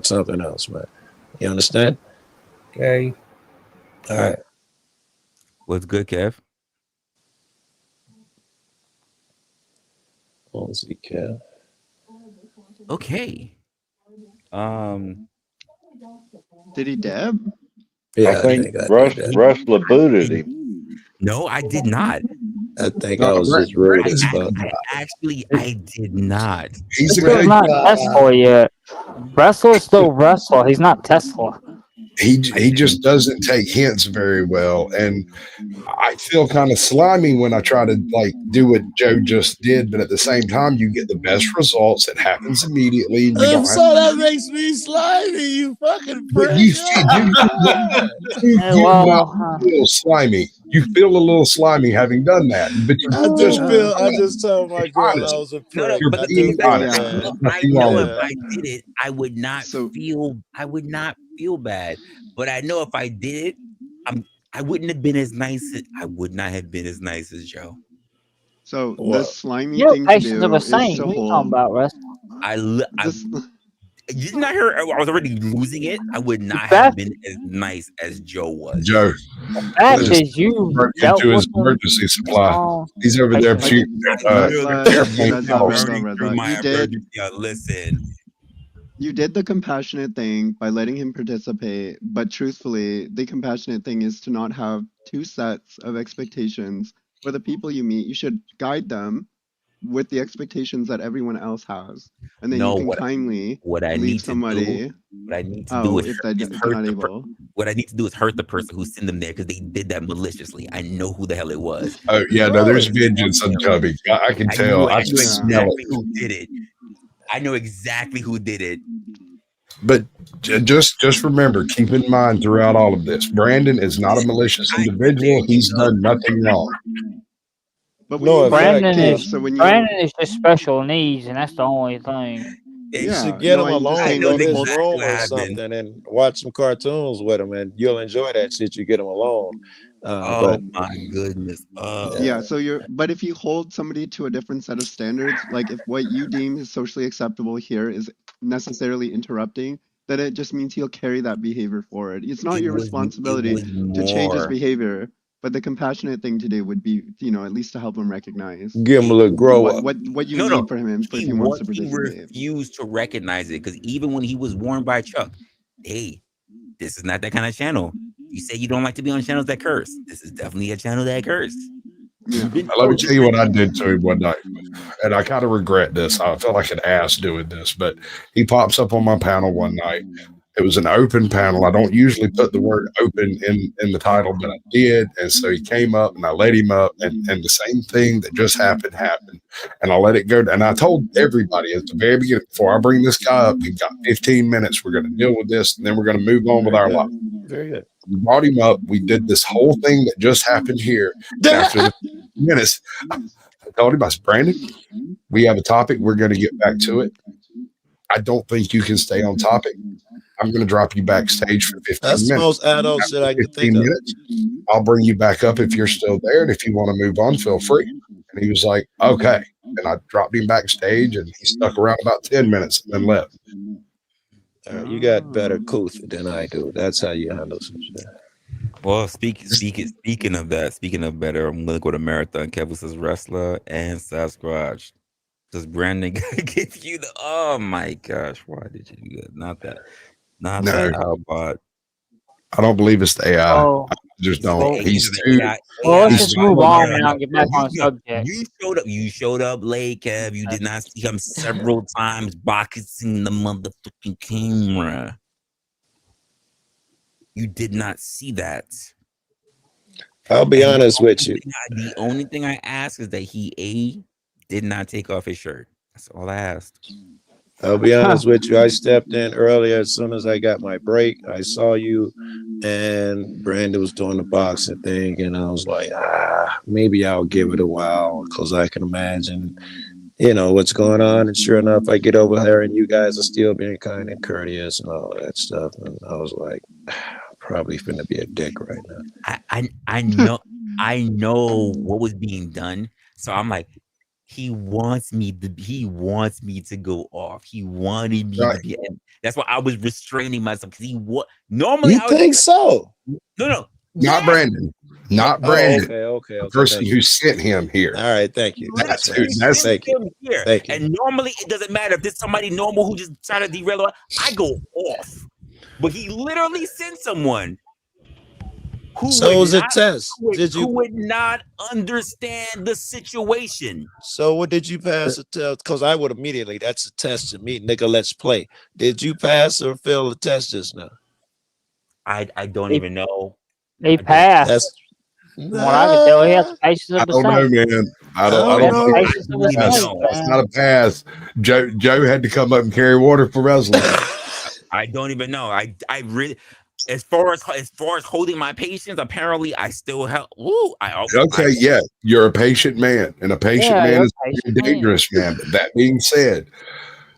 S11: something else, man. You understand?
S4: Okay.
S11: All right.
S2: What's good, Kev?
S11: Let's see, Kev.
S2: Okay.
S9: Did he deb?
S11: Yeah,
S5: I think Resla booted him.
S2: No, I did not.
S11: I think I was just rude as fuck.
S2: I did not.
S6: He's
S3: He's not Tesla yet. Resla is still Resla. He's not Tesla.
S6: He just doesn't take hints very well, and I feel kind of slimy when I try to like do what Joe just did, but at the same time, you get the best results. It happens immediately. And you don't
S11: So that makes me slimy, you fucking prick.
S6: you feel a little slimy. You feel a little slimy having done that, but you
S11: I just told my girl I was a prick.
S6: You're being honest.
S2: I know if I did it, I would not feel bad. But I know if I did it, I wouldn't have been as nice. I would not have been as nice as Joe.
S9: So the slimy
S3: You're
S9: thing to
S3: patience
S9: do
S3: of a
S9: is
S3: saint.
S9: to
S3: What are you
S9: hold.
S3: talking about, Russ?
S2: You did not hear. I was already losing it. I would not have been as nice as Joe was.
S6: Joe.
S3: Fact is, you dealt
S6: into his
S3: with him
S6: emergency supply.
S3: strong.
S6: He's over there.
S2: Listen.
S9: You did the compassionate thing by letting him participate, but truthfully, the compassionate thing is to not have two sets of expectations for the people you meet. You should guide them with the expectations that everyone else has, and then you
S2: No,
S9: can kindly
S2: what I
S9: leave
S2: need to do,
S9: somebody.
S2: what I need to do
S9: Oh,
S2: is,
S9: if they're
S2: hurt
S9: not
S2: the
S9: able.
S2: what I need to do is hurt the person who sent them there because they did that maliciously. I know who the hell it was.
S6: Oh yeah, no, there's vengeance coming. I can tell. I can
S2: know
S6: smell
S2: exactly
S6: it.
S2: who did it. I know exactly who did it.
S6: But just remember, keep in mind throughout all of this, Brandon is not a malicious individual. He's done nothing wrong.
S9: But when
S11: No,
S9: you
S11: in fact,
S3: Brandon is
S9: so when you
S3: Brandon is just special needs, and that's the only thing.
S11: you
S9: yeah,
S11: should get
S9: no,
S11: him
S9: I'm just
S11: alone.
S9: saying
S11: Go
S9: when
S11: to
S9: you
S11: his
S9: hold.
S11: room
S2: what
S11: or
S2: happened.
S11: something and watch some cartoons with him, and you'll enjoy that shit. You get him alone.
S2: Oh
S11: But
S2: my goodness.
S9: Yeah, so but if you hold somebody to a different set of standards, like if what you deem is socially acceptable here is necessarily interrupting, then it just means he'll carry that behavior forward. It's not your responsibility to change his
S2: more.
S9: behavior, but the compassionate thing to do would be, at least to help him recognize
S11: give him a little grow up.
S9: what you
S2: No,
S9: need
S2: no.
S9: for him if
S2: He
S9: he wants to participate.
S2: refused to recognize it because even when he was warned by Chuck, hey, this is not that kind of channel. You say you don't like to be on channels that curse. This is definitely a channel that curse.
S9: Yeah.
S2: You've been
S6: Let me
S2: told
S6: tell you what I did to him one night, and I kind of regret this. I felt like an ass doing this, but he pops up on my panel one night. It was an open panel. I don't usually put the word open in the title, but I did. And so he came up and I let him up, and the same thing that just happened. And I let it go. And I told everybody at the very beginning, before I bring this guy up, he got 15 minutes. We're going to deal with this, and then we're going to move on with our life.
S11: Very good.
S6: We brought him up. We did this whole thing that just happened here. And after the minutes, I told him, I said, Brandon, we have a topic. We're going to get back to it. I don't think you can stay on topic. I'm going to drop you backstage for 15
S11: That's
S6: minutes.
S11: the most adult shit I could think of.
S6: Minutes, I'll bring you back up if you're still there. And if you want to move on, feel free. And he was like, okay. And I dropped him backstage, and he stuck around about 10 minutes and then left.
S11: You got better couth than I do. That's how you handle some shit.
S2: Well, speaking of that, speaking of better, I'm gonna go to Marathon. Kevin says Resla and Sasquatch. Does Brandon give you the? Oh my gosh! Why did you do that? Not that. Not
S6: No.
S2: that. How about?
S6: I don't believe it's the AI.
S3: Oh.
S6: I just don't.
S2: Hey,
S6: He's
S2: the
S6: too.
S2: AI
S3: Well, let's
S6: he's
S3: just
S6: too
S3: move on
S6: modern.
S3: now and get back on subject.
S2: You showed up late, Kev. You did not see him several times boxing the motherfucking camera. You did not see that.
S11: I'll be honest with you.
S2: The only thing I ask is that he did not take off his shirt. That's all I asked.
S11: I'll be honest with you. I stepped in earlier as soon as I got my break. I saw you, and Brandon was doing the boxing thing, and I was like, maybe I'll give it a while because I can imagine, what's going on. And sure enough, I get over there, and you guys are still being kind and courteous and all that stuff. And I was like, probably finna be a dick right now.
S2: I know what was being done, so I'm like, he wants me to go off. He wanted me to be. That's why I was restraining myself because normally.
S11: You think so?
S2: No.
S6: Not Brandon. Not Brandon.
S11: Okay.
S6: The person who sent him here.
S11: All right, thank you.
S6: That's
S11: thank you. Thank you.
S2: And normally it doesn't matter if there's somebody normal who just trying to derail. I go off, but he literally sent someone.
S11: So it was a test.
S2: Who would not understand the situation?
S11: So what did you pass a test? Because I would immediately, that's a test to me, nigga. Let's play. Did you pass or fail the test just now?
S2: I don't even know.
S3: He passed. From what I can tell, he has patience of
S6: I
S3: a
S6: don't know,
S3: saint.
S6: man. I don't know. It's not a pass. Joe had to come up and carry water for Resla.
S2: I don't even know. I really. As far as holding my patience, apparently I still have.
S6: Yeah, you're a patient man, and a patient man is a dangerous man. But that being said,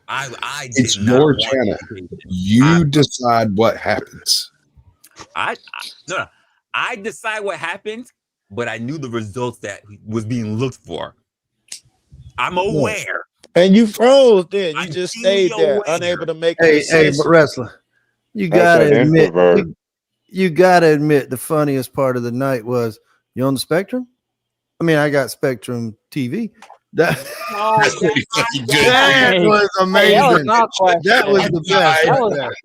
S6: it's your channel. You decide what happens.
S2: No. I decide what happens, but I knew the results that was being looked for. I'm aware.
S11: And you froze then. You just stayed there, unable to make a decision.
S13: But Resla, you gotta admit, you gotta admit the funniest part of the night was you on the Spectrum? I mean, I got Spectrum TV. That was amazing.
S3: That was my question.
S13: That was the best.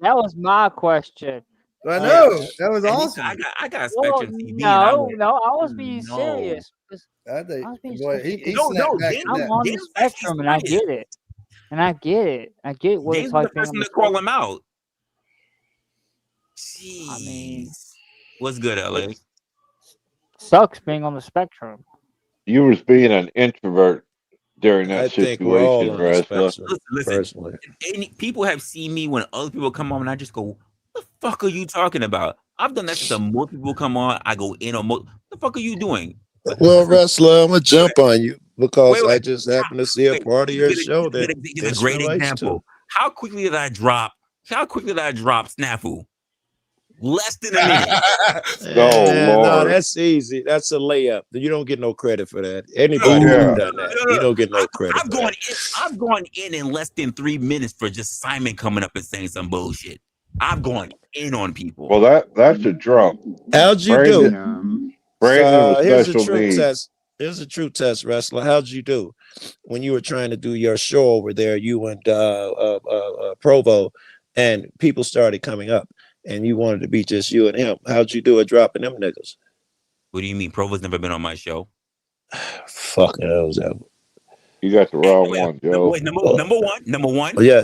S3: That was my question.
S13: I know that was
S2: And
S13: awesome.
S2: I got
S3: Well,
S2: Spectrum TV, and I
S3: no,
S2: went,
S3: I was being
S2: no.
S3: serious.
S13: I think,
S3: I was being
S13: boy,
S3: serious.
S13: he
S2: No,
S13: snapped back
S2: James,
S13: in
S3: I'm
S13: that.
S3: on the
S2: James was actually
S3: spectrum, and I
S2: smiling.
S3: get it. And I get it. I get what
S2: James
S3: it's
S2: was
S3: like
S2: the
S3: being
S2: person
S3: on the
S2: to call
S3: spectrum.
S2: him out.
S3: I mean,
S2: Jeez. What's good, LA?
S3: sucks being on the spectrum.
S5: You was being an introvert during
S11: I
S5: that
S11: think we're all
S5: situation,
S11: on the
S5: Resla.
S11: spectrum,
S2: Listen.
S11: personally.
S2: People have seen me when other people come on, and I just go, "What the fuck are you talking about?" I've done that since the more people come on. I go in on more. What the fuck are you doing?
S11: Well, Wrestler, I'm gonna jump on you because I
S2: Wait.
S11: just happened to see a part of your show that
S2: Here's a
S11: this
S2: great
S11: relates
S2: example.
S11: to.
S2: How quickly did I drop Snafu? Less than a minute.
S5: Oh
S11: No,
S5: Lord.
S11: that's easy. That's a layup. You don't get no credit for that. Anybody
S5: Oh,
S11: could have
S5: yeah.
S11: done that. You don't get no credit
S2: I've
S11: for that.
S2: gone in less than 3 minutes for just Simon coming up and saying some bullshit. I've gone in on people.
S5: Well, that's a drunk.
S11: How'd you do?
S5: Brandon with
S11: Here's a
S5: special
S11: true
S5: needs.
S11: test. Here's a true test, Wrestler. How'd you do when you were trying to do your show over there? You and Provo, and people started coming up, and you wanted to be just you and him. How'd you do at dropping them niggas?
S2: What do you mean? Provo's never been on my show.
S11: Fuck knows that.
S5: You got the wrong one, Joe.
S2: Wait, number one.
S11: Yeah.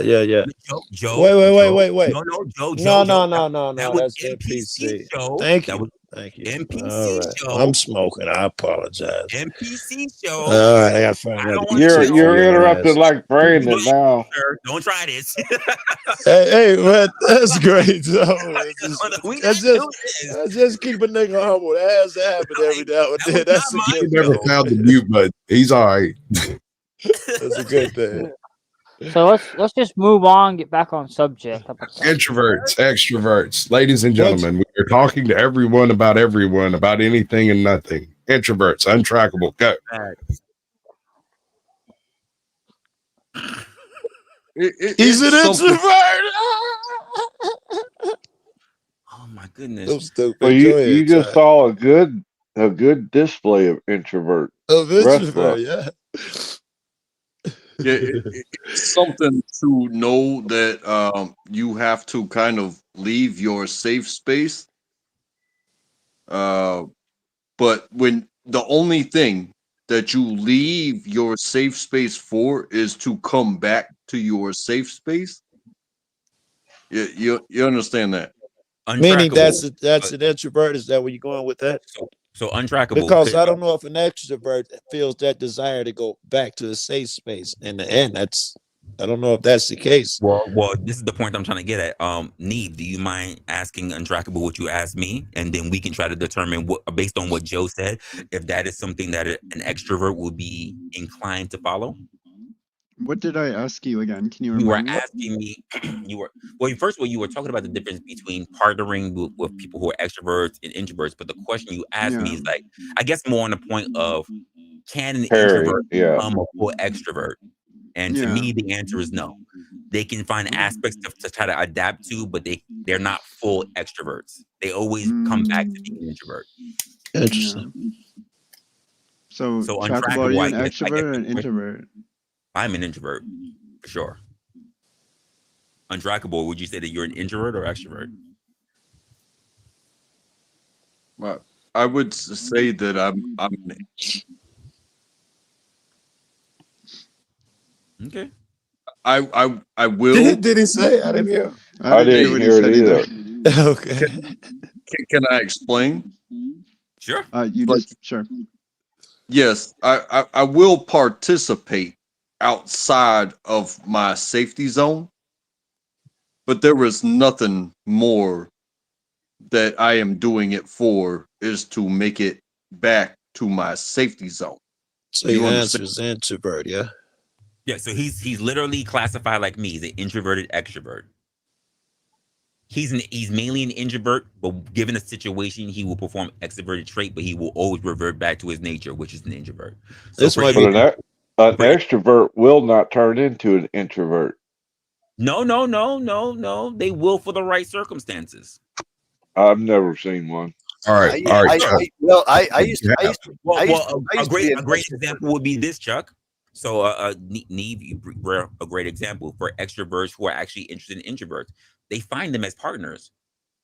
S2: Joe.
S11: Wait.
S2: No, Joe.
S11: No.
S2: That was
S11: That's
S2: NPC show.
S11: Thank
S2: That
S11: you.
S2: was
S11: Thank you.
S2: NPC
S11: All right.
S2: show.
S11: I'm smoking. I apologize.
S2: NPC show.
S11: All right. I gotta find
S2: I don't
S11: out.
S2: want to
S5: You're interrupted like Brandon now.
S2: Don't try this.
S11: Hey, man, that's great. Just keep a nigga humble. That has to happen every now and then. That's a good
S6: He never found the mute button. He's all right.
S11: That's a good thing.
S3: So let's just move on. Get back on subject. How about that?
S6: Introverts, extroverts, ladies and gentlemen, we are talking to everyone about anything and nothing. Introverts, untrackable. Go.
S11: He's an introvert.
S2: Oh my goodness.
S11: So stupid.
S5: Well, you just saw a good display of introvert.
S11: Of introvert,
S5: Resla.
S14: Yeah, it's something to know that you have to kind of leave your safe space. But when the only thing that you leave your safe space for is to come back to your safe space. You understand that?
S11: Meaning that's an introvert. Is that where you're going with that?
S2: So untrackable.
S11: Because I don't know if an extrovert feels that desire to go back to the safe space. In the end, I don't know if that's the case.
S2: Well, this is the point I'm trying to get at. Neve, do you mind asking untrackable what you asked me, and then we can try to determine what, based on what Joe said, if that is something that an extrovert would be inclined to follow.
S9: What did I ask you again? Can you
S2: You were
S9: remind me?
S2: asking me. First of all, you were talking about the difference between partnering with people who are extroverts and introverts. But the question you asked me is like, I guess more on the point of, can an introvert become a full extrovert? And to me, the answer is no. They can find aspects to try to adapt to, but they're not full extroverts. They always come back to being an introvert.
S11: Interesting.
S9: So
S2: untrackable,
S9: Trackable, are you an
S2: I guess
S9: extrovert or an introvert?
S2: I'm an introvert, for sure. Untrackable, would you say that you're an introvert or extrovert?
S14: Well, I would say that I'm
S2: okay.
S14: I will.
S11: Did he say? I didn't hear.
S5: I didn't hear it either.
S11: Okay.
S14: Can I explain?
S2: Sure.
S9: Sure.
S14: Yes, I will participate outside of my safety zone, but there is nothing more that I am doing it for is to make it back to my safety zone.
S11: So your answer is introvert, yeah?
S2: Yeah, so he's literally classified like me. He's an introverted extrovert. He's mainly an introvert, but given a situation, he will perform extroverted trait, but he will always revert back to his nature, which is an introvert. So
S5: an extrovert will not turn into an introvert.
S2: No. They will for the right circumstances.
S5: I've never seen one.
S6: All right.
S8: I used to
S2: A
S8: be
S2: great example would be this, Chuck. So, Neve, you're a great example for extroverts who are actually interested in introverts. They find them as partners.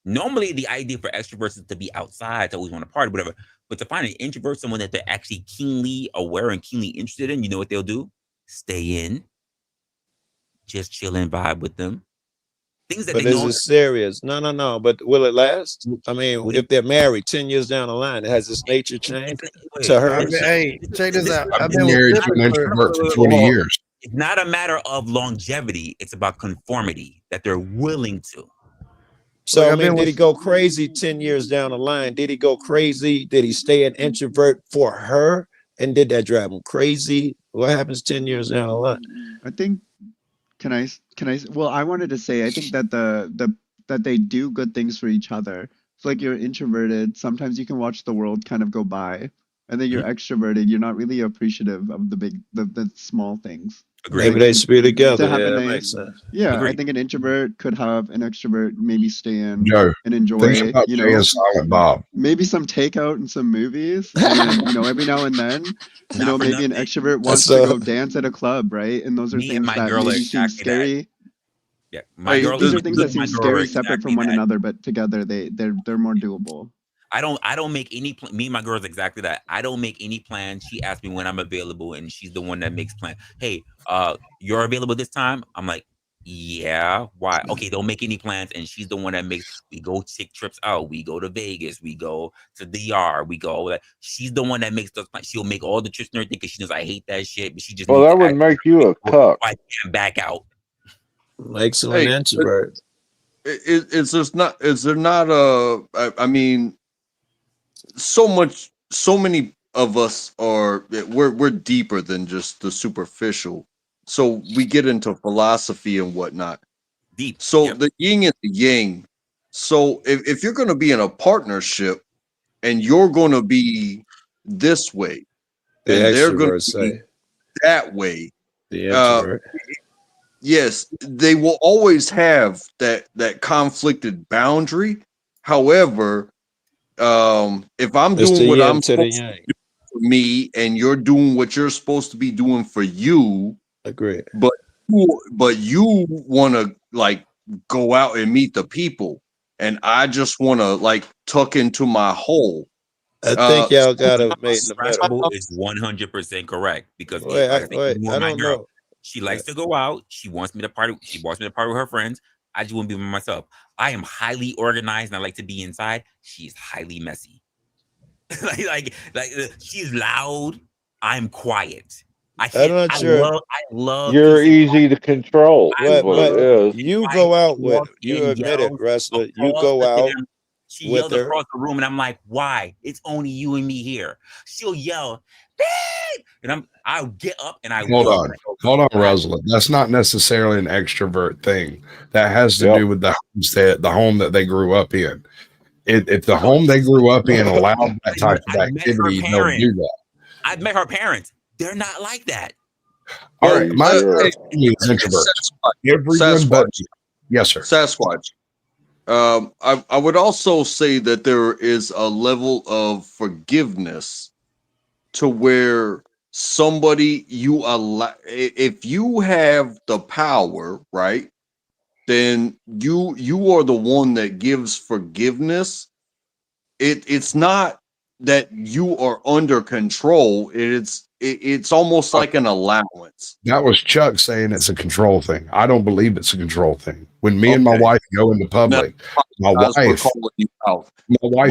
S2: Normally, the idea for extroverts is to be outside, to always want to party, whatever. But to find an introvert, someone that they're actually keenly aware and keenly interested in, you know what they'll do? Stay in, just chill and vibe with them. Things that
S11: But
S2: they
S11: is
S2: know.
S11: it serious? No. But will it last? I mean, if they're married 10 years down the line, has this nature changed to her?
S13: Hey, check this out.
S6: I've
S13: I've
S6: been
S13: been with
S6: married to
S13: Tiffany
S6: an
S13: for
S6: introvert for 20 years.
S2: It's not a matter of longevity. It's about conformity, that they're willing to.
S11: So,
S13: Look,
S11: I
S13: I've been
S11: mean, did he
S13: with-
S11: go crazy 10 years down the line? Did he go crazy? Did he stay an introvert for her? And did that drive him crazy? What happens 10 years down the line?
S9: I think well, I wanted to say I think that that they do good things for each other. It's like you're introverted, sometimes you can watch the world kind of go by, and then you're extroverted, you're not really appreciative of the small things.
S2: Agreed.
S11: Maybe they should be together.
S9: To have
S11: Yeah,
S9: a
S11: that
S9: nice,
S11: makes sense.
S9: yeah, I
S2: Agreed.
S9: think an introvert could have an extrovert maybe stay in
S6: Joe,
S9: and enjoy,
S6: think about
S9: you
S6: Jay
S9: know,
S6: and Silent Bob.
S9: maybe some takeout and some movies, and you know, every now and then, you
S2: Not
S9: know,
S2: for
S9: maybe an
S2: nothing.
S9: extrovert wants to go dance at a club, right? And those are
S2: Me and
S9: things
S2: my
S9: that
S2: girl are
S9: maybe seem
S2: exactly that.
S9: scary.
S2: Yeah, my girl.
S9: These are things that
S2: my
S9: seem
S2: girl are
S9: scary separate
S2: exactly
S9: from one
S2: that.
S9: another, but together they're more doable.
S2: I don't make any me and my girl's exactly that. I don't make any plans. She asks me when I'm available, and she's the one that makes plans. Hey, you're available this time? I'm like, yeah. Why? Okay, don't make any plans. And she's the one that makes. We go take trips out. We go to Vegas. We go to DR. We go. Like, she's the one that makes those plans. She'll make all the trips and everything because she knows I hate that shit. But she just
S5: Well,
S2: needs
S5: that
S2: to
S5: would make you a cuck.
S2: I can back out.
S11: Makes him an introvert.
S14: Is there not I mean, so many of us are we're deeper than just the superficial. So we get into philosophy and whatnot.
S2: Deep.
S14: So the yin and the yang. So if you're going to be in a partnership and you're going to be this way,
S11: The
S14: and they're going
S11: extroverts
S14: to be
S11: say.
S14: that way,
S11: The introvert.
S14: yes, they will always have that conflicted boundary. However, if I'm
S11: It's
S14: doing
S11: the
S14: what
S11: yin
S14: I'm
S11: to the
S14: supposed to
S11: yang.
S14: do for me, and you're doing what you're supposed to be doing for you,
S11: Agree.
S14: but you want to like go out and meet the people, and I just want to like tuck into my hole.
S11: I think y'all gotta meet in the
S2: Stressful
S11: middle.
S2: is 100% correct because
S11: Wait,
S2: like I said, even with
S11: I
S2: my
S11: don't
S2: girl,
S11: know.
S2: she likes to go out. She wants me to party. She wants me to party with her friends. I just want to be with myself. I am highly organized and I like to be inside. She's highly messy. like she's loud. I'm quiet.
S11: I'm not sure.
S2: I love.
S5: You're easy to control. Is what it is.
S11: You go out with,
S2: walk
S11: you
S2: and
S11: admit it,
S2: yells
S11: wrestler. You
S2: across
S11: go
S2: the
S11: out
S2: damn- She
S11: with
S2: yelled
S11: her.
S2: across the room, and I'm like, "Why? It's only you and me here." She'll yell, "Babe!" and I'll get up and I
S6: Hold
S2: will.
S6: on, Resla. That's not necessarily an extrovert thing. That has to do with the home that they grew up in. If the home they grew up in allowed that type of activity, they'll do that.
S2: I've met her parents. They're not like that.
S6: All right, my family is introvert. Everyone but me. Yes, sir.
S14: Sasquatch. I would also say that there is a level of forgiveness to where somebody you allow, if you have the power, right, then you are the one that gives forgiveness. It's not that you are under control. It's almost like an allowance.
S6: That was Chuck saying it's a control thing. I don't believe it's a control thing. When me and my wife go into public, my wife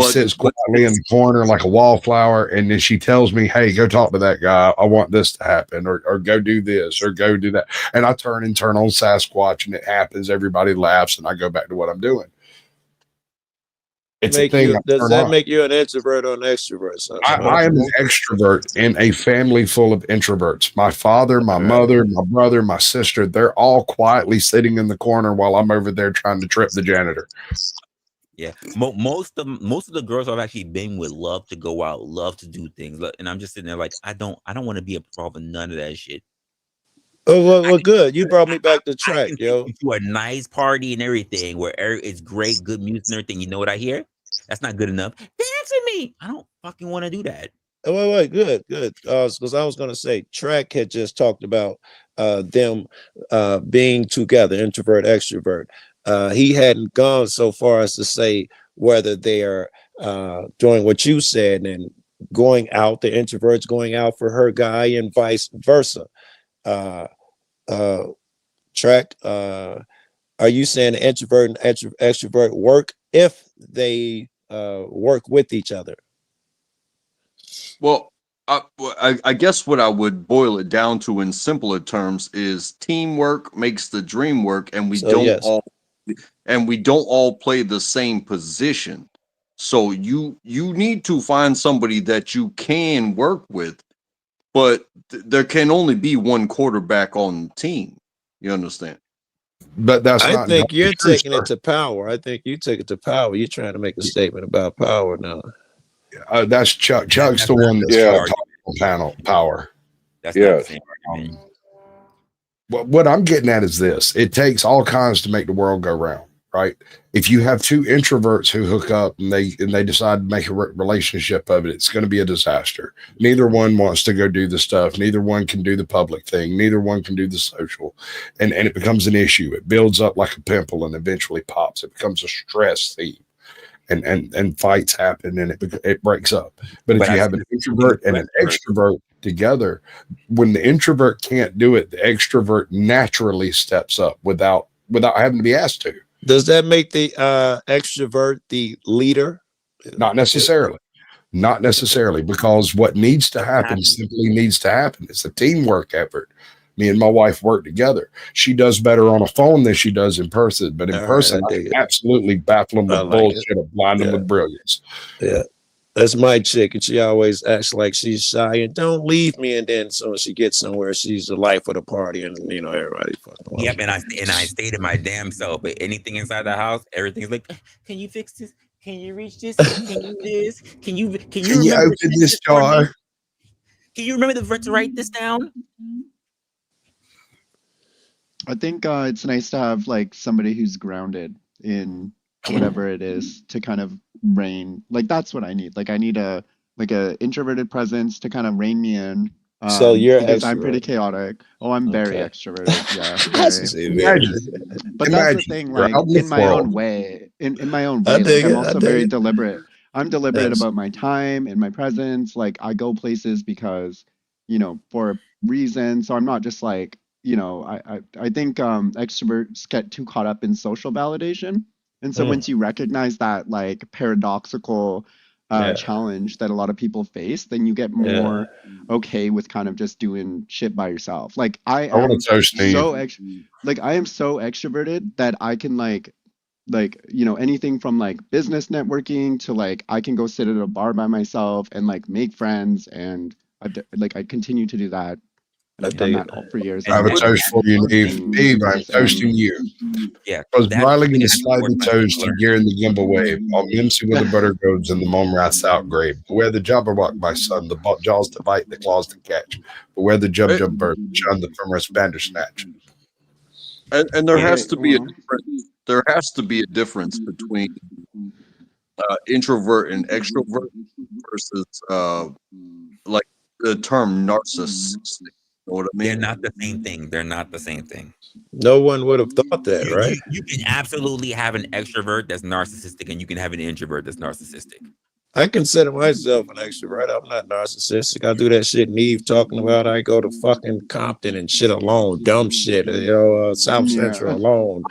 S6: sits quietly in the corner like a wallflower, and then she tells me, "Hey, go talk to that guy. I want this to happen, or go do this, or go do that." And I turn on Sasquatch, and it happens. Everybody laughs, and I go back to what I'm doing. It's a thing.
S11: Does that make you an introvert or an extrovert?
S6: I am an extrovert in a family full of introverts. My father, my mother, my brother, my sister—they're all quietly sitting in the corner while I'm over there trying to trip the janitor.
S2: Yeah, most of the girls I've actually been with love to go out, love to do things, and I'm just sitting there like I don't want to be a part of none of that shit.
S11: Oh well, good. You brought me back to track, yo.
S2: To a nice party and everything where it's great, good music and everything. You know what I hear? That's not good enough. Dance with me. I don't fucking want to do that.
S11: Oh, wait, good. Because I was gonna say, Track had just talked about them being together, introvert, extrovert. he hadn't gone so far as to say whether they are doing what you said and going out, the introverts going out for her guy and vice versa. Track, are you saying the introvert and extrovert work if they work with each other?
S14: Well, I guess what I would boil it down to in simpler terms is teamwork makes the dream work, and we
S11: So,
S14: don't
S11: yes.
S14: all play the same position. So you need to find somebody that you can work with, but there can only be one quarterback on the team. You understand?
S6: But that's
S11: I
S6: not
S11: think
S6: entirely
S11: you're
S6: true,
S11: taking
S6: sir.
S11: it to power. I think you take it to power. You're trying to make a statement about power now.
S6: That's Chuck. Chuck's
S2: That's
S6: the
S2: not
S6: one
S2: the
S6: that's
S2: same
S6: got
S2: argument.
S6: panel power.
S2: That's not the
S5: Yes.
S2: same argument.
S6: What I'm getting at is this: it takes all kinds to make the world go round, right? If you have two introverts who hook up and they decide to make a relationship of it, it's going to be a disaster. Neither one wants to go do the stuff. Neither one can do the public thing. Neither one can do the social, and it becomes an issue. It builds up like a pimple and eventually pops. It becomes a stress theme. And fights happen and it breaks up. But if
S2: But
S6: you
S2: I've
S6: have
S2: seen
S6: an
S2: this
S6: introvert and an extrovert together, when the introvert can't do it, the extrovert naturally steps up without having to be asked to.
S11: Does that make the extrovert the leader?
S6: Not necessarily. Not necessarily, because what needs to happen simply needs to happen. It's a teamwork effort. Me and my wife work together. She does better on a phone than she does in person, but in person, I can absolutely baffle them with bullshit or blind them with brilliance.
S11: Yeah. That's my chick, and she always acts like she's shy and don't leave me. And then so when she gets somewhere, she's the life of the party, and everybody fucking.
S2: Yep, and I stayed in my damn self. But anything inside the house, everything's like, can you fix this? Can you reach this? Can you this? Can you remember
S6: open this jar?
S2: Can you remember to write this down?
S9: I think it's nice to have like somebody who's grounded in whatever it is to kind of rein. Like that's what I need. Like I need a introverted presence to kind of rein me in.
S11: So you're
S9: because I'm pretty
S11: extrovert.
S9: chaotic. Oh, I'm very
S11: Okay.
S9: extroverted. Yeah,
S11: I should say very.
S9: But that's the thing. Like in my own way, in my own
S11: I
S9: way. Like
S11: dig
S9: I'm
S11: it, I
S9: also
S11: dig
S9: very
S11: it.
S9: deliberate. I'm deliberate
S11: Yes.
S9: about my time and my presence. Like I go places because, for a reason. So I'm not just like, I think extroverts get too caught up in social validation. And so once you recognize that like paradoxical
S11: Yeah.
S9: challenge that a lot of people face, then you get
S11: Yeah.
S9: more okay with kind of just doing shit by yourself. Like I
S6: I want
S9: am
S6: to toast Steve.
S9: I am so extroverted that I can like anything from like business networking to like I can go sit at a bar by myself and like make friends, and I continue to do that. And I've done that for years.
S6: I have a toast for you, Neve. Neve, I'm toasting you.
S2: Yeah.
S6: Because
S2: that's
S6: Riley
S2: something
S6: gonna
S2: I
S6: slide
S2: forced
S6: the
S2: myself to
S6: toast to
S2: learn.
S6: gear in the gimbal wave. I'll MC with the butter goes and the mom rats out grave. Beware the jabberwock, my son, the jaws to bite, the claws to catch. Beware the jub bird, shun the firmer bandersnatch.
S14: And there has to be a difference. There has to be a difference between introvert and extrovert versus like the term narcissistic. You know what I mean?
S2: They're not the same thing. They're not the same thing.
S11: No one would have thought that, right?
S2: You can absolutely have an extrovert that's narcissistic, and you can have an introvert that's narcissistic.
S11: I consider myself an extrovert. I'm not narcissistic. I do that shit Neve talking about. I go to fucking Compton and shit alone, dumb shit, South Central alone.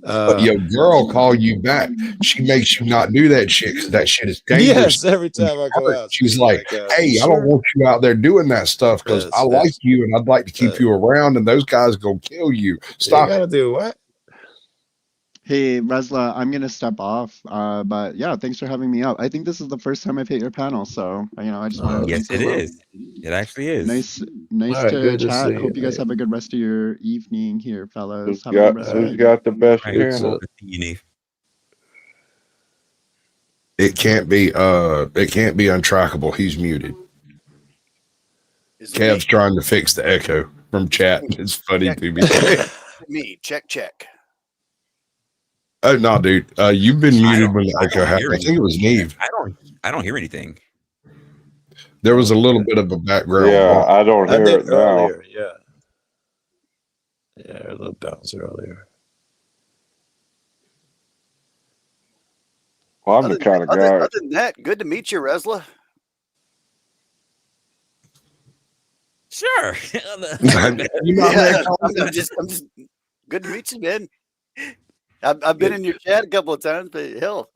S6: But your girl call you back. She makes you not do that shit because that shit is dangerous.
S11: Yes, every time I go out,
S6: she's like, "Hey,
S11: you
S6: I don't
S11: sure?
S6: want you out there doing that stuff because I like you and I'd like to keep you around, and those guys gonna kill you. Stop
S11: You gotta
S6: it."
S11: do what?
S9: Hey, Resla, I'm gonna step off. But yeah, thanks for having me out. I think this is the first time I've hit your panel, so I just wanted to
S2: Yes,
S9: say
S2: it
S9: hello.
S2: is. It actually is.
S9: Nice
S11: All right,
S9: to
S11: good to
S9: chat.
S11: see
S9: Hope you guys
S11: you.
S9: have a good rest of your evening here, fellas.
S5: Who's
S9: Have a good
S5: got
S9: rest of
S5: who's
S9: your
S5: got the best
S2: Right.
S5: channel?
S6: It can't be untrackable. He's muted. Kev's trying to fix the echo from chat. It's funny to me.
S8: Me, check.
S6: Oh no, dude. You've been muted when the echo happened. I think it was Neve.
S2: I don't hear anything.
S6: There was a little bit of a background.
S5: Yeah,
S6: bump.
S5: I don't hear
S11: did
S5: it now.
S11: earlier, yeah, a little bounce earlier.
S5: Well, I'm the kind of guy.
S8: Other than that, good to meet you, Resla.
S2: Sure.
S8: I'm just good to meet you, man. I've been in your chat a couple of times, but hell,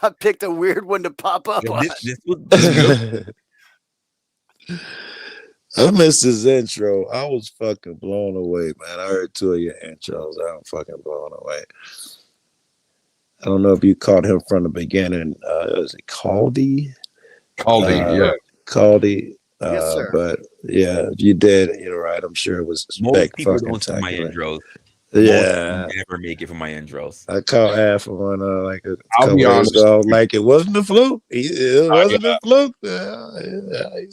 S8: I picked a weird one to pop up on.
S11: I missed his intro. I was fucking blown away, man. I heard 2 of your intros. I'm fucking blown away. I don't know if you caught him from the beginning. Was it Caldy?
S6: Yeah.
S11: Caldy.
S8: Yes, sir.
S11: But yeah, if you did, you're right. I'm sure it was
S2: Most people don't see my intros.
S11: Yeah,
S2: Most never make it for my intros.
S11: I caught half of one like a couple days ago. Like it wasn't a fluke. It wasn't a fluke.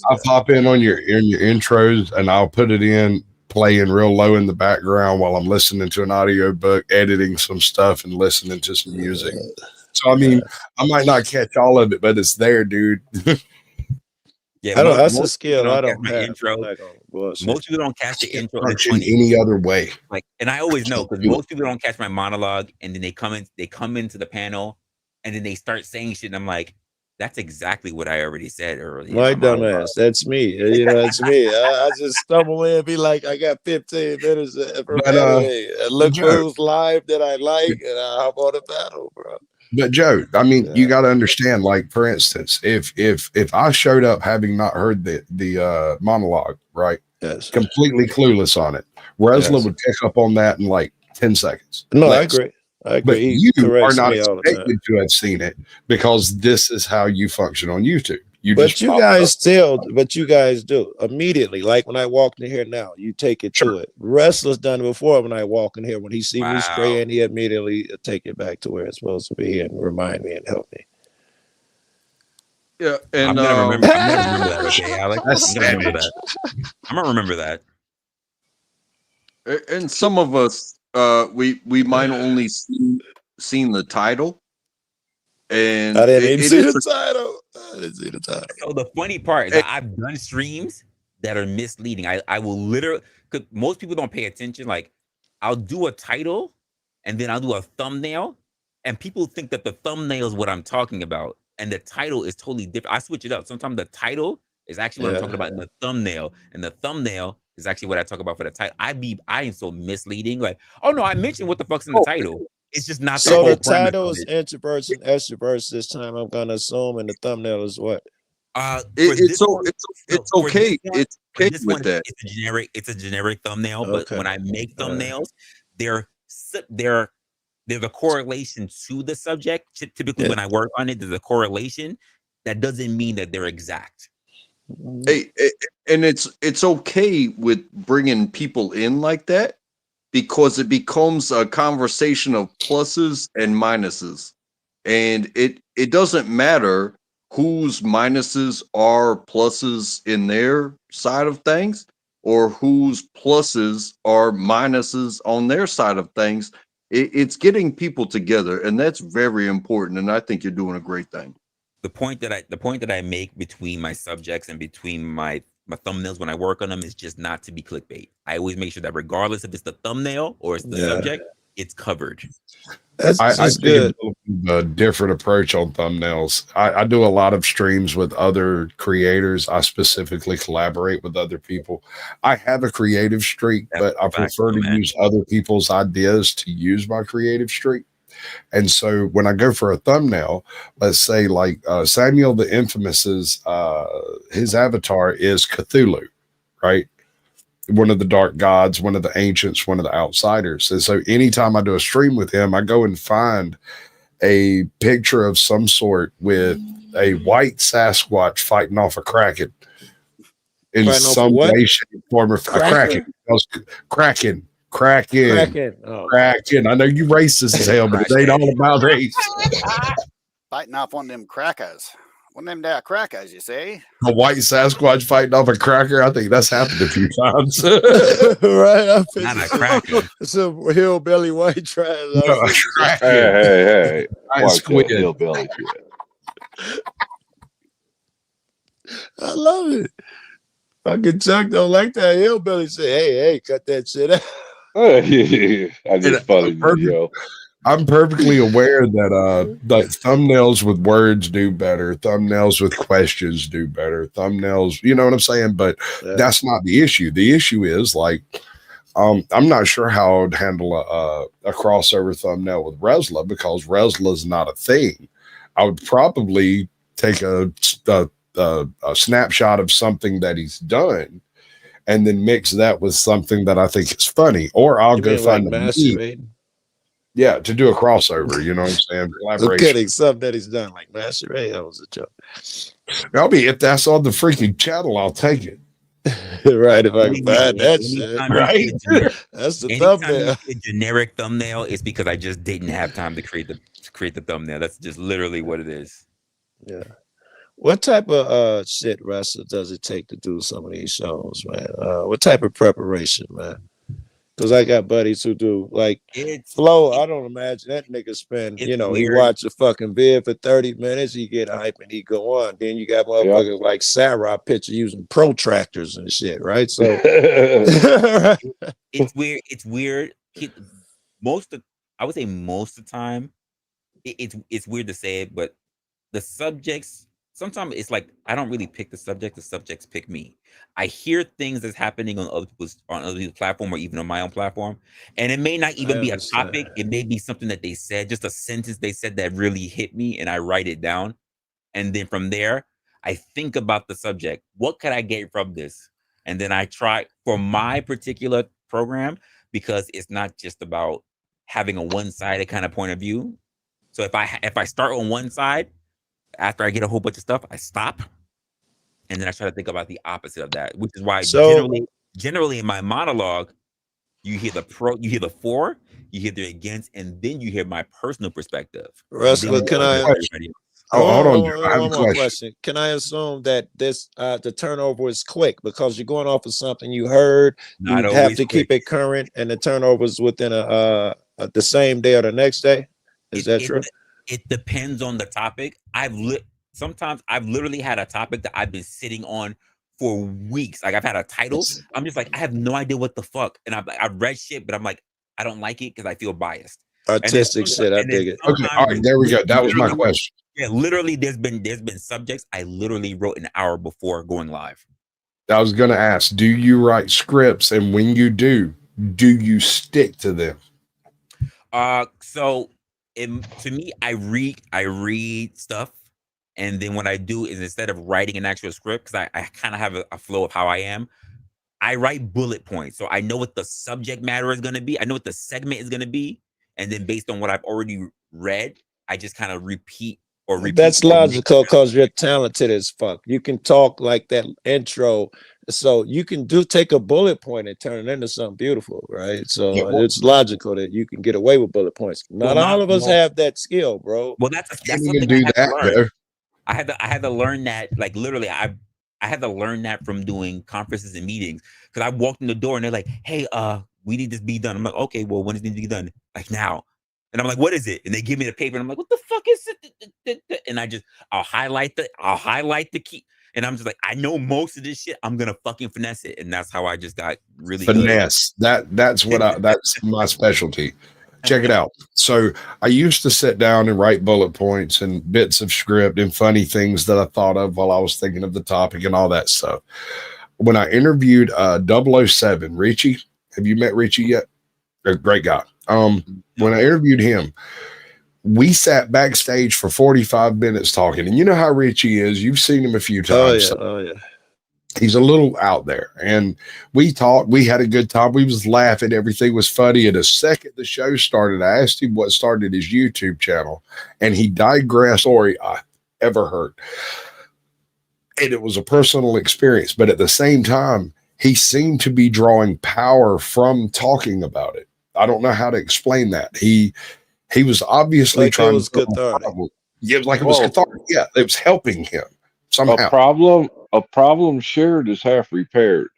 S6: I'll pop in on your intros and I'll put it in playing real low in the background while I'm listening to an audio book, editing some stuff and listening to some music. So I mean, I might not catch all of it, but it's there, dude.
S2: Yeah,
S11: that's a skill I don't have.
S2: Intro. Most people don't catch the intro. And it's
S6: in
S2: funny.
S6: any other way.
S2: Like, and I always know because most people don't catch my monologue, and then they come into the panel, and then they start saying shit, and I'm like, that's exactly what I already said earlier.
S11: My dumbass. That's me. That's me. I just stumble in and be like, I got 15 minutes from anyway. I look for who's live that I like, and I hop on the panel, bro.
S6: But Joe, I mean, you got to understand. Like, for instance, if I showed up having not heard the monologue, right, completely clueless on it, Resla would pick up on that in like 10 seconds.
S11: No, I agree.
S6: But you are not expected to have seen it because this is how you function on YouTube. You guys do immediately. Like when I walked in here now, you take it to it. Restless done it before when I walk in here. When he see me spraying, he immediately take it back to where it's supposed to be and remind me and help me.
S14: Yeah, and
S2: I'm gonna remember that. Okay, Alex. I'm gonna remember that.
S14: And some of us, we might only seen the title. And
S11: I didn't even see the title. I didn't see the title.
S2: So the funny part is that I've done streams that are misleading. I will literally, because most people don't pay attention. Like, I'll do a title and then I'll do a thumbnail, and people think that the thumbnail is what I'm talking about, and the title is totally different. I switch it up. Sometimes the title is actually what I'm talking about in the thumbnail, and the thumbnail is actually what I talk about for the title. I am so misleading. Like, oh no, I mentioned what the fuck's in the title. It's just not
S11: so the title is introverts and extroverts this time. I'm gonna assume, and the thumbnail is what?
S14: It's okay. It's okay with that.
S2: It's a generic thumbnail, but when I make thumbnails, they're the correlation to the subject. Typically, when I work on it, there's a correlation. That doesn't mean that they're exact.
S14: Hey, and it's okay with bringing people in like that, because it becomes a conversation of pluses and minuses, and it doesn't matter whose minuses are pluses in their side of things, or whose pluses are minuses on their side of things. It's getting people together, and that's very important. And I think you're doing a great thing.
S2: The point that I make between my subjects and between my thumbnails when I work on them is just not to be clickbait. I always make sure that regardless if it's the thumbnail or it's the subject, it's covered.
S6: I good. A different approach on thumbnails. I do a lot of streams with other creators. I specifically collaborate with other people. I have a creative streak, but I prefer to use other people's ideas to use my creative streak. And so when I go for a thumbnail, let's say like Samuel the Infamous's, his avatar is Cthulhu, right? One of the dark gods, one of the ancients, one of the outsiders. And so anytime I do a stream with him, I go and find a picture of some sort with a white Sasquatch fighting off a kraken in some way, shape, form, or a kraken. Kraken. I know you racist as hell, but it ain't all about race.
S8: Fighting off one of them crackers. One of them there crackers, you say?
S6: A white Sasquatch fighting off a cracker. I think that's happened a few times.
S11: Right?
S2: Not a cracker.
S11: It's a hillbilly white trash.
S6: No, a cracker.
S5: Hey.
S6: Squid.
S5: Hillbilly.
S11: I love it. Fucking Chuck don't like that hillbilly. Say, hey, cut that shit out.
S5: I just funny, Joe.
S6: I'm perfectly aware that like thumbnails with words do better, thumbnails with questions do better, thumbnails, you know what I'm saying? But that's not the issue. The issue is like, I'm not sure how I would handle a crossover thumbnail with Resla because Resla is not a thing. I would probably take a snapshot of something that he's done and then mix that with something that I think is funny, or I'll go find a meme. Yeah, to do a crossover, you know what I'm saying? Collaboration.
S11: Okay, something that he's done, like masturbate. That was a joke.
S6: If that's on the freaking channel, I'll take it.
S11: Right, if I can find that shit.
S2: Right.
S11: That's the
S2: Anytime
S11: thumbnail.
S2: you see a generic thumbnail, it's because I just didn't have time to create the thumbnail. That's just literally what it is.
S11: Yeah. What type of shit, Resla, does it take to do some of these shows, man? What type of preparation, man? Because I got buddies who do like Flow. I don't imagine that nigga spend, he watch a fucking vid for 30 minutes, he get hype and he go on. Then you got motherfuckers like Sarah picture using protractors and shit, right? So
S2: it's weird. It's weird. I would say most of the time, it's weird to say it, but the subjects, sometimes it's like I don't really pick the subject, the subjects pick me. I hear things that's happening on other people's platform or even on my own platform, and it may not even be a topic. It may be something that they said, just a sentence they said that really hit me, and I write it down. And then from there, I think about the subject. What could I get from this? And then I try for my particular program, because it's not just about having a one-sided kind of point of view. So if I start on one side, after I get a whole bunch of stuff, I stop, and then I try to think about the opposite of that, which is why generally in my monologue, you hear the pro, you hear the for, you hear the against, and then you hear my personal perspective.
S11: Resla, can I?
S6: Hold on.
S11: One more question. Can I assume that this the turnover is quick because you're going off of something you heard?
S2: Not
S11: you have
S2: always
S11: to keep it current, and the turnover is within the same day or the next day. Is that true?
S2: It depends on the topic. Sometimes I've literally had a topic that I've been sitting on for weeks. Like I've had a title. I'm just like, I have no idea what the fuck. And I've read shit, but I'm like, I don't like it because I feel biased.
S11: Artistic shit. I dig it.
S6: Okay, all right, there we go. That was my question.
S2: Yeah, literally, there's been subjects I literally wrote an hour before going live.
S6: I was gonna ask, do you write scripts, and when you do you stick to them?
S2: So to me, I read stuff, and then what I do is instead of writing an actual script, because I kind of have a flow of how I am, I write bullet points. So I know what the subject matter is going to be. I know what the segment is going to be. And then based on what I've already read, I just kind of repeat.
S11: That's logical because you're talented as fuck. You can talk like that intro. So you can take a bullet point and turn it into something beautiful, right? So it's logical that you can get away with bullet points. Not all of us have that skill, bro.
S2: Well, that's something I had to learn. I had to learn that, like literally, I had to learn that from doing conferences and meetings, because I walked in the door and they're like, "Hey, we need this to be done." I'm like, "Okay, well, when does it need to be done?" Like now. And I'm like, "What is it?" And they give me the paper, and I'm like, "What the fuck is it?" And I'll highlight the key, and I'm just like, I know most of this shit. I'm gonna fucking finesse it, and that's how I just got really
S6: finesse.
S2: Good.
S6: That's my specialty. Check it out. So I used to sit down and write bullet points and bits of script and funny things that I thought of while I was thinking of the topic and all that stuff. When I interviewed 007, Richie, have you met Richie yet? A great guy. When I interviewed him, we sat backstage for 45 minutes talking. And you know how Richie is. You've seen him a few times.
S11: Oh yeah.
S6: He's a little out there. And we talked. We had a good time. We was laughing. Everything was funny. And the second the show started, I asked him what started his YouTube channel. And he digressed story I ever heard. And it was a personal experience. But at the same time, he seemed to be drawing power from talking about it. I don't know how to explain that. He was obviously
S11: like
S6: trying
S11: it was
S6: to
S11: cathartic.
S6: Yeah, like it was cathartic. Yeah, it was helping him somehow.
S5: A problem shared is half repaired.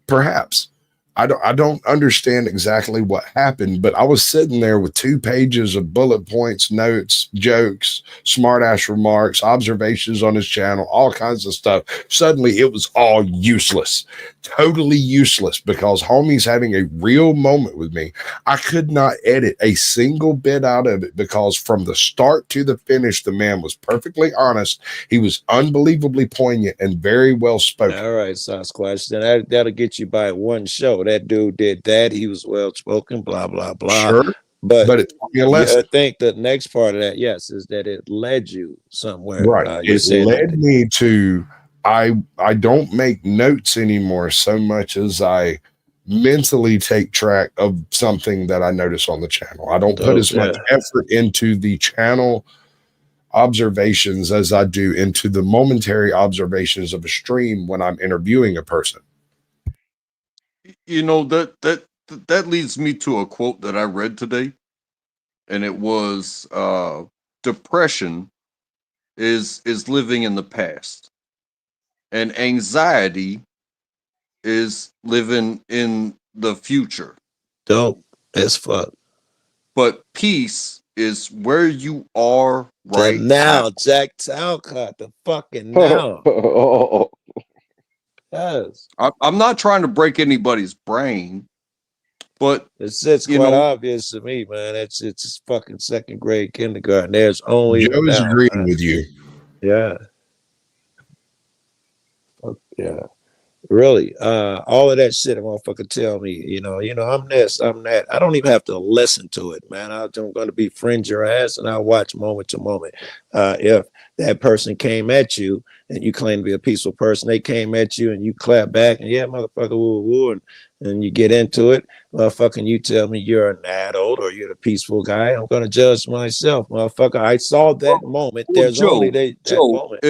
S6: Perhaps. I don't understand exactly what happened, but I was sitting there with 2 pages of bullet points, notes, jokes, smart ass remarks, observations on his channel, all kinds of stuff. Suddenly it was all useless. totally useless because homie's having a real moment with me. I could not edit a single bit out of it because from the start to the finish, the man was perfectly honest. He was unbelievably poignant and very well spoken.
S15: All right, Sasquatch. Then that'll get you by one show. That dude did that. He was well spoken, blah, blah, blah.
S6: Sure.
S15: But
S6: it taught me a lesson.
S15: I think the next part of that, yes, is that it led you somewhere.
S6: Right.
S15: You
S6: It
S15: said
S6: led
S15: that,
S6: me to I don't make notes anymore so much as I mentally take track of something that I notice on the channel. I don't put as much effort into the channel observations as I do into the momentary observations of a stream when I'm interviewing a person.
S14: You know, that leads me to a quote that I read today, and it was depression is living in the past, and anxiety is living in the future.
S15: Dope as fuck.
S14: But peace is where you are right
S15: now. Jack Talcott, the fucking now. Yes.
S14: I'm not trying to break anybody's brain, but
S15: it's quite obvious to me, man. It's fucking second grade kindergarten. There's only
S6: Joe's agreeing with you.
S15: Yeah. Yeah. Really, all of that shit a motherfucker tell me, you know, I'm this, I'm that. I don't even have to listen to it, man. I'm going to befriend your ass and I'll watch moment to moment. If that person came at you and you claim to be a peaceful person, they came at you and you clap back and yeah, motherfucker, woo, woo, and you get into it, motherfucker, you tell me you're an adult or you're the peaceful guy, I'm going to judge myself, motherfucker. I saw that moment. There's
S14: Joe,
S15: only that moment.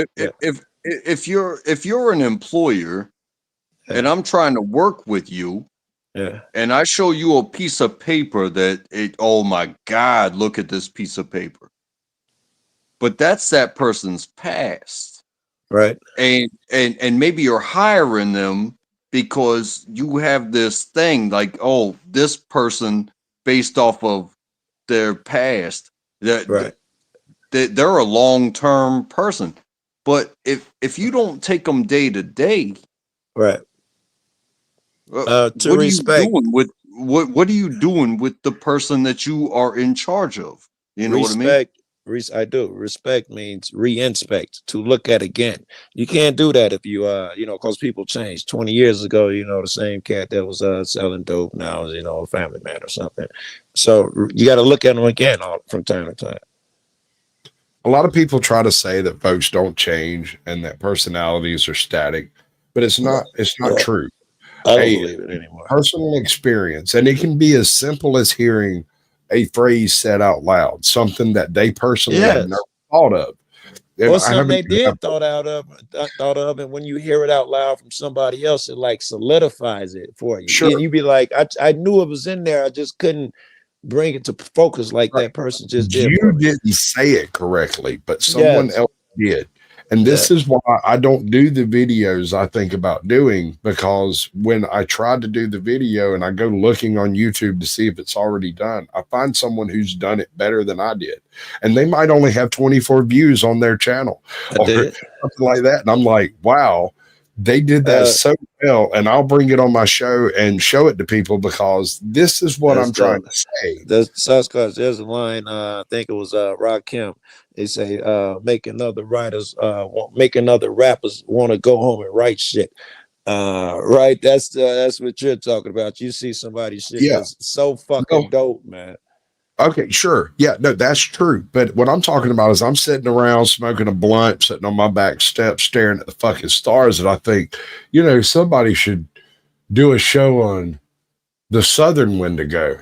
S14: If you're an employer, and I'm trying to work with you, and I show you a piece of paper oh my God, look at this piece of paper. But that's that person's past.
S15: Right.
S14: And maybe you're hiring them because you have this thing like, oh, this person based off of their past, they're a long-term person. But if you don't take them day to day,
S15: right.
S14: What are you doing with the person that you are in charge of? You know what I mean?
S15: I do. Respect means re-inspect, to look at again. You can't do that if you because people change. 20 years ago, the same cat that was selling dope now is, a family man or something. So you got to look at them again from time to time.
S6: A lot of people try to say that folks don't change and that personalities are static, but it's not true.
S15: I don't believe it anymore.
S6: Personal experience, and it can be as simple as hearing a phrase said out loud, something that they personally have never thought of.
S15: Or something they did thought of, and when you hear it out loud from somebody else, it like solidifies it for you.
S6: Sure.
S15: And you be like, I knew it was in there, I just couldn't bring it to focus like that person just did.
S6: You didn't say it correctly, but someone else did. And this is why I don't do the videos I think about doing, because when I tried to do the video and I go looking on YouTube to see if it's already done, I find someone who's done it better than I did. And they might only have 24 views on their channel or something like that. And I'm like, wow, they did that so well. And I'll bring it on my show and show it to people because this is what I'm trying to say.
S15: There's a line, I think it was Rakim. They say, making other rappers want to go home and write shit. Right? That's what you're talking about. You see somebody's shit that's so fucking dope, man.
S6: Okay, sure. Yeah, no, that's true. But what I'm talking about is I'm sitting around smoking a blunt, sitting on my back step, staring at the fucking stars. And I think, somebody should do a show on the southern Wendigo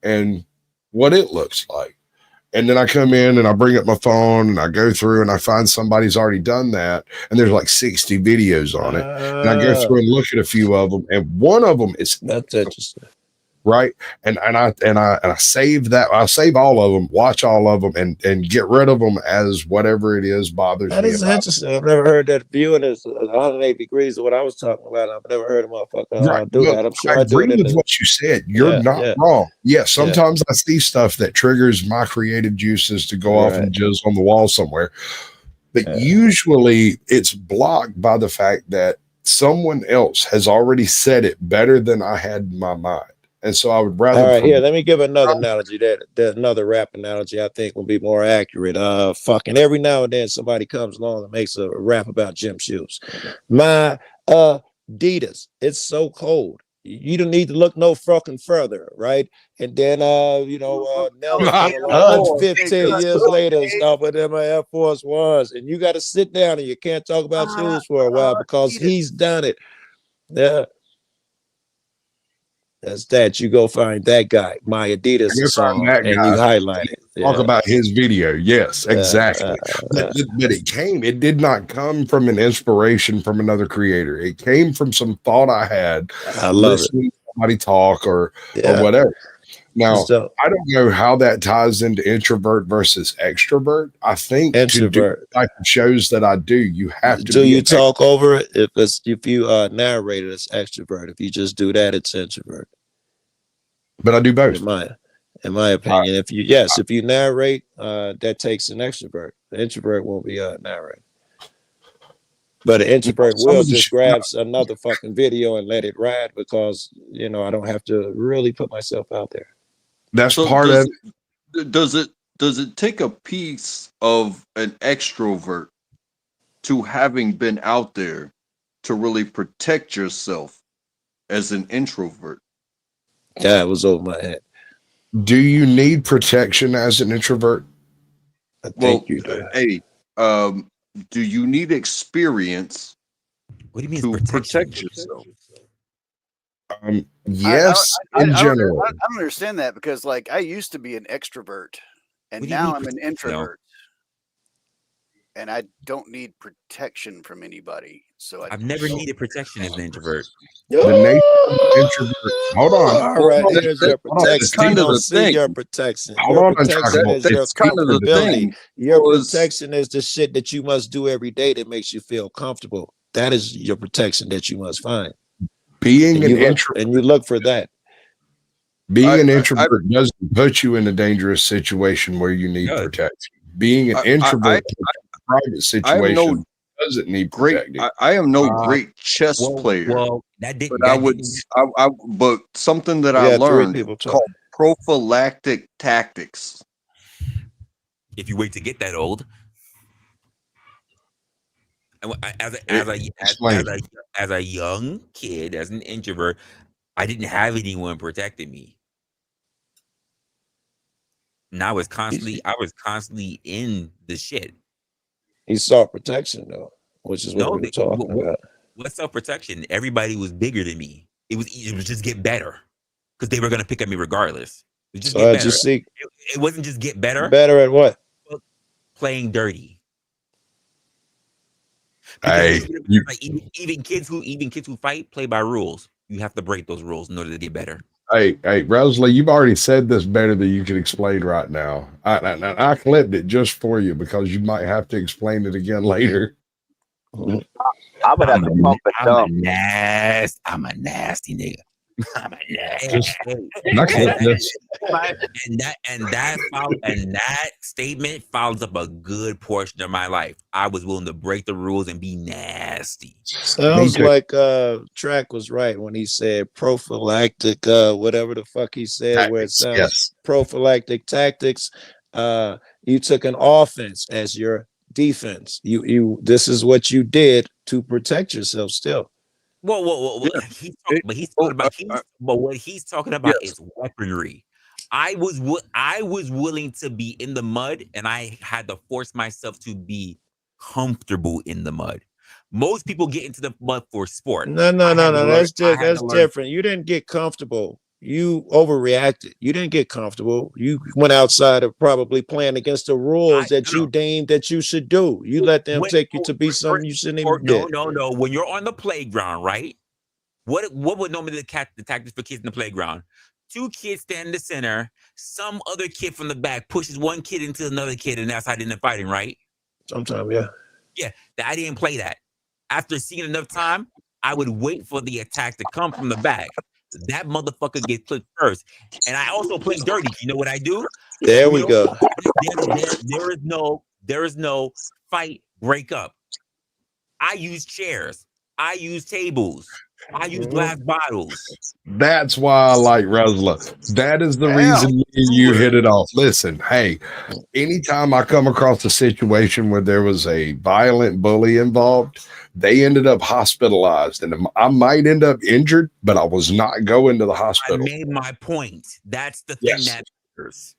S6: and what it looks like. And then I come in and I bring up my phone and I go through and I find somebody's already done that. And there's like 60 videos on it. And I go through and look at a few of them. And one of them is
S15: that's interesting.
S6: Right. And I save that. I'll save all of them, watch all of them and get rid of them as whatever it is bothers me.
S15: That is interesting. I've never heard that viewing is 180 degrees of what I was talking about. I've never heard a motherfucker do that. I'm sure
S6: I agree with what you said. You're not wrong. Yeah. Sometimes I see stuff that triggers my creative juices to go off and jizz on the wall somewhere. But usually it's blocked by the fact that someone else has already said it better than I had in my mind. And so I would rather.
S15: All right, here, let me give another analogy. That another rap analogy I think will be more accurate. Fucking every now and then somebody comes along and makes a rap about gym shoes. My Adidas, it's so cold. You don't need to look no fucking further, right? And then Nelly come along 15 years later and start with them Air Force Ones, and you got to sit down and you can't talk about shoes for a while because he's done it. Yeah. That's that. You go find that guy, my Adidas song, and you highlight it.
S6: Talk about his video. Yes, exactly. But it did not come from an inspiration from another creator. It came from some thought I had.
S15: I love
S6: listening to somebody talk or whatever. Now, I don't know how that ties into introvert versus extrovert. I think to do the type of shows that I do, you have to.
S15: Do you talk over it? If you narrate it, it's extrovert. If you just do that, it's introvert.
S6: But I do both.
S15: In my opinion, if you narrate, that takes an extrovert. The introvert won't be narrating. But an introvert will just grab another fucking video and let it ride because I don't have to really put myself out there.
S6: That's part of
S14: it. Does it take a piece of an extrovert to having been out there to really protect yourself as an introvert?
S15: Yeah, it was over my head.
S6: Do you need protection as an introvert?
S15: I think you do.
S14: Hey, do you need experience?
S2: What do you mean
S14: to protect yourself?
S6: Yes, in general.
S8: I don't understand that because, like, I used to be an extrovert, and now I'm an introvert, and I don't need protection from anybody. So
S2: I've never needed protection as an introvert.
S6: The nature of an introvert. Hold on.
S15: All right, here's your protection. You don't see your protection. Your protection is your comfortability. Your protection is the shit that you must do every day that makes you feel comfortable. That is your protection that you must find.
S6: Being an introvert,
S15: and you look for that.
S6: Being an introvert doesn't put you in a dangerous situation where you need protection. Being an introvert in a private situation doesn't need protecting.
S14: I am no great chess player.
S2: Well,
S14: but something that I learned called prophylactic tactics.
S2: If you wait to get that old. As a young kid, as an introvert, I didn't have anyone protecting me. And I was constantly in the shit.
S15: He sought protection though, which is what we were talking about.
S2: What's self-protection? Everybody was bigger than me. It was just get better because they were gonna pick at me regardless. It was just get better. It wasn't just get better.
S15: Better at what?
S2: Playing dirty.
S6: Hey,
S2: even kids who fight play by rules. You have to break those rules in order to get better.
S6: Hey, Resla, you've already said this better than you can explain right now. I clipped it just for you because you might have to explain it again later.
S16: I'm gonna have to pump it up.
S2: I'm a nasty nigga. I'm a and that statement follows up a good portion of my life. I was willing to break the rules and be nasty.
S15: Sounds like Track was right when he said prophylactic, whatever the fuck he said, tactics, where it sounds prophylactic tactics. You took an offense as your defense. You this is what you did to protect yourself still.
S2: Well, what he's talking about is weaponry. I was willing to be in the mud, and I had to force myself to be comfortable in the mud. Most people get into the mud for sport.
S15: No. That's different. You didn't get comfortable. You overreacted. You didn't get comfortable. You went outside of probably playing against the rules that you deemed that you should do. You let them take you to be something you shouldn't even do.
S2: No. When you're on the playground, right? What would normally the tactics for kids in the playground? Two kids stand in the center. Some other kid from the back pushes one kid into another kid, and that's how they end up fighting, right?
S15: Sometimes, yeah.
S2: Yeah, I didn't play that. After seeing enough time, I would wait for the attack to come from the back. That motherfucker gets clipped first. And I also play dirty. You know what I do?
S15: There we go.
S2: There is no fight break up. I use chairs. I use tables. I use glass bottles.
S6: That's why I like Resla. That is the
S8: Damn.
S6: reason you hit it off. Listen, hey, anytime I come across a situation where there was a violent bully involved, they ended up hospitalized, and I might end up injured, but I was not going to the
S2: I
S6: hospital.
S2: made my point. That's the thing
S6: Yes.
S2: that matters.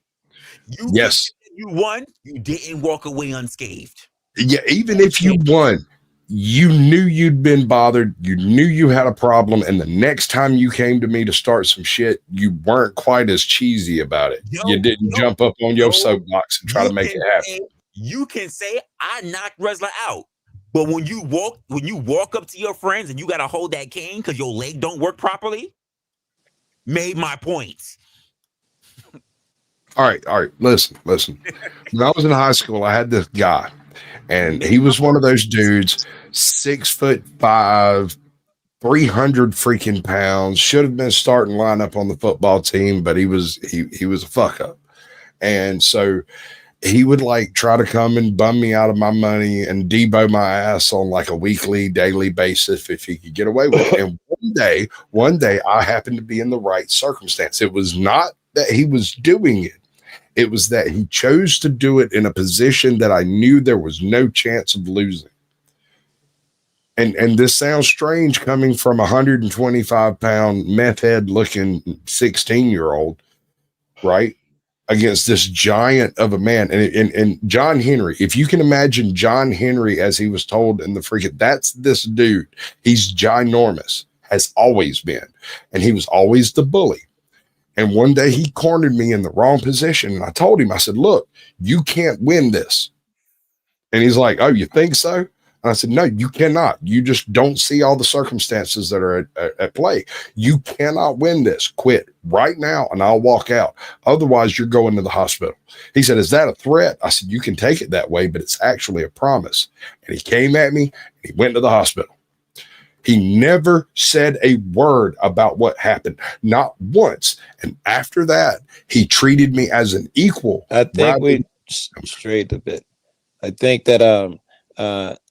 S2: You
S6: Yes.
S2: you won. You didn't walk away unscathed.
S6: Yeah, even if you won, you knew you'd been bothered. You knew you had a problem. And the next time you came to me to start some shit, you weren't quite as cheesy about it. You didn't jump up on your soapbox and try to make it happen.
S2: You can say I knocked Resla out. But when you walk up to your friends and you gotta hold that cane because your leg don't work properly, made my point.
S6: All right. Listen. When I was in high school, I had this guy, and he was one of those dudes, 6'5", 300 freaking pounds. Should have been starting lineup on the football team, but he was a fuck up, and so he would like try to come and bum me out of my money and debo my ass on like a weekly, daily basis if he could get away with it. And one day I happened to be in the right circumstance. It was not that he was doing it. It was that he chose to do it in a position that I knew there was no chance of losing. And this sounds strange coming from a 125-pound meth head looking 16-year-old, right? Against this giant of a man. And John Henry, if you can imagine John Henry as he was told in the freaking, that's this dude. He's ginormous, has always been. And he was always the bully. And one day he cornered me in the wrong position. And I told him, I said, look, you can't win this. And he's like, oh, you think so? And I said, no, you cannot. You just don't see all the circumstances that are at play. You cannot win this. Quit right now and I'll walk out. Otherwise, you're going to the hospital. He said, is that a threat? I said, you can take it that way, but it's actually a promise. And he came at me and he went to the hospital. He never said a word about what happened, not once. And after that, he treated me as an equal.
S15: I think we strayed a bit. I think that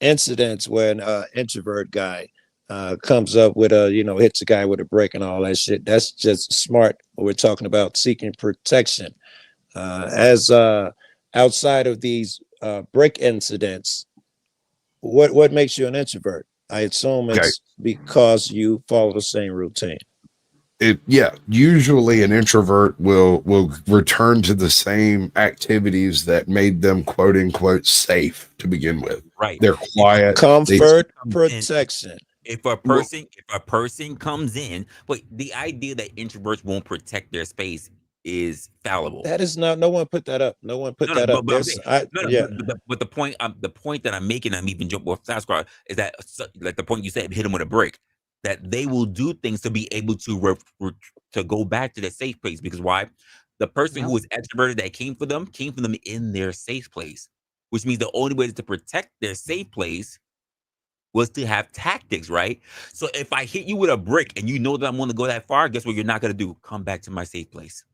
S15: incidents when introvert guy comes up with hits a guy with a brick and all that shit, that's just smart. We're talking about seeking protection. As outside of these brick incidents, what makes you an introvert? I assume it's because you follow the same routine.
S6: Usually an introvert will return to the same activities that made them quote unquote safe to begin with.
S2: Right.
S6: They're quiet.
S15: Comfort, protection.
S2: If a person comes in, but the idea that introverts won't protect their space is fallible.
S15: That is not. No one put that up. No one put that up.
S2: But the point that I'm making, I'm even jumping off that squad, is that like the point you said, hit them with a brick. That they will do things to be able to to go back to their safe place. Because why? The person who was extroverted that came for them in their safe place, which means the only way to protect their safe place was to have tactics, right? So if I hit you with a brick and you know that I'm going to go that far, guess what you're not going to do? Come back to my safe place.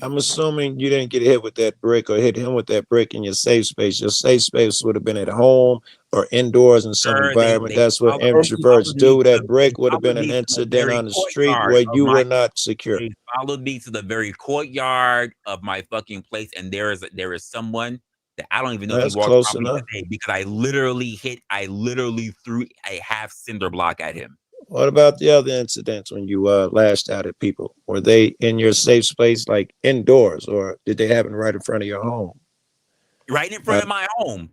S15: I'm assuming you didn't get hit with that brick or hit him with that brick in your safe space. Your safe space would have been at home or indoors in some environment. That's what introverts do. That brick would have been an incident on the street where you were not secure.
S2: They followed me to the very courtyard of my fucking place, and there is someone that I don't even know if he walked
S15: close enough
S2: because I literally threw a half cinder block at him.
S15: What about the other incidents when you lashed out at people? Were they in your safe space, like indoors, or did they happen right in front of your home?
S2: Right in front of my home.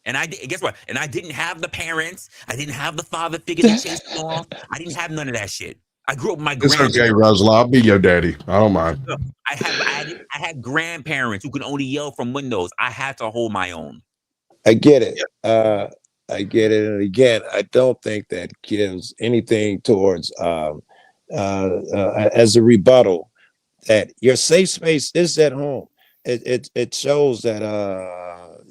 S2: And guess what? And I didn't have the parents. I didn't have the father figure to chase them off. I didn't have none of that shit. I grew up with my grandparents.
S6: It's okay, Resla. I'll be your daddy. I don't mind.
S2: I had grandparents who could only yell from windows. I had to hold my own.
S15: I get it. I get it. And again, I don't think that gives anything towards as a rebuttal that your safe space is at home. It shows that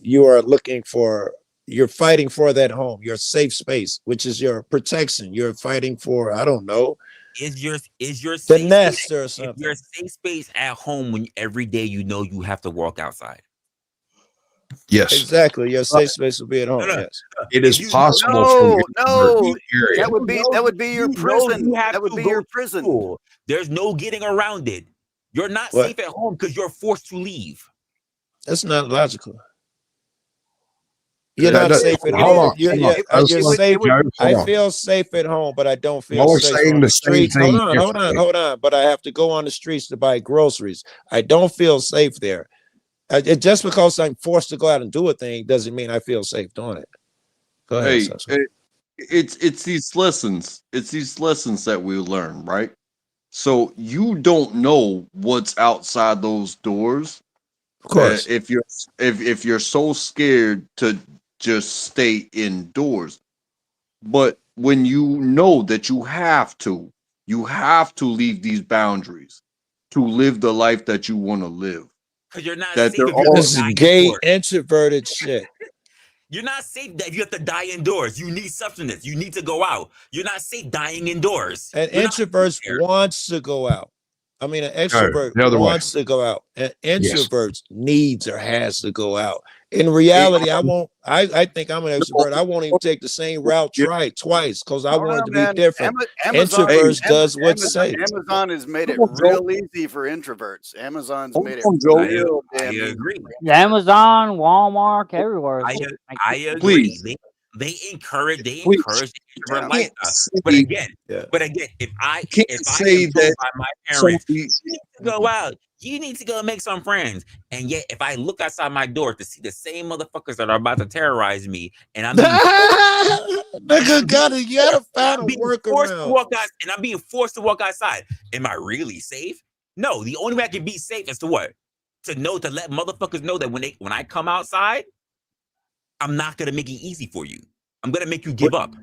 S15: you're fighting for that home, your safe space, which is your protection. You're fighting for, I don't know,
S2: is your
S15: the nest or something.
S2: Your safe space at home when every day you know you have to walk outside.
S6: Yes.
S15: Exactly. Your safe space will be at home. Yes.
S6: It is possible for
S8: No,
S6: area.
S8: that would be your prison.
S2: You have
S8: That would
S2: to
S8: be
S2: go
S8: your
S2: to
S8: prison.
S2: school. There's no getting around it. You're not
S15: What?
S2: safe at home because you're forced to leave.
S15: That's not logical. You're not safe at home. You're safe. I feel safe at home, but I don't feel
S6: Y'all are
S15: safe
S6: saying
S15: on
S6: the
S15: the
S6: same
S15: streets.
S6: thing
S15: Hold on. But I have to go on the streets to buy groceries. I don't feel safe there. Just because I'm forced to go out and do a thing doesn't mean I feel safe doing it. Go ahead.
S14: It's these lessons. It's these lessons that we learn, right? So you don't know what's outside those doors.
S15: Of course.
S14: If you're so scared to just stay indoors. But when you know that you have to leave these boundaries to live the life that you want to live.
S2: Because you're not
S14: That
S2: safe
S14: they're
S2: if you
S14: all
S2: have to die
S15: Gay
S2: indoors.
S15: introverted shit.
S2: You're not safe that you have to die indoors. You need substance. You need to go out. You're not safe dying indoors.
S15: An introvert wants to go out. I mean, an extrovert
S6: the other way.
S15: wants to go out. An introvert needs or has to go out. In reality, I think I'm an extrovert. I won't even take the same route twice because I want it to be different. Introverts does what's safe.
S8: Amazon has made it real easy for introverts. Amazon's made it real damn easy.
S2: agree.
S3: Amazon, Walmart, everywhere.
S2: I agree. They encourage the introvert lifestyle. But again, if I am told by my parents, you need to go out, you need to go make some friends, and yet if I look outside my door to see the same motherfuckers that are about to terrorize me, and I'm being
S15: nigga gotta find a workaround.
S2: And I'm being forced to walk outside. Am I really safe? No. The only way I can be safe is to what? To let motherfuckers know that when I come outside, I'm not gonna make it easy for you. I'm gonna make you give up.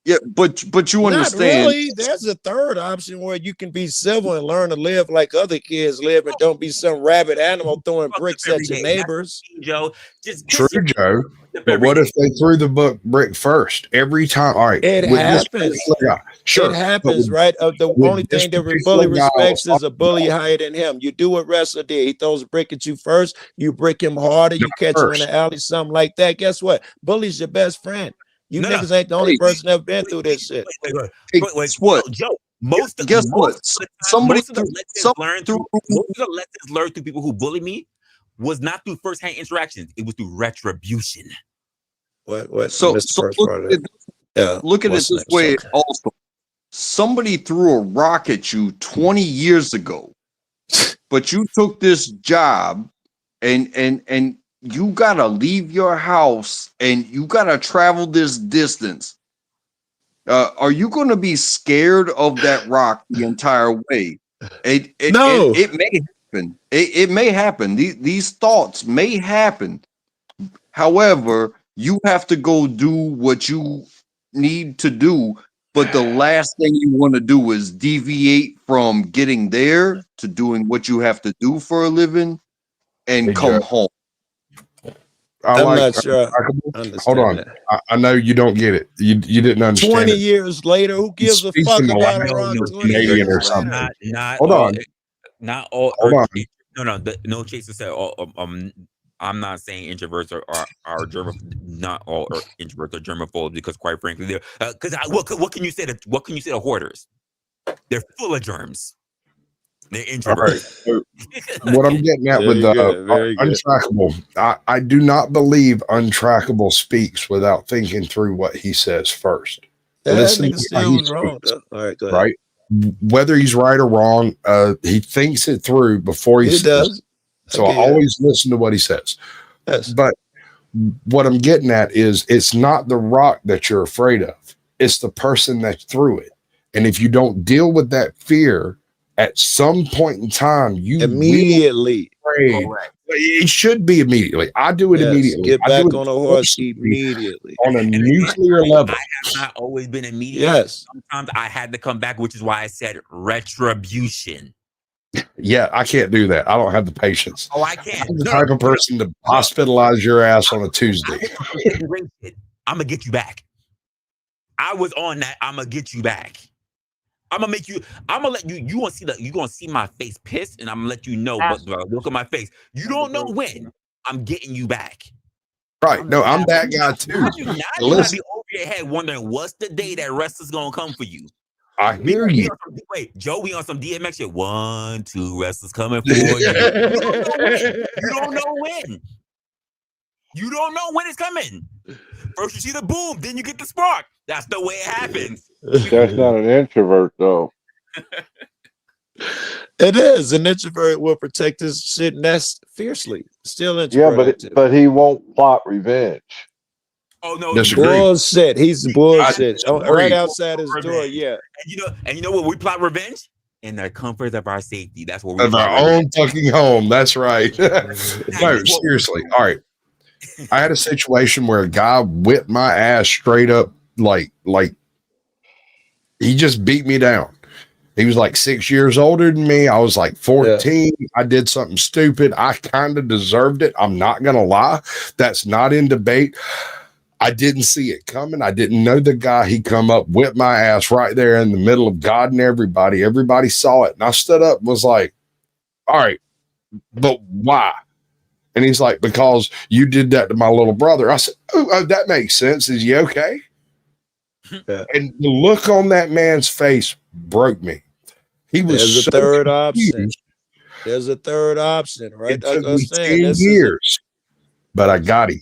S14: Yeah, but you
S15: Not
S14: understand.
S15: really. There's a third option where you can be civil and learn to live like other kids live, and don't be some rabid animal throwing bricks at your neighbors.
S2: Joe,
S6: True, Joe. But what if they threw the brick first every time? All right,
S15: it happens.
S6: Sure,
S15: it happens, right? The only thing that a bully respects is a bully higher than him. You do what Resla did. He throws a brick at you first. You brick him harder. You catch him in the alley, something like that. Guess what? Bully's your best friend. You niggas ain't the only person that been through this shit.
S14: Guess what?
S2: Joe, most of the lessons learned through people who bully me was not through first-hand interactions. It was through retribution.
S15: What?
S14: So look at it this way also. Somebody threw a rock at you 20 years ago, but you took this job and you gotta leave your house and you gotta travel this distance. Are you gonna be scared of that rock the entire way?
S15: No.
S14: It may happen. It may happen. These thoughts may happen. However, you have to go do what you need to do. But the last thing you want to do is deviate from getting there to doing what you have to do for a living and come home.
S15: I'm not sure.
S6: Hold on. I know you don't get it. You didn't understand.
S15: 20 years later, who gives a fuck about a rock? 20
S6: Canadian
S15: years
S6: or something.
S2: Hold on. No, Jason said. I'm not saying introverts are germ. Not all introverts are germaphobes because, quite frankly, they're. Because what can you say to hoarders? They're full of germs. They're introverts.
S6: Right. So what I'm getting at with untrackable, I do not believe untrackable speaks without thinking through what he says first. Listen to how he speaks,
S15: all right, go ahead.
S6: right? Whether he's right or wrong, he thinks it through before he
S15: does.
S6: So I always listen to what he says.
S15: Yes.
S6: But what I'm getting at is it's not the rock that you're afraid of. It's the person that threw it. And if you don't deal with that fear at some point in time, you
S15: immediately.
S6: It should be immediately. I do it immediately.
S15: Get back on a horse immediately.
S6: On a nuclear level.
S2: I have not always been immediate.
S15: Yes.
S2: Sometimes I had to come back, which is why I said retribution.
S6: Yeah, I can't do that. I don't have the patience.
S2: Oh, I can't.
S6: I'm the type of person to hospitalize your ass on a Tuesday.
S2: I'm gonna get you back. I was on that. I'm gonna get you back. I'm gonna let you. You gonna see my face pissed, and I'm gonna let you know. But look at my face. You don't know when, I'm getting you back.
S6: Right. No, I'm that guy too.
S2: Now you gotta be over your head wondering what's the day that Resla's gonna come for you.
S6: I hear you.
S2: Wait, Joe, we on some DMX shit. 1, 2, Resla's coming for you. You don't know when. You don't know when. You don't know when it's coming. First you see the boom, then you get the spark. That's the way it happens.
S5: That's not an introvert though.
S15: It is. An introvert will protect his shit nest fiercely. Still introvert.
S5: Yeah, but he won't plot revenge.
S2: Oh no,
S15: bullshit. He's bullshit. Right outside his
S2: revenge.
S15: door. Yeah.
S2: And you know what? We plot revenge in the comfort of our safety. That's what we
S6: of
S2: plot
S6: our own fucking home. That's right. No, seriously. All right. I had a situation where a guy whipped my ass straight up, like he just beat me down. He was like 6 years older than me. I was like 14. Yeah. I did something stupid. I kind of deserved it. I'm not going to lie. That's not in debate. I didn't see it coming. I didn't know the guy. He come up, whipped my ass right there in the middle of God and everybody. Everybody saw it. And I stood up and was like, all right, but why? And he's like, because you did that to my little brother. I said, oh, that makes sense. Is he okay? Yeah. And the look on that man's face broke me. He was
S15: There's a third option. There's a third option, right?
S6: It took me 10 years, but I got him.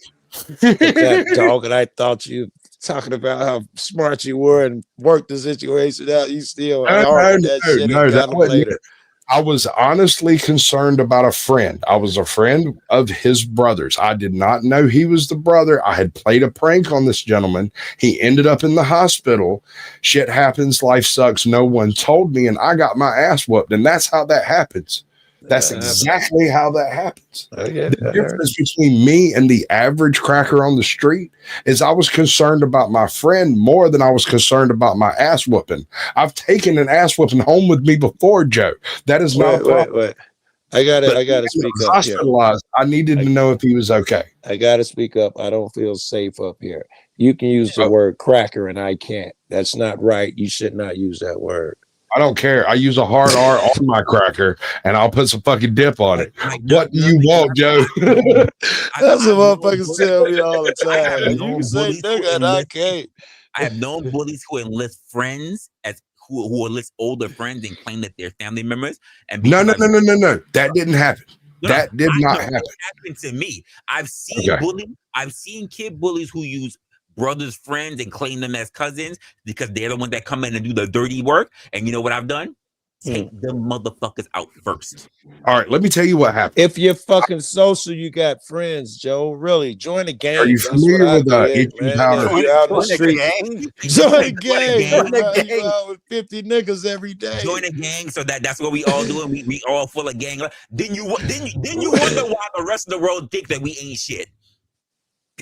S15: That dog, and I thought you talking about how smart you were and worked the situation out. You still that later.
S6: I was honestly concerned about a friend. I was a friend of his brother's. I did not know he was the brother. I had played a prank on this gentleman. He ended up in the hospital. Shit happens. Life sucks. No one told me, and I got my ass whooped. And that's how that happens. That's exactly how that happens. The difference between me and the average cracker on the street is I was concerned about my friend more than I was concerned about my ass whooping. I've taken an ass whooping home with me before, Joe. That is not a problem.
S15: Wait. I gotta speak up.
S6: Hospitalized. I needed to know if he was okay.
S15: I gotta speak up. I don't feel safe up here. You can use the word cracker and I can't. That's not right. You should not use that word.
S6: I don't care. I use a hard R on my cracker, and I'll put some fucking dip on it. What do you want, Joe?
S15: That's what motherfuckers tell me all the time. You can say nigga, and I can't.
S2: I have known bullies who enlist friends as who enlist older friends and claim that they're family members. And
S6: no. That didn't happen. That did not happen.
S2: It happened to me. I've seen bullying. I've seen kid bullies who use brothers' friends and claim them as cousins because they're the ones that come in and do the dirty work. And you know what I've done? Take them motherfuckers out first.
S6: All right, let me tell you what happened.
S15: If you're fucking social, you got friends, Joe. Really, join a gang.
S6: Are you familiar with itching powder?
S15: Join a gang. Join a gang. You out with 50 niggas every day.
S2: Join a gang, so that's what we all do, and we all full of gang. Then you wonder why the rest of the world think that we ain't shit.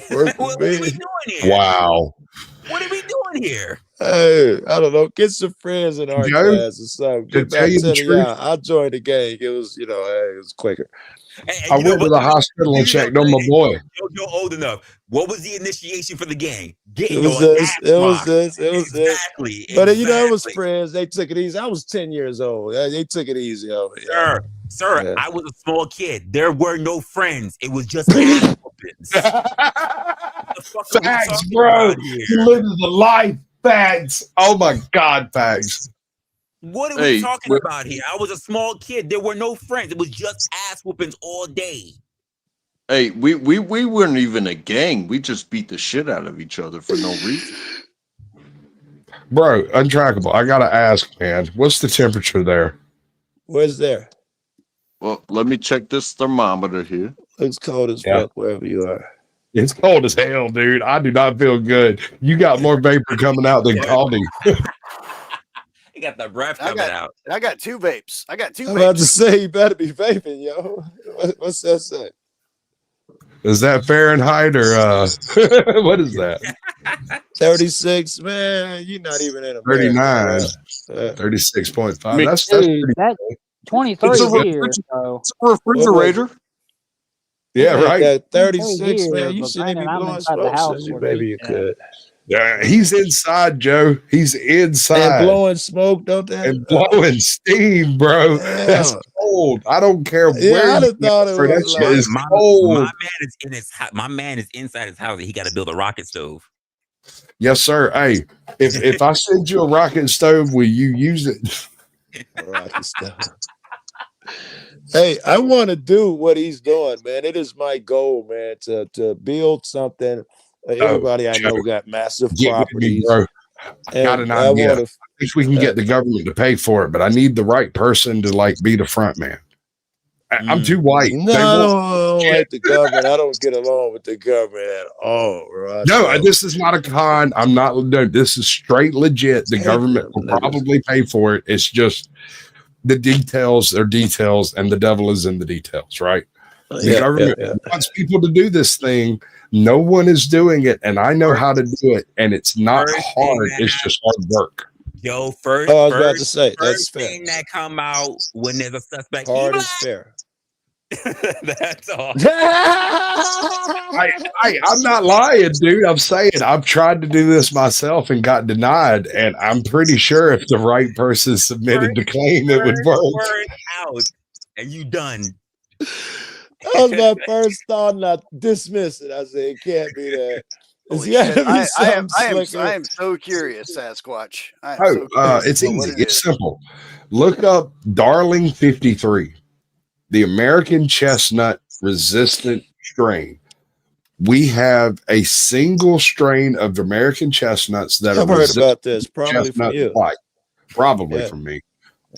S2: What are we doing here?
S6: Wow.
S2: What are we doing here?
S15: Hey, I don't know. Get some friends in our class or something. Get back to the I joined the gang. It was, it was quicker.
S6: I went to the hospital and checked on my boy.
S2: You're old enough. What was the initiation for the gang?
S15: It was this.
S2: Exactly.
S15: But it was friends. They took it easy. I was 10 years old. They took it easy over here.
S2: Sir, yeah. I was a small kid. There were no friends. It was just ass whoopings.
S6: Facts, bro. You live the life. Facts. Oh my God, facts.
S2: What are we talking about here? I was a small kid. There were no friends. It was just ass whoopings all day.
S14: Hey, we weren't even a gang. We just beat the shit out of each other for no reason.
S6: Bro, untrackable. I gotta ask, man. What's the temperature there?
S15: Where's there?
S14: Well, let me check this thermometer here.
S15: Looks cold as fuck wherever you are.
S6: It's cold as hell, dude. I do not feel good. You got more vapor coming out than coffee.
S2: You got the breath coming out.
S8: I got 2 vapes. I'm
S15: about to say, you better be vaping, yo. What's that say?
S6: Is that Fahrenheit or what is that?
S15: 36, man. You're not even in a
S6: 39. 36.5. That's
S3: pretty good. 23 here.
S14: It's a refrigerator.
S6: Yeah, right.
S15: 36, man. You shouldn't be blowing smoke, maybe you could.
S6: He's inside, Joe. He's
S15: And
S6: inside
S15: blowing smoke, don't that?
S6: and blowing steam, bro. That's
S15: Damn.
S6: cold. I don't care
S15: Yeah,
S6: where
S15: I'd
S6: you
S15: have thought it
S6: go. That
S15: was
S6: shit is
S2: My
S6: cold.
S2: man is in his my man is inside his house and he got to build a rocket stove.
S6: Yes, sir. Hey, if I send you a rocket stove, will you use it?
S15: rocket stove. Hey, I want to do what he's doing, man. It is my goal, man, to build something. Everybody I know got massive
S6: Get with me,
S15: properties.
S6: bro. I got an
S15: I
S6: idea.
S15: want
S6: I think we can get the government to pay for it, but I need the right person to like be the front man. I'm too white.
S15: No, I don't like the government. I don't get along with the government at all, bro.
S6: No, this is not a con. I'm not. No, this is straight legit. The government will probably pay for it. It's just the details are details, and the devil is in the details, right? The government wants people to do this thing. No one is doing it, and I know how to do it, and it's not hard. It's just hard work.
S2: Yo, first,
S15: I was about to say, that's
S2: first
S15: fair.
S2: thing that come out when there's a suspect.
S15: Hard is fair.
S2: That's all.
S6: I'm not lying, dude. I'm saying I've tried to do this myself and got denied, and I'm pretty sure if the right person submitted the claim, it would work.
S2: Word out, and you done.
S15: That was my first thought, and I dismissed it. I said, it can't be that.
S8: Holy shit. I am so curious, Sasquatch.
S6: It's easy. It's simple. Look up Darling 53, the American chestnut resistant strain. We have a single strain of American chestnuts that
S15: I've
S6: are
S15: heard about this, probably from
S6: chestnut
S15: you.
S6: white. Probably from me.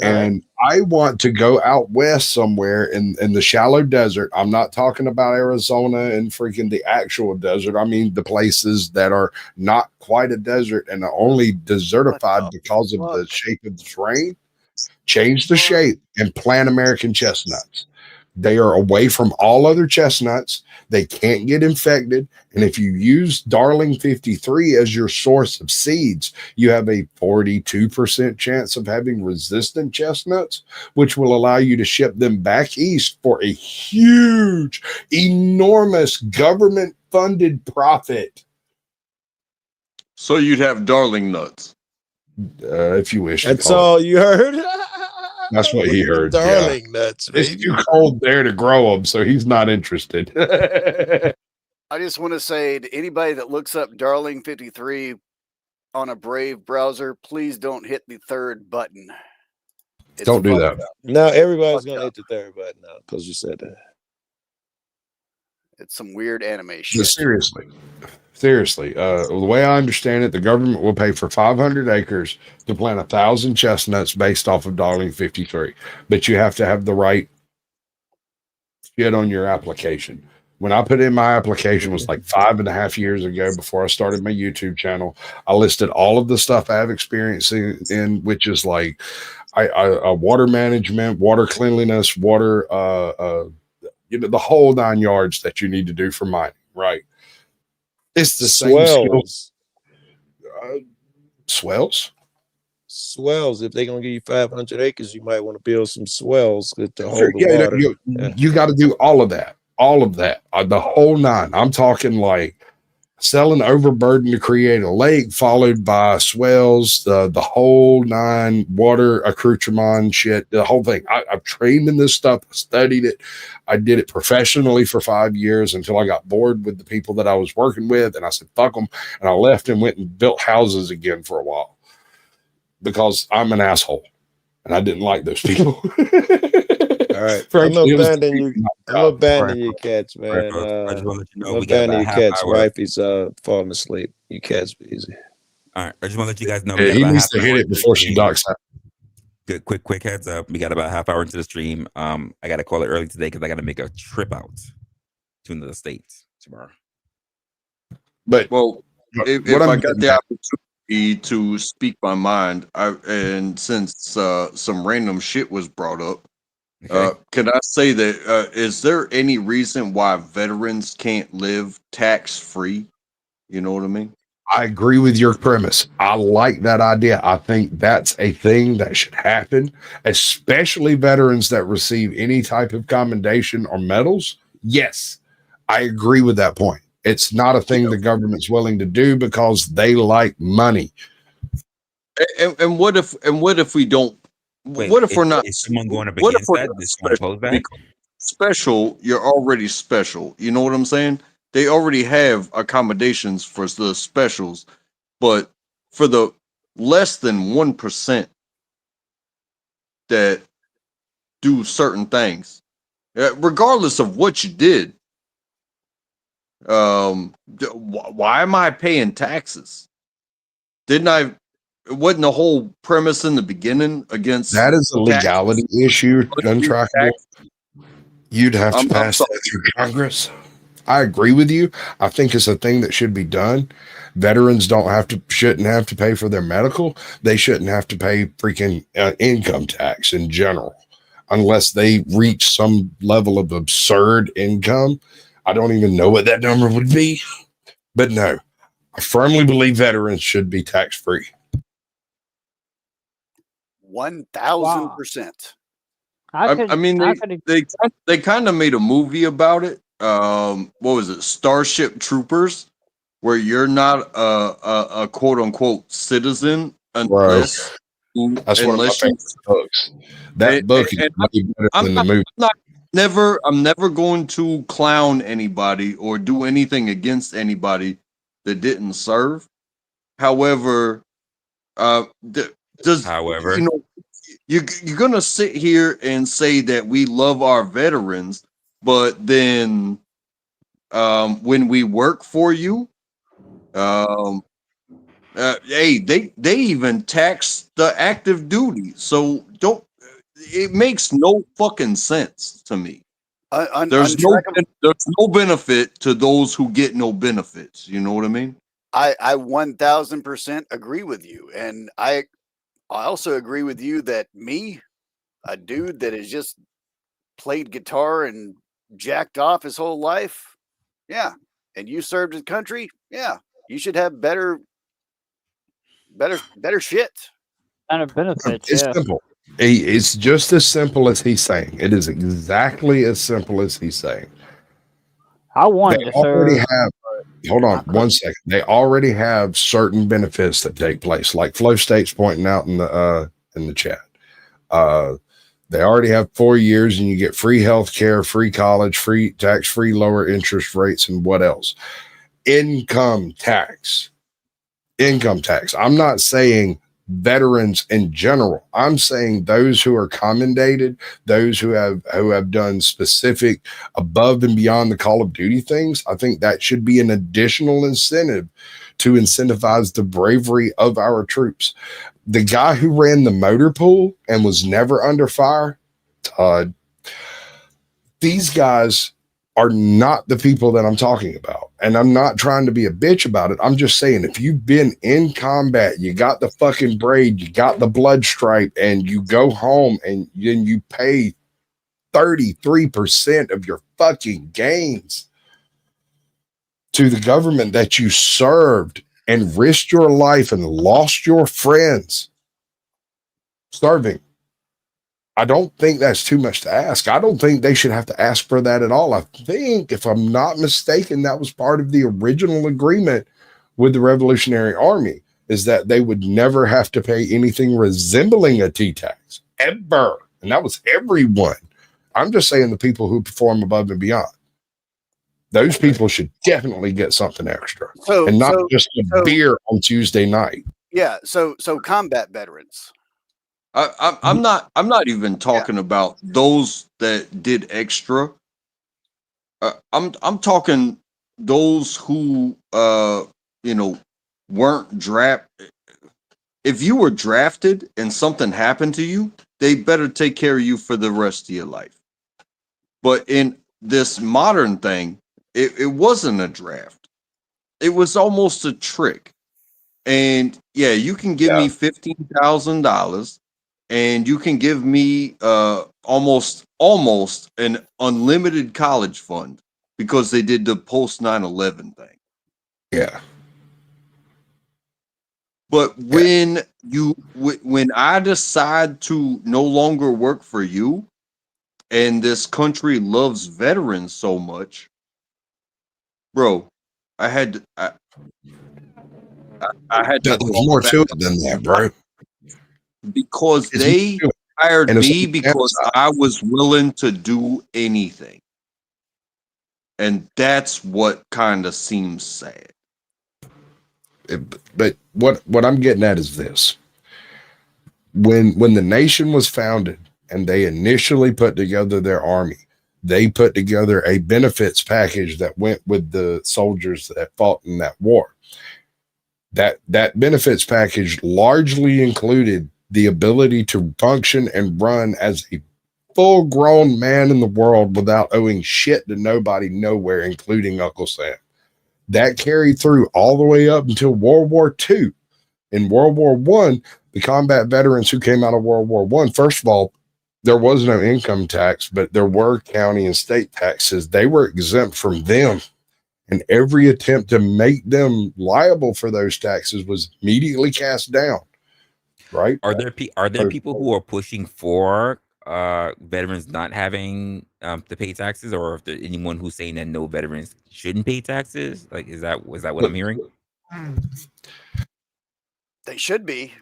S6: And I want to go out west somewhere in the shallow desert. I'm not talking about Arizona and freaking the actual desert. I mean the places that are not quite a desert and are only desertified because of the shape of the terrain. Change the shape and plant American chestnuts. They are away from all other chestnuts. They can't get infected. And if you use Darling 53 as your source of seeds, you have a 42% chance of having resistant chestnuts, which will allow you to ship them back east for a huge, enormous government-funded profit.
S14: So you'd have Darling nuts.
S6: If you wish.
S15: That's all you heard?
S6: That's what he heard.
S15: Darling nuts,
S6: It's too cold there to grow them, so he's not interested.
S8: I just want to say to anybody that looks up Darling 53 on a Brave browser, please don't hit the third button.
S6: Don't do that.
S15: Now everybody's going to hit the third button now because you said that.
S8: It's some weird animation.
S6: But seriously, the way I understand it, the government will pay for 500 acres to plant 1,000 chestnuts based off of Darling 53. But you have to have the right shit on your application. When I put in my application was like 5.5 years ago before I started my YouTube channel. I listed all of the stuff I have experience in which is like water management, water cleanliness, water, the whole 9 yards that you need to do for mining, right? It's the same skills.
S15: Swells. If they're gonna give you 500 acres, you might want to build some swells to hold the water.
S6: You got to do all of that. The whole 9. I'm talking like selling overburden to create a lake, followed by swells, the whole 9, water accoutrement shit, the whole thing. I've trained in this stuff, studied it. I did it professionally for 5 years until I got bored with the people that I was working with, and I said, fuck them, and I left and went and built houses again for a while because I'm an asshole, and I didn't like those people.
S15: All right, I'm abandoning you cats, man. I'm abandoning you cats. Wifey's falling asleep. You cats be easy.
S2: All right, I just want to let you guys know.
S6: He needs to hit it before she docks out.
S2: Good, quick heads up. We got about a half hour into the stream. I got to call it early today because I got to make a trip out to another state tomorrow.
S6: But
S14: if I got the opportunity to speak my mind, and since some random shit was brought up. Can I say that is there any reason why veterans can't live tax-free? You know what I mean?
S6: I agree with your premise. I like that idea. I think that's a thing that should happen, especially veterans that receive any type of commendation or medals. Yes, I agree with that point. It's not a thing the government's willing to do because they like money.
S14: And what if we don't?
S2: Wait,
S14: What if we're not?
S2: is someone going up
S14: What if
S2: against
S14: we're
S2: that?
S14: not
S2: Is someone
S14: special?
S2: opposed that?
S14: Because special, you're already special. You know what I'm saying? They already have accommodations for the specials, but for the less than 1% that do certain things, regardless of what you did, why am I paying taxes? Didn't I? Wasn't the whole premise in the beginning against
S6: that is a legality issue, untrackable. You'd have to pass that through Congress. I agree with you. I think it's a thing that should be done. Veterans shouldn't have to pay for their medical. They shouldn't have to pay freaking income tax in general, unless they reach some level of absurd income. I don't even know what that number would be, but no, I firmly believe veterans should be tax free.
S8: 1,000%.
S14: I mean, they kind of made a movie about it. What was it? Starship Troopers, where you're not a quote unquote citizen unless
S6: that's one of my favorite books. That book is way better than the movie.
S14: I'm never going to clown anybody or do anything against anybody that didn't serve. However, you know, you're gonna sit here and say that we love our veterans, but then when we work for you, hey, they even tax the active duty. So it makes no fucking sense to me. There's no benefit to those who get no benefits. You know what I mean?
S8: I 1,000% agree with you, and I also agree with you that me, a dude that has just played guitar and jacked off his whole life, yeah, and you served his country, yeah, you should have better shit.
S3: Better benefits.
S6: It's simple. It's just as simple as he's saying. It is exactly as simple as he's saying.
S3: I wanted to serve.
S6: Hold on one second. They already have certain benefits that take place, like Flow State's pointing out in the chat. They already have 4 years, and you get free health care, free college, free tax-free lower interest rates, and what else? Income tax. I'm not saying veterans in general. I'm saying those who are commendated, those who have done specific above and beyond the Call of Duty things. I think that should be an additional incentive to incentivize the bravery of our troops. The guy who ran the motor pool and was never under fire, Todd, these guys are not the people that I'm talking about. And I'm not trying to be a bitch about it. I'm just saying, if you've been in combat, you got the fucking braid, you got the blood stripe, and you go home and then you pay 33% of your fucking gains to the government that you served and risked your life and lost your friends serving. I don't think that's too much to ask. I don't think they should have to ask for that at all. I think, if I'm not mistaken, that was part of the original agreement with the Revolutionary Army, is that they would never have to pay anything resembling a T-tax, ever. And that was everyone. I'm just saying the people who perform above and beyond. Those people should definitely get something extra. And not just a beer on Tuesday night.
S8: Yeah, so combat veterans.
S14: I'm not even talking about those that did extra. I'm talking those who weren't drafted. If you were drafted and something happened to you, they better take care of you for the rest of your life. But in this modern thing, it wasn't a draft. It was almost a trick. And yeah, you can give me $15,000. And you can give me almost an unlimited college fund because they did the post 9/11 thing.
S6: Yeah.
S14: But when I decide to no longer work for you, and this country loves veterans so much, bro, I had I had to
S6: There's
S14: fall
S6: more
S14: back
S6: to it than that, bro.
S14: because
S6: It's
S14: they
S6: more to it.
S14: hired
S6: And it's
S14: me
S6: on the
S14: because
S6: downside.
S14: I was willing to do anything. And that's what kind of seems sad.
S6: But what I'm getting at is this: when the nation was founded and they initially put together their army, they put together a benefits package that went with the soldiers that fought in that war. That benefits package largely included the ability to function and run as a full-grown man in the world without owing shit to nobody nowhere, including Uncle Sam. That carried through all the way up until World War II. In World War I, the combat veterans who came out of World War I, first of all, there was no income tax, but there were county and state taxes. They were exempt from them. And every attempt to make them liable for those taxes was immediately cast down. Right?
S2: Are there people who are pushing for veterans not having to pay taxes, or if there anyone who's saying that no veterans shouldn't pay taxes? Like, is that what I'm hearing?
S8: They should be.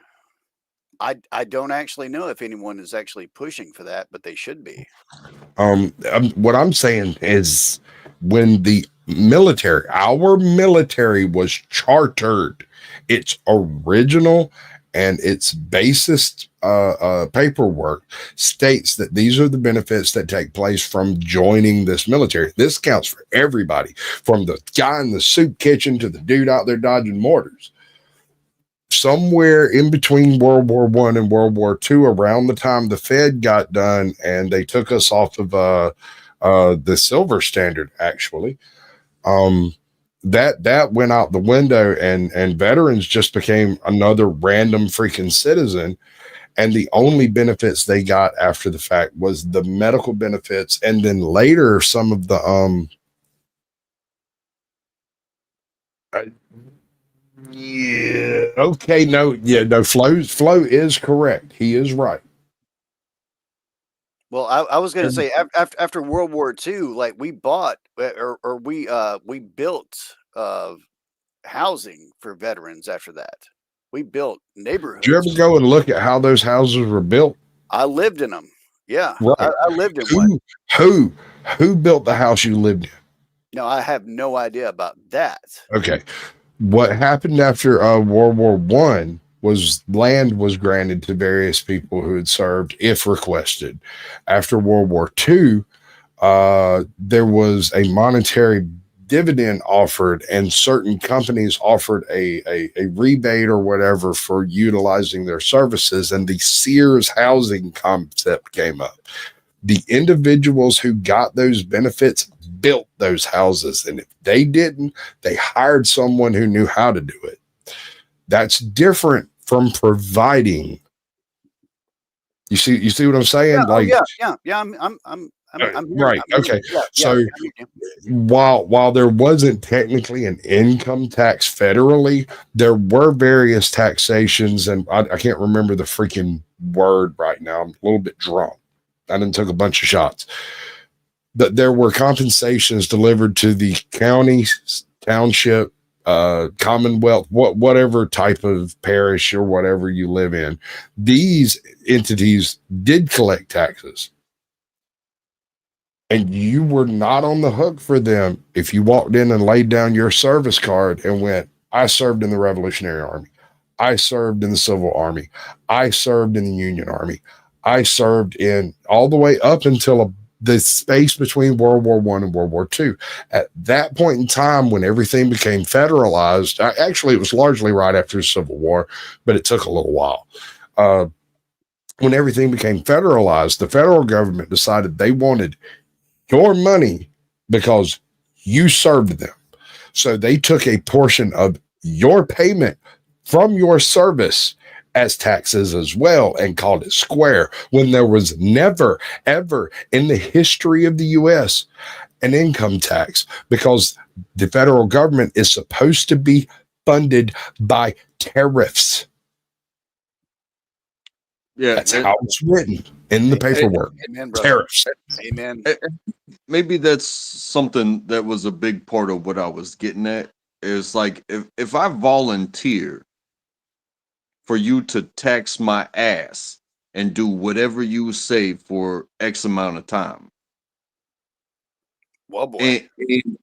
S8: I don't actually know if anyone is actually pushing for that, but they should be.
S6: What I'm saying is, when the military, our military was chartered, its original and its basest paperwork states that these are the benefits that take place from joining this military. This counts for everybody, from the guy in the soup kitchen to the dude out there dodging mortars. Somewhere in between World War I and World War II, around the time the Fed got done and they took us off of the silver standard, actually, that went out the window, and veterans just became another random freaking citizen. And the only benefits they got after the fact was the medical benefits, and then later some of the Flo is correct. He is right.
S8: Well, I was going to say after World War II, like we bought or we built housing for veterans. After that, we built neighborhoods.
S6: Did you ever go and look at how those houses were built?
S8: I lived in them. Yeah,
S6: right.
S8: I lived in one.
S6: Who built the house you lived in?
S8: No, I have no idea about that.
S6: Okay. What happened after World War I was land was granted to various people who had served if requested. After World War II, there was a monetary dividend offered, and certain companies offered a rebate or whatever for utilizing their services, and the Sears housing concept came up. The individuals who got those benefits built those houses, and if they didn't, they hired someone who knew how to do it. That's different from providing. You see what I'm saying?
S8: Yeah. I'm
S6: right. Okay.
S8: Yeah,
S6: so while there wasn't technically an income tax federally, there were various taxations, and I can't remember the freaking word right now. I'm a little bit drunk. I done took a bunch of shots. But there were compensations delivered to the county, township, commonwealth, whatever type of parish or whatever you live in. These entities did collect taxes. And you were not on the hook for them if you walked in and laid down your service card and went, I served in the Revolutionary Army. I served in the Civil Army. I served in the Union Army. I served in all the way up until the space between World War I and World War II. At that point in time, when everything became federalized, actually, it was largely right after the Civil War, but it took a little while. When everything became federalized, the federal government decided they wanted your money because you served them. So they took a portion of your payment from your service as taxes as well and called it square, when there was never, ever in the history of the U.S. an income tax, because the federal government is supposed to be funded by tariffs.
S14: Yeah,
S6: that's how it's written in the paperwork.
S8: Amen,
S6: tariffs.
S8: Amen.
S14: Maybe that's something that was a big part of what I was getting at. is like if I volunteer for you to tax my ass and do whatever you say for X amount of time.
S8: Well, boy.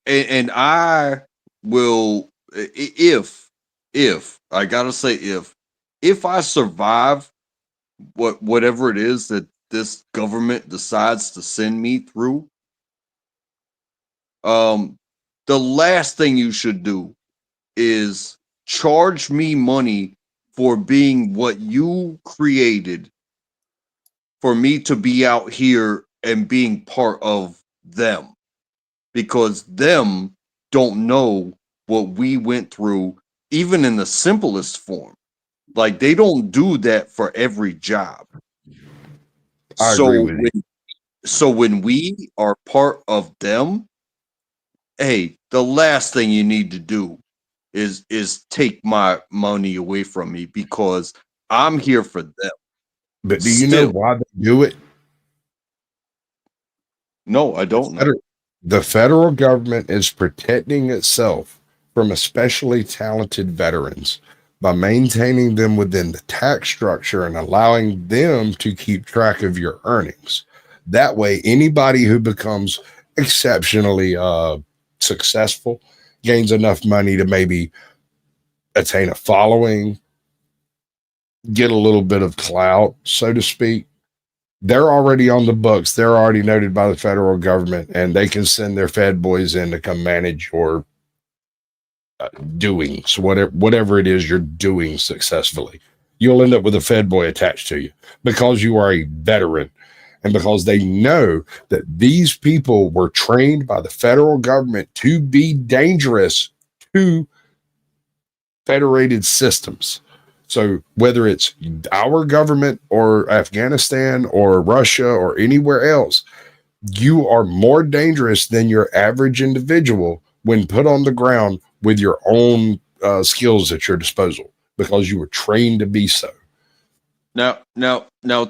S14: And I will, if I gotta say, if I survive whatever it is that this government decides to send me through, the last thing you should do is charge me money for being what you created for me to be out here and being part of them, because them don't know what we went through, even in the simplest form. Like, they don't do that for every job.
S6: I agree with you.
S14: So when we are part of them, hey, the last thing you need to do is take my money away from me, because I'm here for them.
S6: But do you know why they do it?
S14: No, I don't know.
S6: The federal government is protecting itself from especially talented veterans by maintaining them within the tax structure and allowing them to keep track of your earnings. That way, anybody who becomes exceptionally successful gains enough money to maybe attain a following, get a little bit of clout, so to speak. They're already on the books. They're already noted by the federal government, and they can send their Fed boys in to come manage your doings, whatever it is you're doing successfully. You'll end up with a Fed boy attached to you because you are a veteran, and because they know that these people were trained by the federal government to be dangerous to federated systems. So whether it's our government or Afghanistan or Russia or anywhere else, you are more dangerous than your average individual when put on the ground with your own skills at your disposal, because you were trained to be so.
S14: Now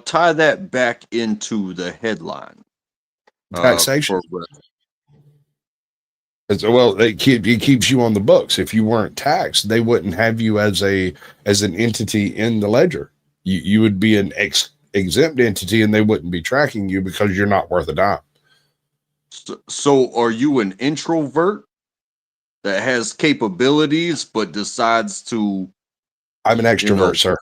S14: tie that back into the headline.
S6: Taxation. Well, it keeps you on the books. If you weren't taxed, they wouldn't have you as an entity in the ledger. You would be an exempt entity, and they wouldn't be tracking you because you're not worth a dime.
S14: So are you an introvert that has capabilities but decides to?
S6: I'm an extrovert, sir.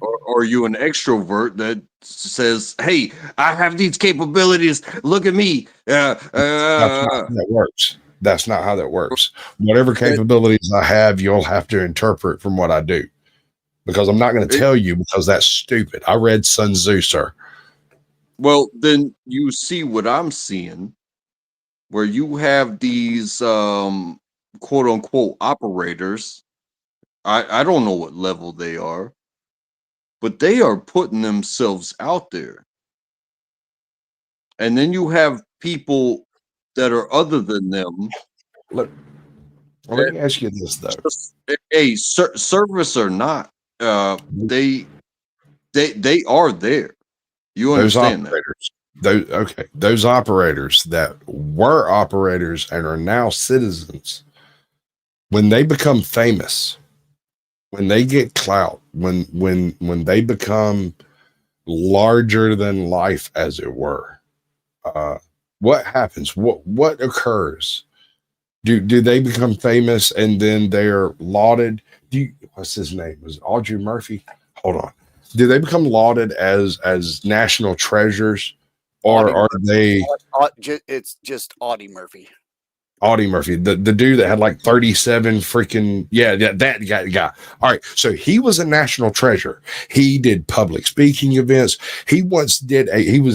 S14: Or are you an extrovert that says, "Hey, I have these capabilities. Look at me."
S6: That's not how that works. That's not how that works. Whatever capabilities I have, you'll have to interpret from what I do, because I'm not going to tell you, because that's stupid. I read Sun Tzu, sir.
S14: Well, then you see what I'm seeing, where you have these quote unquote operators. I don't know what level they are, but they are putting themselves out there. And then you have people that are other than them.
S6: Look, let me ask you this though.
S14: Hey, service or not, they are there. You understand that?
S6: Those operators that were operators and are now citizens, when they become famous, when they get clout, when they become larger than life, as it were, what happens? What occurs? Do they become famous and then they're lauded? What's his name? Was it Audrey Murphy? Hold on. Do they become lauded as national treasures, or are they?
S8: It's just Audie Murphy.
S6: Audie Murphy, the dude that had like 37 freaking that guy. All right, so he was a national treasure. He did public speaking events. He was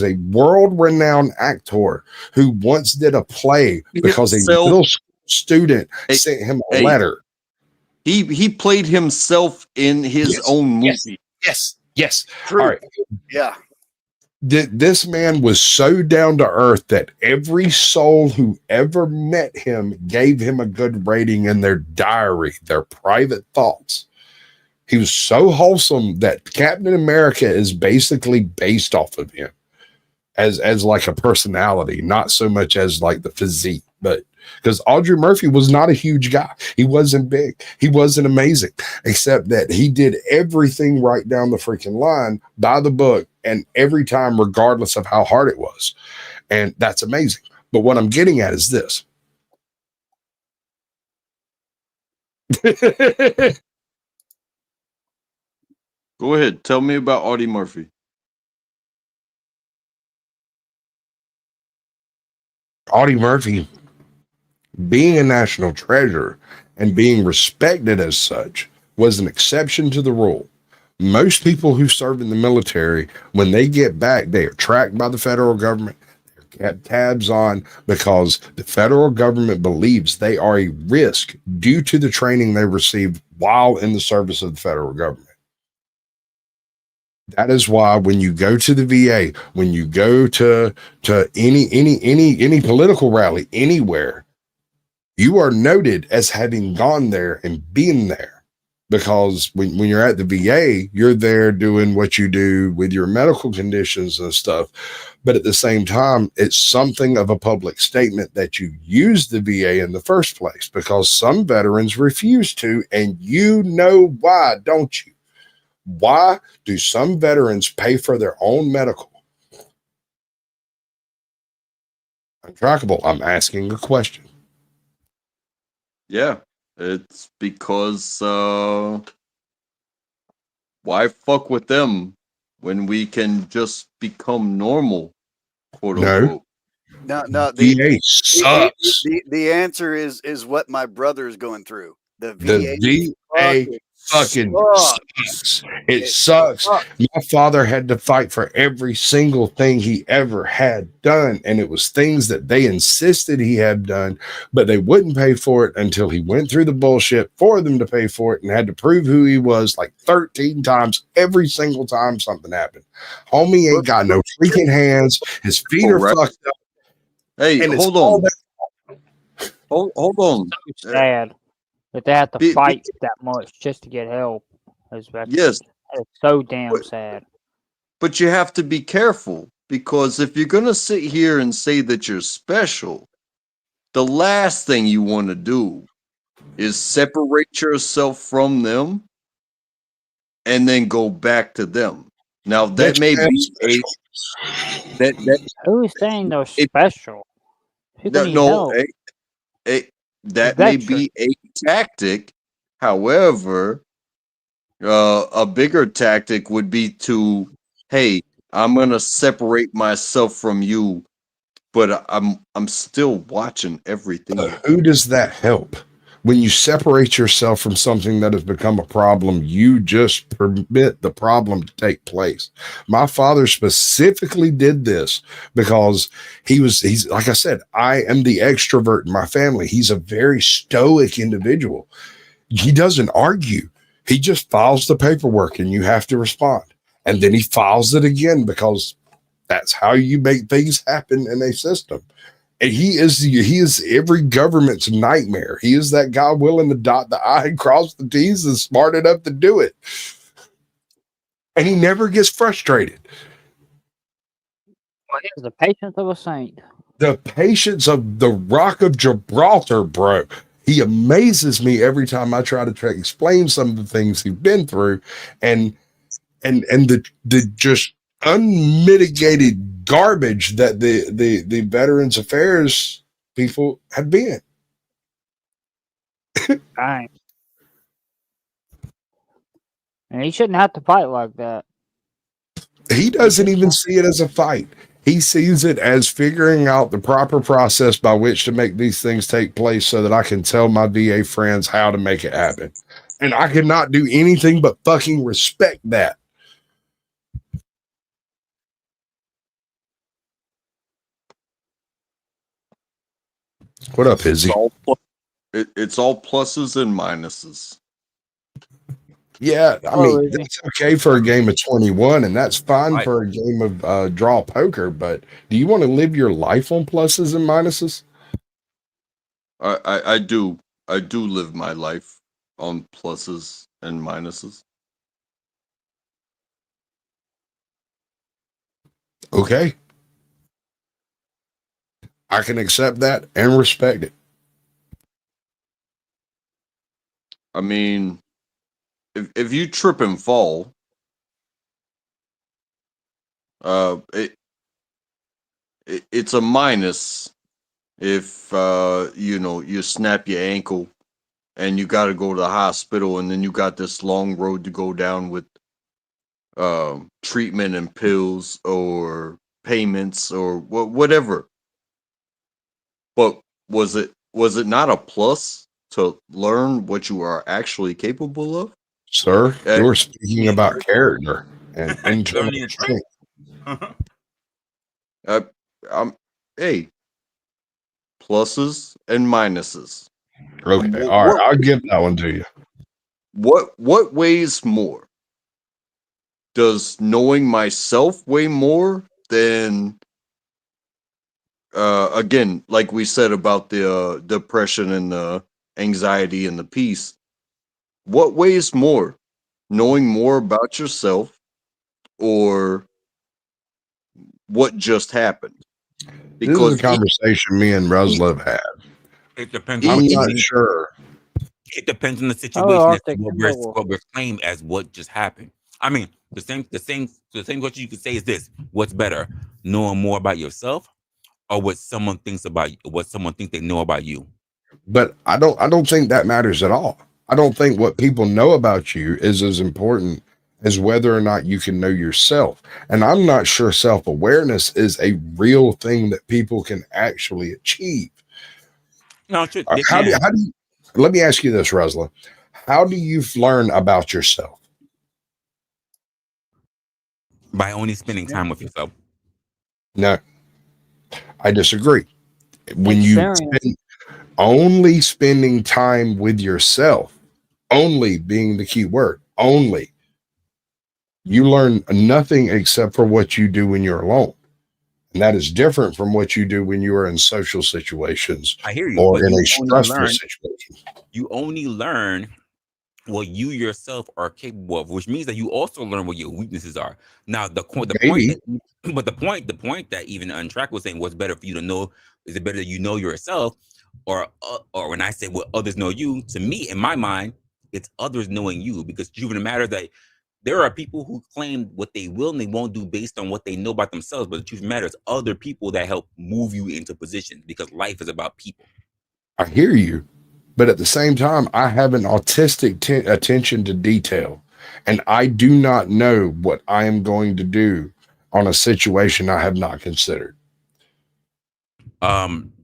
S6: a world-renowned actor who once did a play because a middle school student sent him a letter.
S14: He played himself in his own movie.
S6: Yes.
S8: True.
S6: All right.
S8: Yeah.
S6: This man was so down to earth that every soul who ever met him gave him a good rating in their diary, their private thoughts. He was so wholesome that Captain America is basically based off of him as like a personality, not so much as like the physique. but because Audrey Murphy was not a huge guy. He wasn't big. He wasn't amazing, except that he did everything right down the freaking line by the book and every time, regardless of how hard it was. And that's amazing. But what I'm getting at is this.
S14: Go ahead. Tell me about Audie Murphy.
S6: Audie Murphy, being a national treasure and being respected as such, was an exception to the rule. Most people who serve in the military, when they get back, they are tracked by the federal government. They're kept tabs on because the federal government believes they are a risk due to the training they received while in the service of the federal government. That is why when you go to the VA, when you go to any political rally anywhere, you are noted as having gone there and been there. Because when you're at the VA, you're there doing what you do with your medical conditions and stuff. But at the same time, it's something of a public statement that you use the VA in the first place, because some veterans refuse to, and you know why, don't you? Why do some veterans pay for their own medical? Untrackable. I'm asking a question.
S14: Yeah, it's because why fuck with them when we can just become normal, quote unquote.
S8: No.
S6: VA sucks.
S8: The answer is what my brother is going through. The
S6: The
S8: VA
S6: VA fucking
S8: sucks.
S6: sucks. It sucks. My father had to fight for every single thing he ever had done, and it was things that they insisted he had done, but they wouldn't pay for it until he went through the bullshit for them to pay for it and had to prove who he was like 13 times every single time something happened. Homie ain't got no freaking hands. His feet are fucked up.
S14: Hey, hold on. Hold on.
S3: So sad that they have to fight that much just to get help. As veterans.
S14: Yes.
S3: It's so damn sad.
S14: But you have to be careful, because if you're going to sit here and say that you're special, the last thing you want to do is separate yourself from them and then go back to them. Now that may be
S3: who is saying they're special? People need help.
S14: That may be a tactic. However, a bigger tactic would be to, hey, I'm gonna separate myself from you, but I'm still watching everything.
S6: Who does that help? When you separate yourself from something that has become a problem, you just permit the problem to take place. My father specifically did this because he's like I said, I am the extrovert in my family. He's a very stoic individual. He doesn't argue. He just files the paperwork and you have to respond. And then he files it again because that's how you make things happen in a system. And he is every government's nightmare. He is that guy willing to dot the I and cross the T's and smart enough to do it. And he never gets frustrated.
S3: Well, he has the patience of a saint.
S6: The patience of the Rock of Gibraltar, bro. He amazes me every time I try to explain some of the things he's been through, and the just unmitigated garbage that the Veterans Affairs people have been.
S3: Dang. And he shouldn't have to fight like that.
S6: He doesn't even see it as a fight. He sees it as figuring out the proper process by which to make these things take place so that I can tell my VA friends how to make it happen. And I cannot do anything but fucking respect that. What up, Izzy?
S14: It's all pluses and minuses.
S6: Yeah, I mean, that's okay for a game of 21, and that's fine for a game of draw poker, but do you want to live your life on pluses and minuses?
S14: I do live my life on pluses and minuses.
S6: Okay. I can accept that and respect it.
S14: I mean, if you trip and fall, it's a minus if you snap your ankle and you got to go to the hospital, and then you got this long road to go down with treatment and pills or payments or whatever. But was it not a plus to learn what you are actually capable of?
S6: Sir, you're speaking about character and internal strength.
S14: Hey, pluses and minuses.
S6: Okay, all right, I'll give that one to you.
S14: What weighs more? Does knowing myself weigh more than again, like we said about the depression and the anxiety and the peace? What weighs more? Knowing more about yourself or what just happened?
S6: This is a conversation me and Resla have had.
S2: It depends on
S6: I'm
S2: what you
S6: not
S2: mean.
S6: sure.
S2: It depends on the
S3: Oh,
S2: situation as to
S3: Arctic
S2: what we're claimed as what just happened. I mean, the same question you could say is this: what's better, knowing more about yourself, or what someone thinks they know about you?
S6: But I don't think that matters at all. I don't think what people know about you is as important as whether or not you can know yourself. And I'm not sure self-awareness is a real thing that people can actually achieve.
S2: No, sure,
S6: How do you, let me ask you this, Resla. How do you learn about yourself?
S2: By only spending time with yourself.
S6: No, I disagree. When you spend only spending time with yourself, only being the key word, only, you learn nothing except for what you do when you're alone. And that is different from what you do when you are in social situations
S2: I hear you,
S6: or
S2: but
S6: in
S2: you
S6: a stressful situation.
S2: You only learn what you yourself are capable of, which means that you also learn what your weaknesses are. Now, the point that even Untrack was saying, what's better for you to know? Is it better that you know yourself, or when I say what others know you? To me, in my mind, it's others knowing you, because the truth of the matter is that there are people who claim what they will and they won't do based on what they know about themselves. But the truth of the matter is other people that help move you into positions, because life is about people.
S6: I hear you. But at the same time, I have an autistic attention to detail, and I do not know what I am going to do on a situation I have not considered.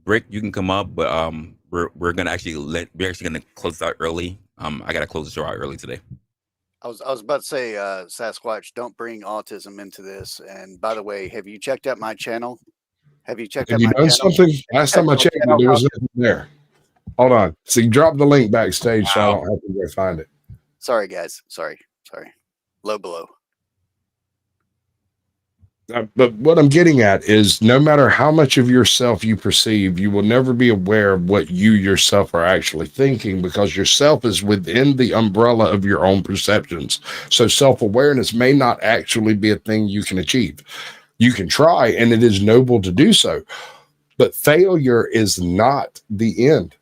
S2: Brick, you can come up, but we're gonna gonna close out early. I gotta close the show out early today.
S8: I was about to say, Sasquatch, don't bring autism into this. And by the way, have you checked out my channel? Have you checked out
S6: Have you
S8: my
S6: done
S8: channel?
S6: something? Last time I checked, there was nothing there. Hold on. So you drop the link backstage so I don't have to go find it.
S8: Sorry, guys. Sorry. Low blow.
S6: But what I'm getting at is no matter how much of yourself you perceive, you will never be aware of what you yourself are actually thinking, because yourself is within the umbrella of your own perceptions. So self-awareness may not actually be a thing you can achieve. You can try, and it is noble to do so, but failure is not the end.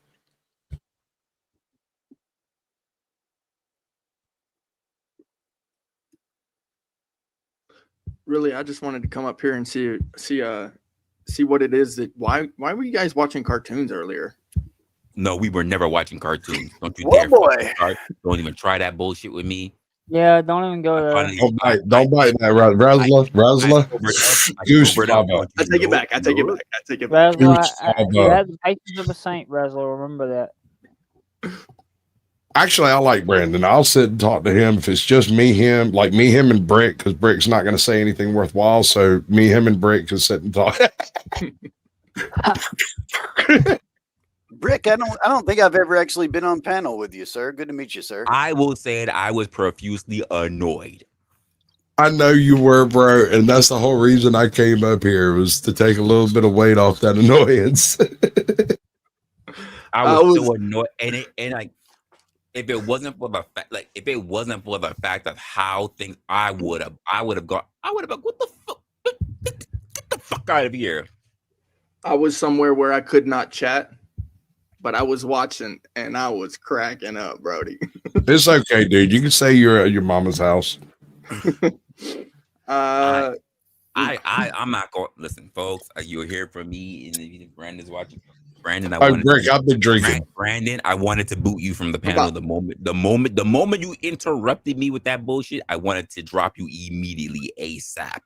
S17: Really, I just wanted to come up here and see what it is that why were you guys watching cartoons earlier?
S2: No, we were never watching cartoons. Don't you
S8: Oh,
S2: dare!
S8: boy.
S2: Don't even try that bullshit with me.
S3: Yeah, don't even go there.
S6: Don't bite that, Resla. Goose baba.
S17: I take it back. I take it back.
S3: Resla, you have the patience of a saint, Resla. Remember that.
S6: Actually, I like Brandon. I'll sit and talk to him if it's just me, him, and Brick, because Brick's not going to say anything worthwhile. So me, him, and Brick can sit and talk.
S8: Brick, I don't think I've ever actually been on panel with you, sir. Good to meet you, sir.
S2: I will say that I was profusely annoyed.
S6: I know you were, bro, and that's the whole reason I came up here, was to take a little bit of weight off that annoyance.
S2: I was so annoyed, and like, if it wasn't for the fact of how things, I would have gone. What the fuck? Get the fuck out of here.
S17: I was somewhere where I could not chat, but I was watching and I was cracking up, Brody.
S6: It's okay, dude. You can say you're at your mama's house.
S17: Uh,
S2: I'm not going. Listen, folks, you'll hear from me, and if Brandon's watching. Brandon,
S6: I've been drinking.
S2: Brandon, I wanted to boot you from the panel the moment you interrupted me with that bullshit. I wanted to drop you immediately, ASAP.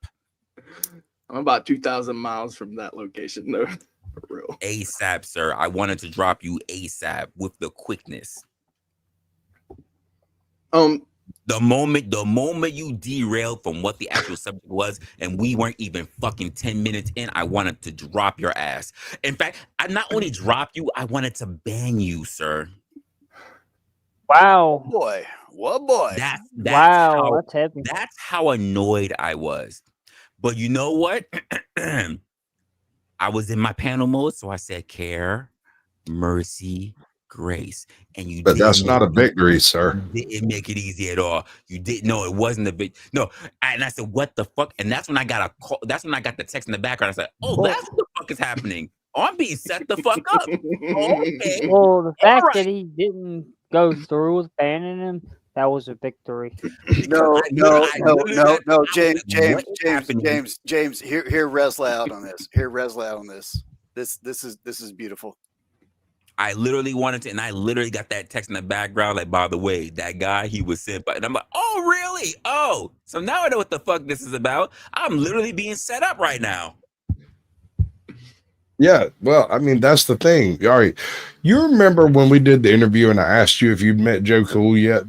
S17: I'm about 2,000 miles from that location, though. For real.
S2: ASAP, sir. I wanted to drop you ASAP with the quickness. The moment you derailed from what the actual subject was, and we weren't even fucking 10 minutes in, I wanted to drop your ass. In fact, I not only dropped you, I wanted to ban you, sir.
S3: Wow.
S8: Boy, what boy?
S3: That's heavy.
S2: That's how annoyed I was. But you know what? I was in my panel mode, so I said care, mercy, grace. And you
S6: But that's not a victory, sir.
S2: You didn't make it easy at all. You didn't know it wasn't a big no. And I said, what the fuck? And that's when I got a call. That's when I got the text in the background. I said, oh, that's what the fuck is happening. Oh, I'm being set the fuck up. Okay.
S3: Well, the fact that he didn't go through with banning him, that was a victory.
S8: No, James. Hear Resla out on this. Hear Resla out on this. This is beautiful.
S2: I literally wanted to, and I literally got that text in the background, like, by the way, that guy, he was sent by, and I'm like, oh, really? Oh, so now I know what the fuck this is about. I'm literally being set up right now.
S6: Yeah, well, I mean, that's the thing. All right. You remember when we did the interview and I asked you if you'd met Joe Cool yet?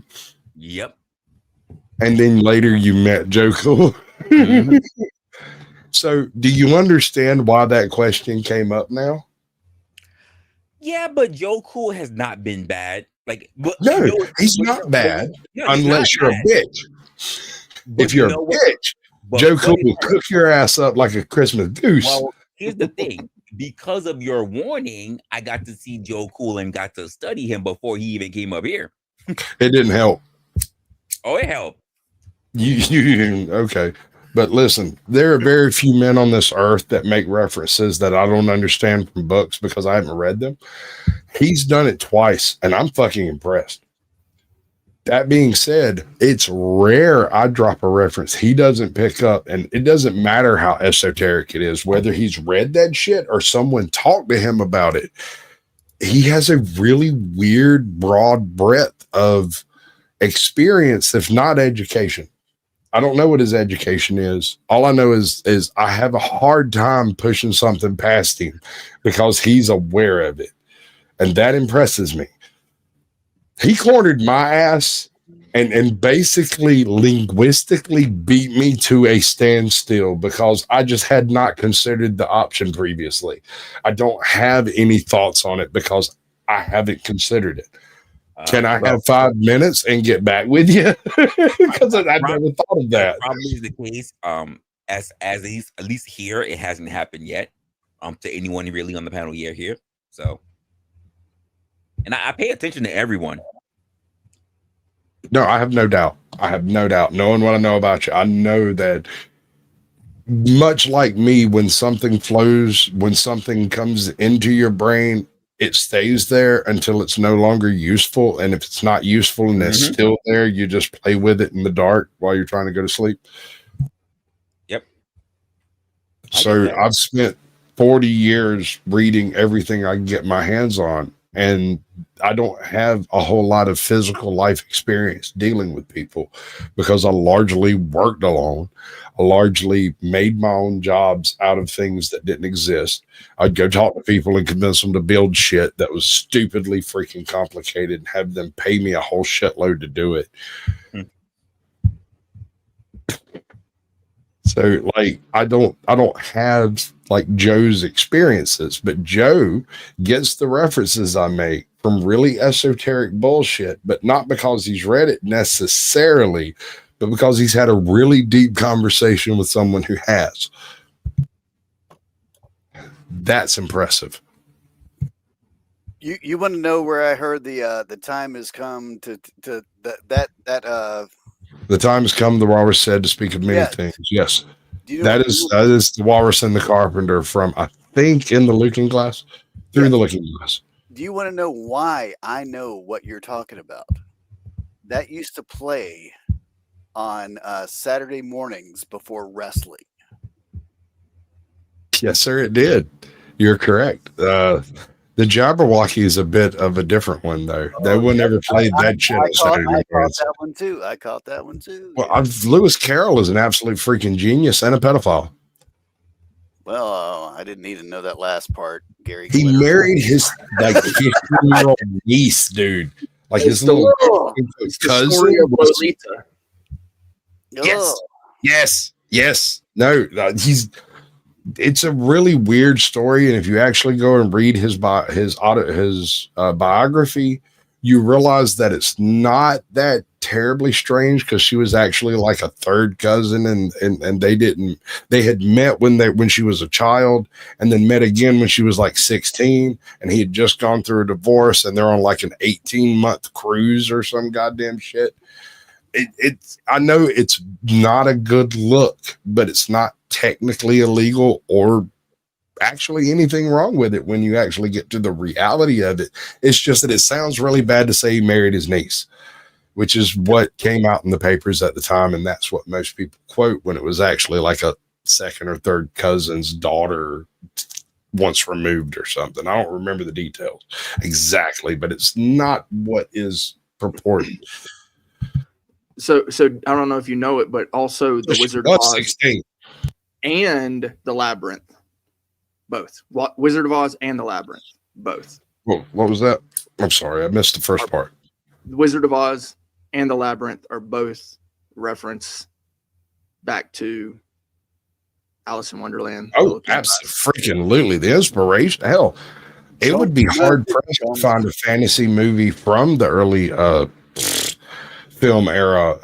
S2: Yep.
S6: And then later you met Joe Cool.
S2: Mm-hmm.
S6: So do you understand why that question came up now?
S2: Yeah, but Joe Cool has not been bad. Like, but,
S6: no, he's not bad unless you're a bitch. If you're a bitch, Joe Cool will cook your ass up like a Christmas goose.
S2: Well, here's the thing. Because of your warning, I got to see Joe Cool and got to study him before he even came up here.
S6: It didn't help.
S2: Oh, it helped.
S6: You okay. But listen, there are very few men on this earth that make references that I don't understand from books because I haven't read them. He's done it twice, and I'm fucking impressed. That being said, it's rare I drop a reference he doesn't pick up, and it doesn't matter how esoteric it is, whether he's read that shit or someone talked to him about it. He has a really weird, broad breadth of experience, if not education. I don't know what his education is. All I know is I have a hard time pushing something past him because he's aware of it. And that impresses me. He cornered my ass and basically linguistically beat me to a standstill because I just had not considered the option previously. I don't have any thoughts on it because I haven't considered it. Can I have 5 minutes and get back with you? Because I never thought of that.
S2: Probably is the case. As at least here, it hasn't happened yet. To anyone really on the panel here. So, and I pay attention to everyone.
S6: No, I have no doubt. Knowing what I know about you, I know that much like me, when something flows, when something comes into your brain, it stays there until it's no longer useful. And if it's not useful and it's still there, you just play with it in the dark while you're trying to go to sleep.
S2: Yep.
S6: So I've spent 40 years reading everything I can get my hands on. And I don't have a whole lot of physical life experience dealing with people because I largely worked alone. I largely made my own jobs out of things that didn't exist. I'd go talk to people and convince them to build shit that was stupidly freaking complicated and have them pay me a whole shitload to do it. So like, I don't have like Joe's experiences, but Joe gets the references I make from really esoteric bullshit, but not because he's read it necessarily, but because he's had a really deep conversation with someone who has. That's impressive.
S8: You want to know where I heard the time has come to that
S6: the time has come, the walrus said, to speak of many things. Yes. That is the walrus and the carpenter from, I think in the looking glass, through the looking glass.
S8: Do you want to know why I know what you're talking about? That used to play on Saturday mornings before wrestling.
S6: Yes, sir, it did. You're correct. The Jabberwocky is a bit of a different one, though. They would never play that shit on Saturday
S8: I caught
S6: mornings.
S8: that one too. I caught that one too.
S6: Well, Lewis Carroll is an absolute freaking genius and a pedophile.
S8: Well, I didn't need to know that last part, Gary.
S6: He
S8: Glitter.
S6: married his like 15-year-old niece, dude. Like his little cousin. Yes. No, it's a really weird story, and if you actually go and read his biography, you realize that it's not that terribly strange, because she was actually like a third cousin, and they had met when she was a child, and then met again when she was like 16, and he had just gone through a divorce, and they're on like an 18-month cruise or some goddamn shit. I know it's not a good look, but it's not technically illegal or actually anything wrong with it when you actually get to the reality of it. It's just that it sounds really bad to say he married his niece, which is what came out in the papers at the time, and that's what most people quote, when it was actually like a second or third cousin's daughter once removed or something. I don't remember the details exactly, but it's not what is purported.
S17: So I don't know if you know it, but also the Wizard of Oz
S6: 16.
S17: and the Labyrinth, both. Wizard of Oz and the Labyrinth, both.
S6: Well, what was that? I'm sorry, I missed the first part.
S17: The Wizard of Oz and the Labyrinth are both reference back to Alice in Wonderland.
S6: Oh, absolutely. The inspiration. Hell, it would be hard pressed to find a fantasy movie from the early film era,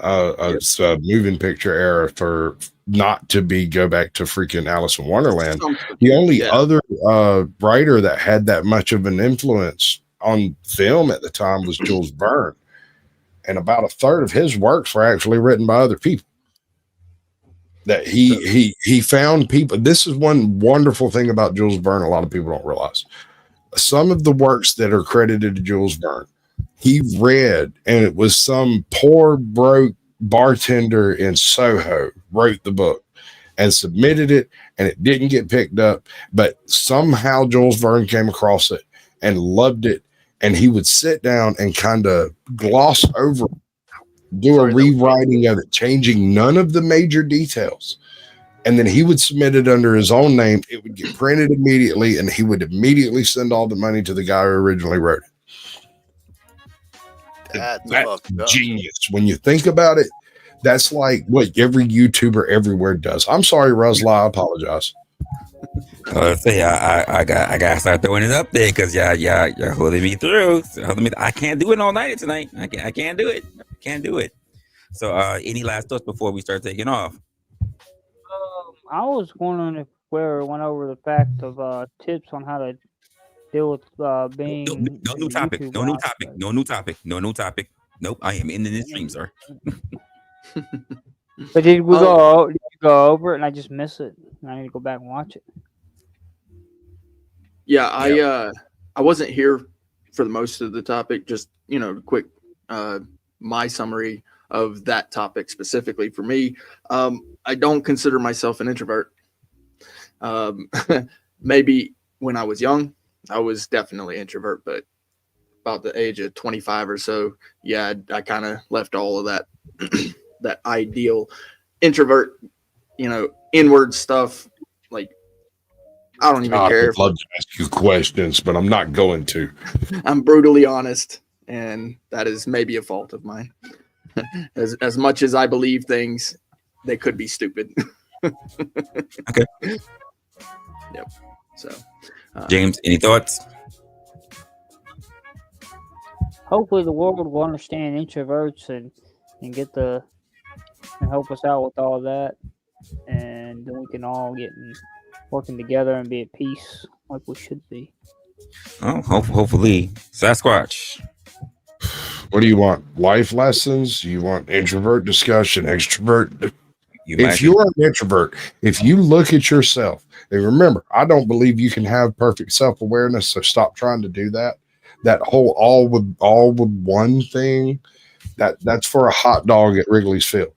S6: moving picture era, for not to go back to freaking Alice in Wonderland. The only other writer that had that much of an influence on film at the time was Jules Verne, and about a third of his works were actually written by other people. That he found people. This is one wonderful thing about Jules Verne. A lot of people don't realize some of the works that are credited to Jules Verne, he read, and it was some poor broke bartender in Soho wrote the book and submitted it, and it didn't get picked up, but somehow Jules Verne came across it and loved it, and he would sit down and kind of gloss over, do a rewriting of it, changing none of the major details, and then he would submit it under his own name. It would get printed immediately, and he would immediately send all the money to the guy who originally wrote it. That's genius. When you think about it, that's like what every YouTuber everywhere does. I'm sorry, Resla, I apologize.
S2: I gotta start throwing it up there, because you're holding me through. So I can't do it all night tonight. I can't do it. Can't do it. So any last thoughts before we start taking off?
S3: I was wondering if we went over the fact of tips on how to deal with being
S2: no new topic. No new topic. No new topic. No new topic. Nope. I am in the stream, sir.
S3: But did we go over it and I just miss it? I need to go back and watch it.
S17: Yeah, I wasn't here for the most of the topic. Just quick my summary of that topic specifically for me. I don't consider myself an introvert. Maybe when I was young, I was definitely introvert, but about the age of 25 or so, I kind of left all of that that ideal introvert, inward stuff. Like, I don't even care.
S6: I'd love to ask you questions, but I'm not going to.
S17: I'm brutally honest, and that is maybe a fault of mine. As much as I believe things, they could be stupid.
S2: Okay.
S17: Yep. So,
S2: James, any thoughts?
S3: Hopefully, the world will understand introverts and help us out with all that, and then we can all get working together and be at peace like we should be.
S2: Oh, hopefully, Sasquatch.
S6: What do you want? Life lessons? You want introvert discussion, extrovert? If you're an introvert, if you look at yourself And remember, I don't believe you can have perfect self-awareness, so stop trying to do that. That whole all with one thing, that's for a hot dog at Wrigley's Field.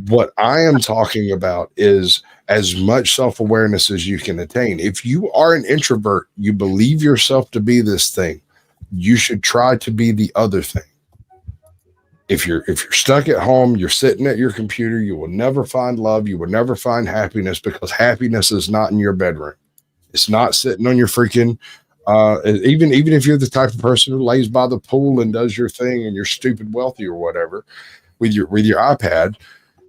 S6: What I am talking about is as much self-awareness as you can attain. If you are an introvert, you believe yourself to be this thing, you should try to be the other thing. If you're stuck at home, you're sitting at your computer, you will never find love, you will never find happiness, because happiness is not in your bedroom. It's not sitting on your freaking even if you're the type of person who lays by the pool and does your thing and you're stupid wealthy or whatever with your iPad,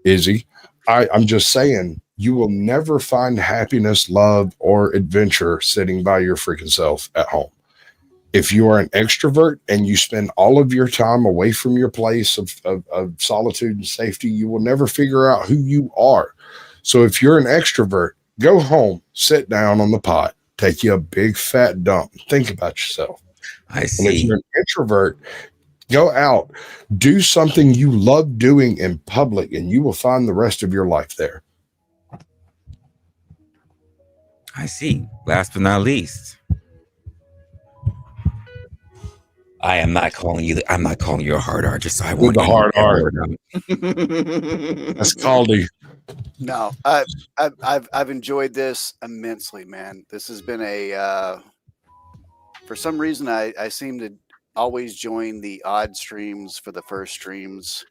S6: Izzy, I'm just saying, you will never find happiness, love, or adventure sitting by your freaking self at home. If you are an extrovert and you spend all of your time away from your place of solitude and safety, you will never figure out who you are. So if you're an extrovert, go home, sit down on the pot, take you a big fat dump, think about yourself.
S2: I
S6: And if
S2: see.
S6: you're an introvert, go out, do something you love doing in public, and you will find the rest of your life there.
S2: I see. Last but not least, I'm not calling you a hard R, just so I
S6: With
S2: want
S6: the hard R.
S2: R.
S6: That's Caldy.
S8: No, I've enjoyed this immensely, man. This has been for some reason I seem to always join the odd streams for the first streams,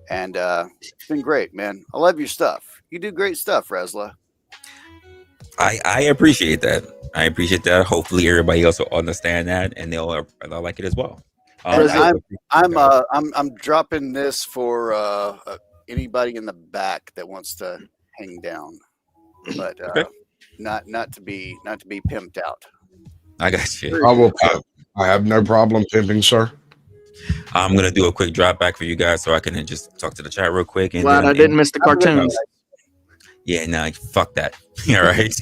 S8: and it's been great, man. I love your stuff. You do great stuff, Resla.
S2: I appreciate that. I appreciate that. Hopefully, everybody else will understand that, and they'll like it as well.
S8: And I'm dropping this for anybody in the back that wants to hang down, but
S2: Okay.
S8: not to be pimped out.
S2: I got you.
S6: I will pimp. I have no problem pimping, sir.
S2: I'm gonna do a quick drop back for you guys, so I can just talk to the chat real quick. And
S17: Glad I didn't miss the cartoons.
S2: Yeah, nah, fuck that. All right.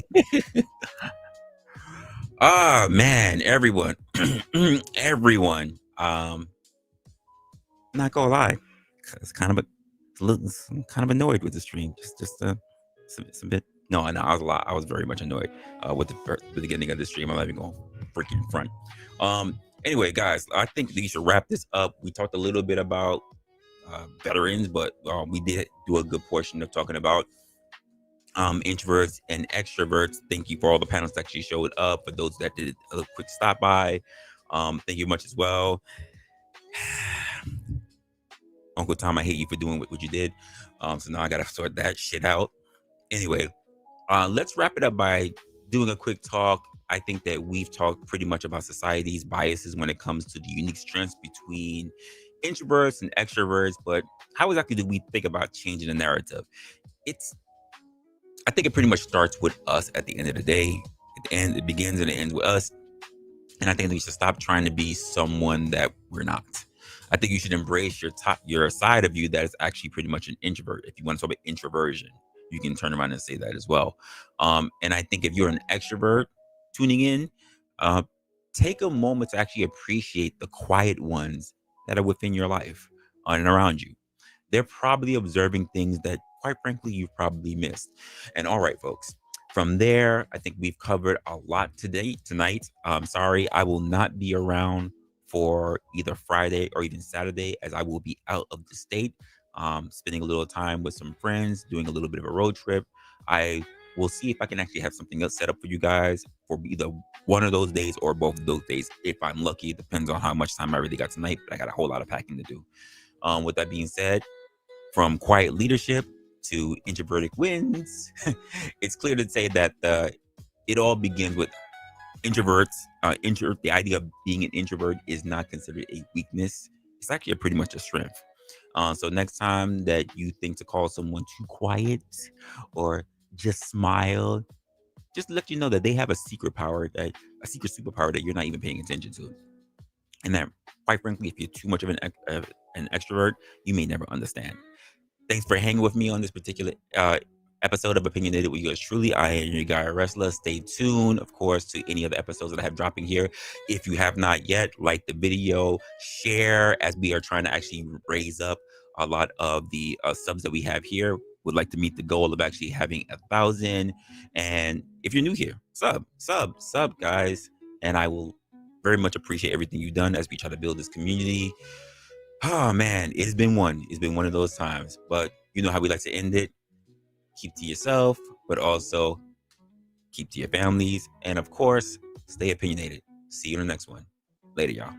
S2: Ah, man, everyone, everyone. Not gonna lie, it's kind of I'm kind of annoyed with the stream. Just some bit. No, I was a lot. I was very much annoyed with the beginning of the stream. I'm not even going freaking front. Anyway, guys, I think we should wrap this up. We talked a little bit about veterans, but we did do a good portion of talking about introverts and extroverts. Thank you for all the panels that actually showed up. For those that did a quick stop by, thank you much as well. Uncle Tom, I hate you for doing what you did. So now I gotta sort that shit out. Anyway, let's wrap it up by doing a quick talk. I think that we've talked pretty much about society's biases when it comes to the unique strengths between introverts and extroverts, but how exactly do we think about changing the narrative? I think it pretty much starts with us at the end of the day. At the end, it begins and it ends with us. And I think that we should stop trying to be someone that we're not. I think you should embrace your side of you that is actually pretty much an introvert. If you want to talk about introversion, you can turn around and say that as well. And I think if you're an extrovert tuning in, take a moment to actually appreciate the quiet ones that are within your life and around you. They're probably observing things that, quite frankly, you've probably missed. And all right, folks, from there, I think we've covered a lot tonight. Sorry, I will not be around for either Friday or even Saturday, as I will be out of the state, spending a little time with some friends, doing a little bit of a road trip. I will see if I can actually have something else set up for you guys for either one of those days or both of those days. If I'm lucky, it depends on how much time I really got tonight, but I got a whole lot of packing to do. With that being said, from quiet leadership to introverted wins, it's clear to say that it all begins with introverts. The idea of being an introvert is not considered a weakness. It's actually pretty much a strength. So next time that you think to call someone too quiet or just smile, just let you know that they have a secret superpower that you're not even paying attention to. And that, quite frankly, if you're too much of an extrovert, you may never understand. Thanks for hanging with me on this particular episode of Opinionated with yours truly. I am your guy, Resla. Stay tuned, of course, to any of the episodes that I have dropping here. If you have not yet, like the video, share, as we are trying to actually raise up a lot of the subs that we have here would like to meet the goal of actually having 1,000. And if you're new here, sub, guys. And I will very much appreciate everything you've done as we try to build this community. Oh man, it's been one of those times. But you know how we like to end it. Keep to yourself, but also keep to your families. And of course, stay opinionated. See you in the next one. Later, y'all.